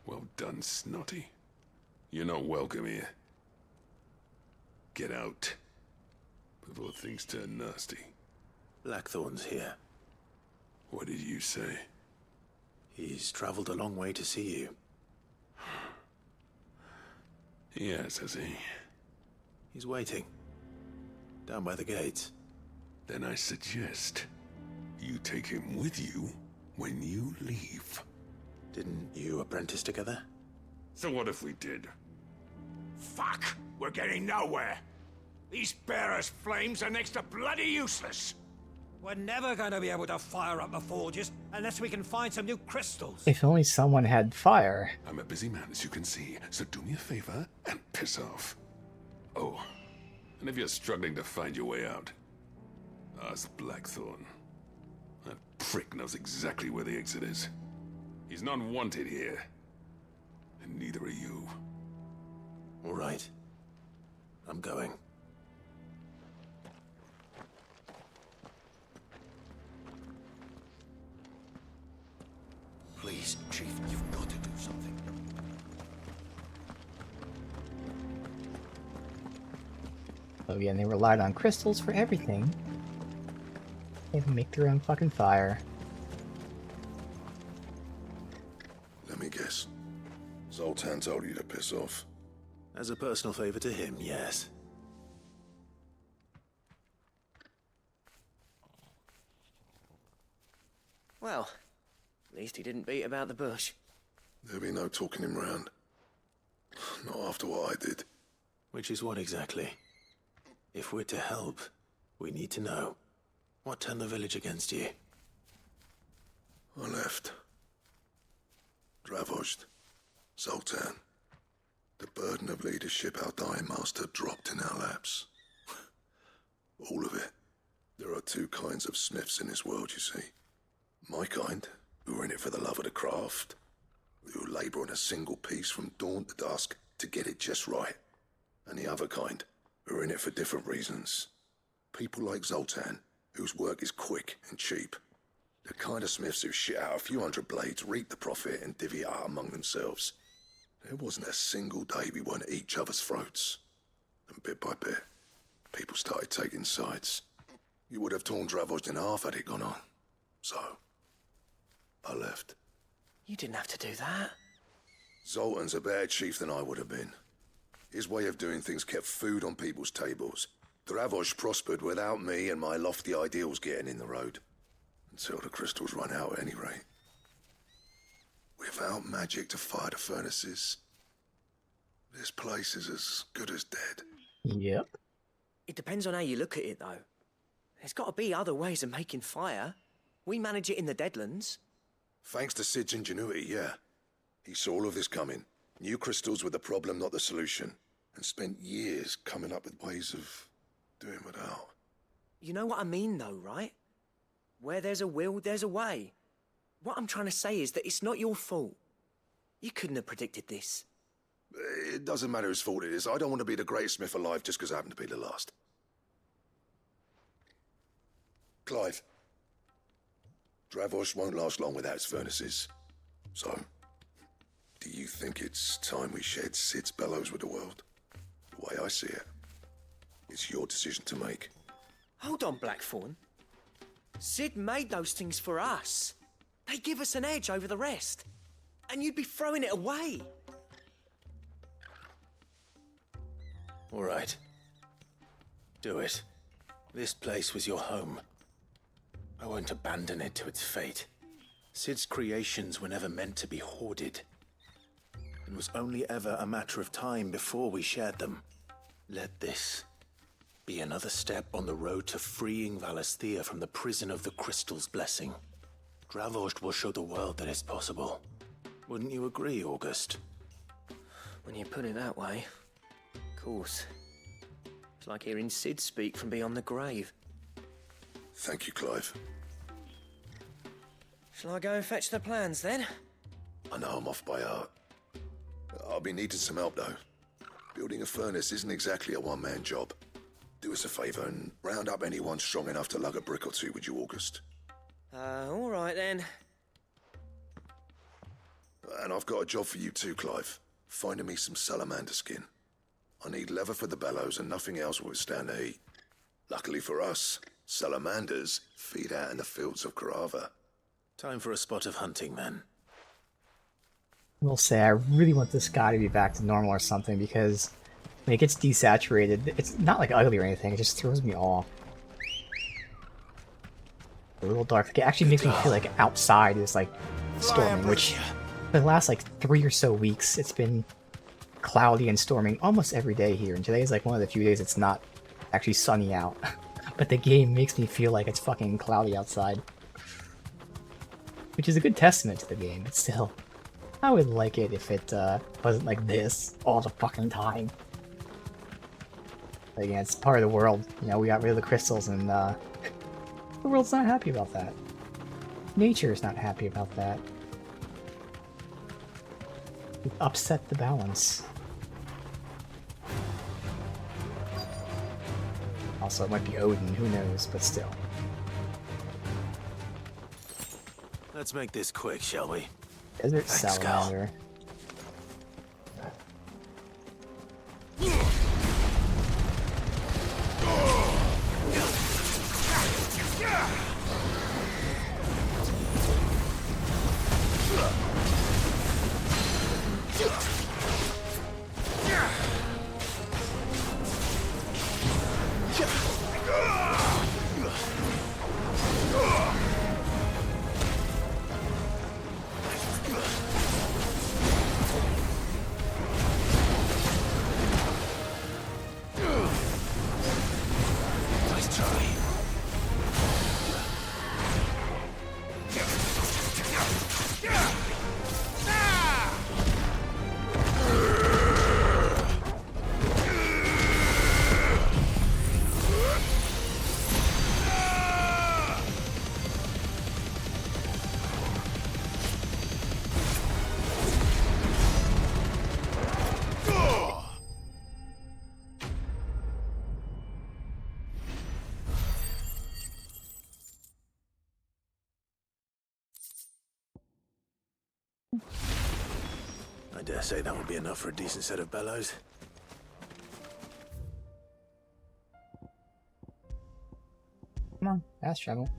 Well done, Snotty. You're not welcome here. Get out. Before things turn nasty. Blackthorn's here. What did you say? He's traveled a long way to see you. Yes, has he? He's waiting. Down by the gates. Then I suggest you take him with you when you leave. Didn't you apprentice together? So what if we did? Fuck! We're getting nowhere. These bearers' flames are next to bloody useless. We're never going to be able to fire up the forges unless we can find some new crystals. If only someone had fire. I'm a busy man, as you can see, so do me a favor and piss off. Oh, and if you're struggling to find your way out, ask Blackthorn. That prick knows exactly where the exit is. He's not wanted here, and neither are you. All right. I'm going. Please, Chief, you've got to do something. So again, they relied on crystals for everything. They even make their own fucking fire. Let me guess. Zoltan told you to piss off. As a personal favor to him, yes. Well, at least he didn't beat about the bush. There'll be no talking him round. Not after what I did. Which is what exactly? If we're to help, we need to know. What turned the village against you? I left. Dravost. Zoltan. The burden of leadership our dying master dropped in our laps. All of it. There are two kinds of smiths in this world, you see. My kind, who are in it for the love of the craft, who labour on a single piece from dawn to dusk to get it just right. And the other kind, who are in it for different reasons. People like Zoltan, whose work is quick and cheap. The kind of smiths who shit out a few hundred blades, reap the profit, and divvy it out among themselves. There wasn't a single day we weren't at each other's throats. And bit by bit, people started taking sides. You would have torn Dravost in half had it gone on. So, I left. You didn't have to do that. Zoltan's a better chief than I would have been. His way of doing things kept food on people's tables. Dravost prospered without me and my lofty ideals getting in the road. Until the crystals run out at any rate. Without magic to fire the furnaces, this place is as good as dead. Yep. It depends on how you look at it, though. There's got to be other ways of making fire. We manage it in the Deadlands. Thanks to Sid's ingenuity, yeah. He saw all of this coming. Knew crystals were the problem, not the solution. And spent years coming up with ways of doing without. You know what I mean, though, right? Where there's a will, there's a way. What I'm trying to say is that it's not your fault. You couldn't have predicted this. It doesn't matter whose fault it is. I don't want to be the greatest smith alive just because I happen to be the last. Clive. Dravost won't last long without its furnaces. So, do you think it's time we shared Sid's bellows with the world? The way I see it, it's your decision to make. Hold on, Blackthorn. Sid made those things for us. They give us an edge over the rest. And you'd be throwing it away. All right. Do it. This place was your home. I won't abandon it to its fate. Sid's creations were never meant to be hoarded. It was only ever a matter of time before we shared them. Let this be another step on the road to freeing Valisthea from the prison of the Crystal's blessing. Dravost will show the world that it's possible. Wouldn't you agree, August? When you put it that way, of course. It's like hearing Sid speak from beyond the grave. Thank you, Clive. Shall I go and fetch the plans, then? I know I'm off by heart. I'll be needing some help, though. Building a furnace isn't exactly a one-man job. Do us a favour and round up anyone strong enough to lug a brick or two, would you, August? All right, then. And I've got a job for you too, Clive. Finding me some salamander skin. I need leather for the bellows and nothing else will withstand the heat. Luckily for us, salamanders feed out in the fields of Carava. Time for a spot of hunting, then. will say I really want this guy to be back to normal or something, because when it gets desaturated, it's not like ugly or anything, it just throws me off. A little dark. Like, it actually makes me feel like outside is like storming, which for the last like 3 or so weeks it's been cloudy and storming almost every day here, and today is like one of the few days it's not actually sunny out. But the game makes me feel like it's fucking cloudy outside. Which is a good testament to the game, but still. I would like it if it wasn't like this all the fucking time. But again, it's part of the world. You know, we got rid of the crystals and the world's not happy about that. Nature is not happy about that. We've upset the balance. Also, it might be Odin, who knows, but still. Let's make this quick, shall we? Desert Thanks, salamander. I dare say that would be enough for a decent set of bellows. Come on, fast travel.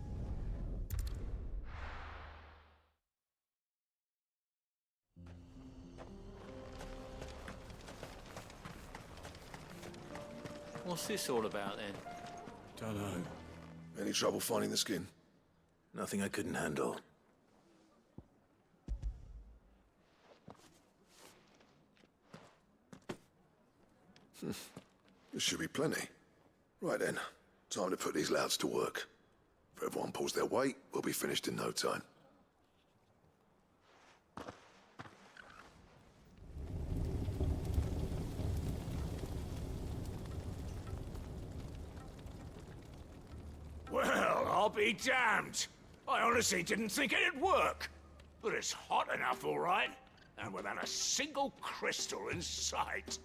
What's this all about then? Don't know. Any trouble finding the skin? Nothing I couldn't handle. This should be plenty. Right then, time to put these louds to work. If everyone pulls their weight, we'll be finished in no time. Well, I'll be damned. I honestly didn't think it'd work. But it's hot enough, all right. And without a single crystal in sight.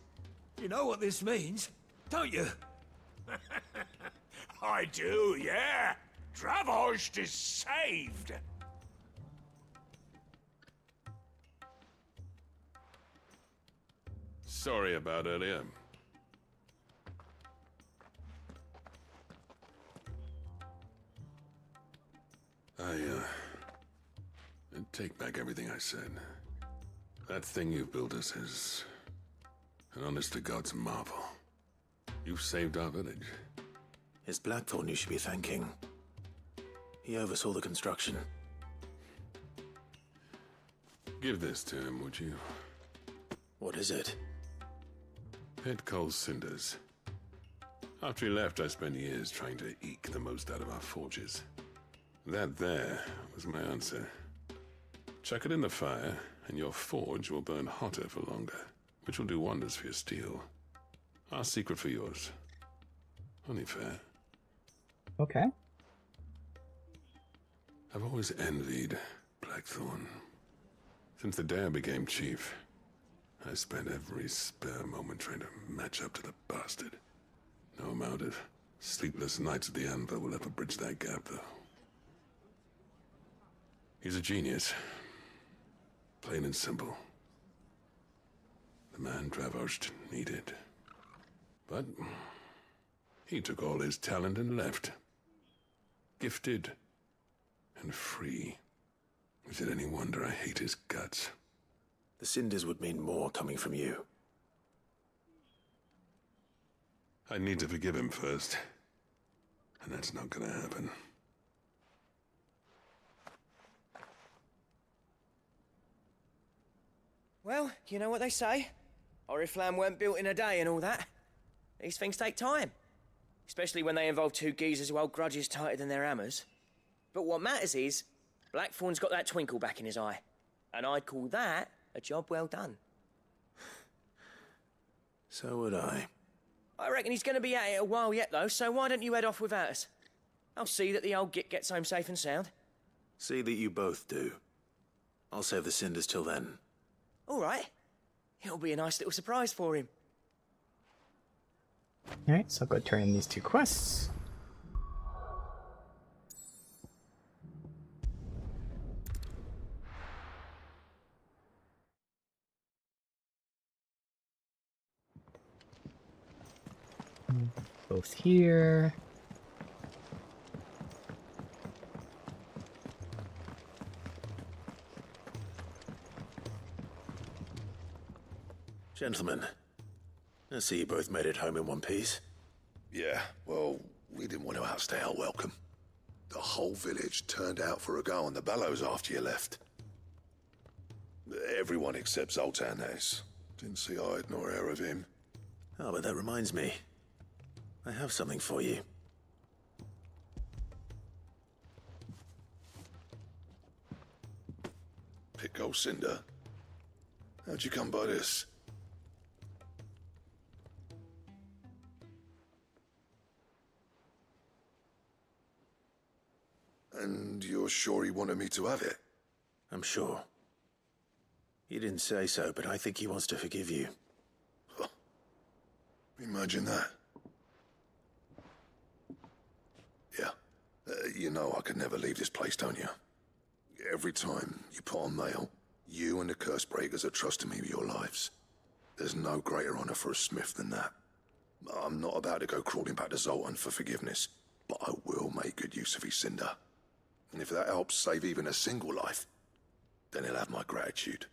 You know what this means, don't you? I do, yeah. Dravost is saved. Sorry about earlier. I take back everything I said. That thing you built us is an honest-to-God's marvel. You've saved our village. It's Blackthorn you should be thanking. He oversaw the construction. Give this to him, would you? What is it? Pit coal cinders. After he left, I spent years trying to eke the most out of our forges. That there was my answer. Chuck it in the fire, and your forge will burn hotter for longer, which will do wonders for your steel. Our secret for yours. Only fair. Okay. I've always envied Blackthorn. Since the day I became chief, I spent every spare moment trying to match up to the bastard. No amount of sleepless nights at the Anvil will ever bridge that gap, though. He's a genius. Plain and simple. The man Dravost needed. But he took all his talent and left. Gifted and free. Is it any wonder I hate his guts? The cinders would mean more coming from you. I need to forgive him first. And that's not gonna happen. Well, you know what they say. Oriflamme weren't built in a day and all that. These things take time. Especially when they involve two geezers who hold grudges tighter than their hammers. But what matters is, Blackthorn's got that twinkle back in his eye. And I'd call that a job well done. So would I. I reckon he's going to be at it a while yet, though, so why don't you head off without us? I'll see that the old git gets home safe and sound. See that you both do. I'll save the cinders till then. All right. It'll be a nice little surprise for him. Alright, so I'll go turn in these 2 quests. Both here. Gentlemen, I see you both made it home in one piece. Yeah, well, we didn't want to outstay our welcome. The whole village turned out for a go on the bellows after you left. Everyone except Zoltan has. Didn't see hide nor hair of him. Oh, but that reminds me. I have something for you. Pick old Cinder. How'd you come by this? And you're sure he wanted me to have it? I'm sure. He didn't say so, but I think he wants to forgive you. Huh. Imagine that. Yeah. You know I could never leave this place, don't you? Every time you put on mail, you and the curse breakers are trusting me with your lives. There's no greater honor for a smith than that. I'm not about to go crawling back to Zoltan for forgiveness, but I will make good use of his cinder. And if that helps save even a single life, then he'll have my gratitude.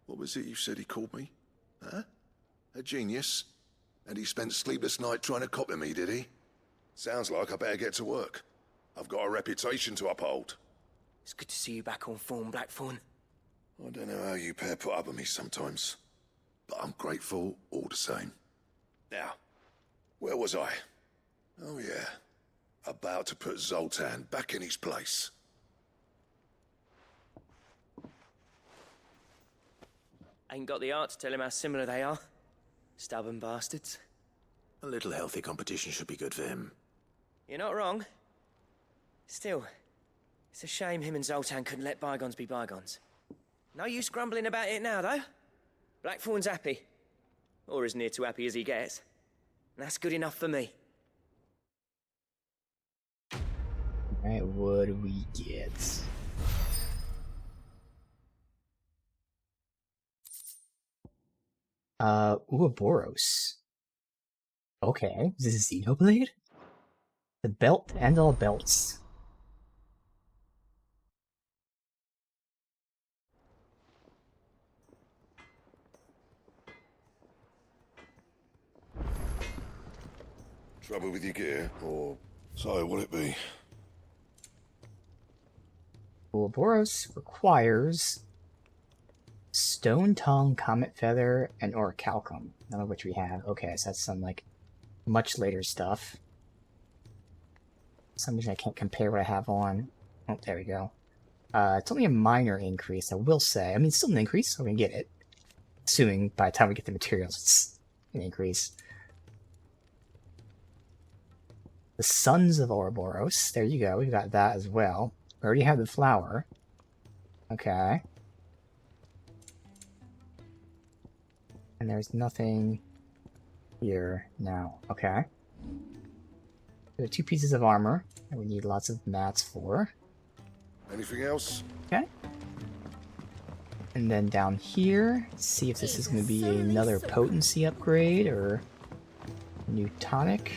What was it you said he called me? Huh? A genius? And he spent sleepless night trying to copy me, did he? Sounds like I better get to work. I've got a reputation to uphold. It's good to see you back on form, Blackthorn. I don't know how you pair put up with me sometimes, but I'm grateful all the same. Now, where was I? Oh yeah, about to put Zoltan back in his place. Ain't got the art to tell him how similar they are. Stubborn bastards. A little healthy competition should be good for him. You're not wrong. Still, it's a shame him and Zoltan couldn't let bygones be bygones. No use grumbling about it now, though. Blackthorn's happy. Or as near to happy as he gets. And that's good enough for me. Alright, what do we get? Ouroboros. Okay, is this a Xenoblade? The belt and all belts. Trouble with your gear, or so will it be? Ouroboros requires Stone Tongue, Comet Feather, and Orichalcum, none of which we have. Okay, so that's some, like, much later stuff. For some reason I can't compare what I have on. Oh, there we go. It's only a minor increase, I will say. I mean, it's still an increase, so we can get it. Assuming by the time we get the materials, it's an increase. The Sons of Ouroboros. There you go, we've got that as well. We already have the flower. Okay. And there's nothing here now. Okay. There are 2 pieces of armor that we need lots of mats for. Anything else? Okay. And then down here, see if this is going to be another potency upgrade or a new tonic.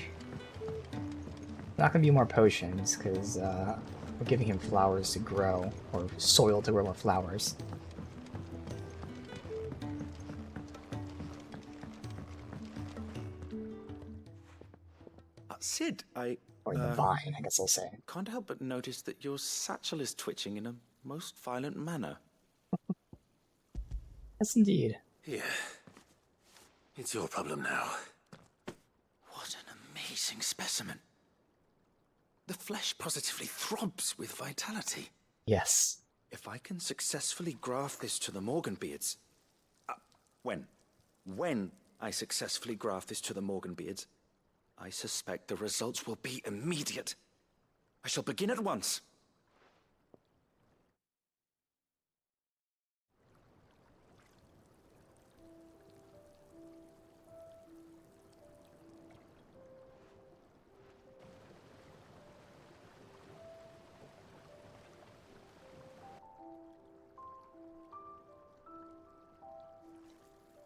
Not going to be more potions, because we're giving him flowers to grow, or soil to grow more flowers. Sid, Or the vine, I guess I'll say. Can't help but notice that your satchel is twitching in a most violent manner. Yes, indeed. Here. It's your problem now. What an amazing specimen. The flesh positively throbs with vitality. Yes. If I can successfully graft this to the Morganbeards... When I successfully graft this to the Morganbeards, I suspect the results will be immediate. I shall begin at once.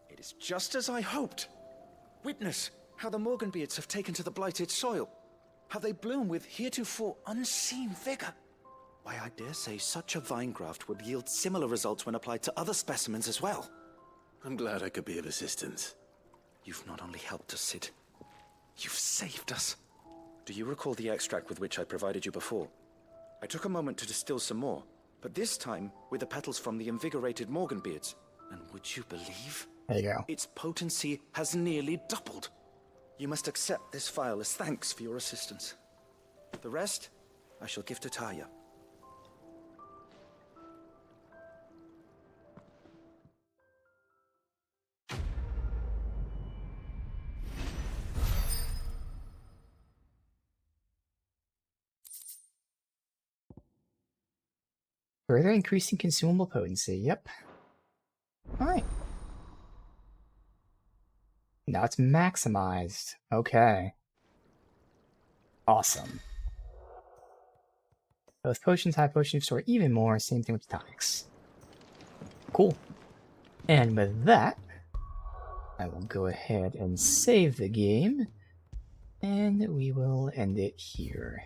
It is just as I hoped. Witness how the Morganbeards have taken to the blighted soil. How they bloom with heretofore unseen vigor. Why, I dare say such a vine graft would yield similar results when applied to other specimens as well. I'm glad I could be of assistance. You've not only helped us, Sid, you've saved us. Do you recall the extract with which I provided you before? I took a moment to distill some more, but this time with the petals from the invigorated Morganbeards. And would you believe? There you go. Its potency has nearly doubled. You must accept this vial as thanks for your assistance. The rest, I shall give to Taya. Further increasing consumable potency. Yep. Alright. Now it's maximized. Okay. Awesome. Both potions, high potions, or even more. Same thing with tonics. Cool. And with that, I will go ahead and save the game. And we will end it here.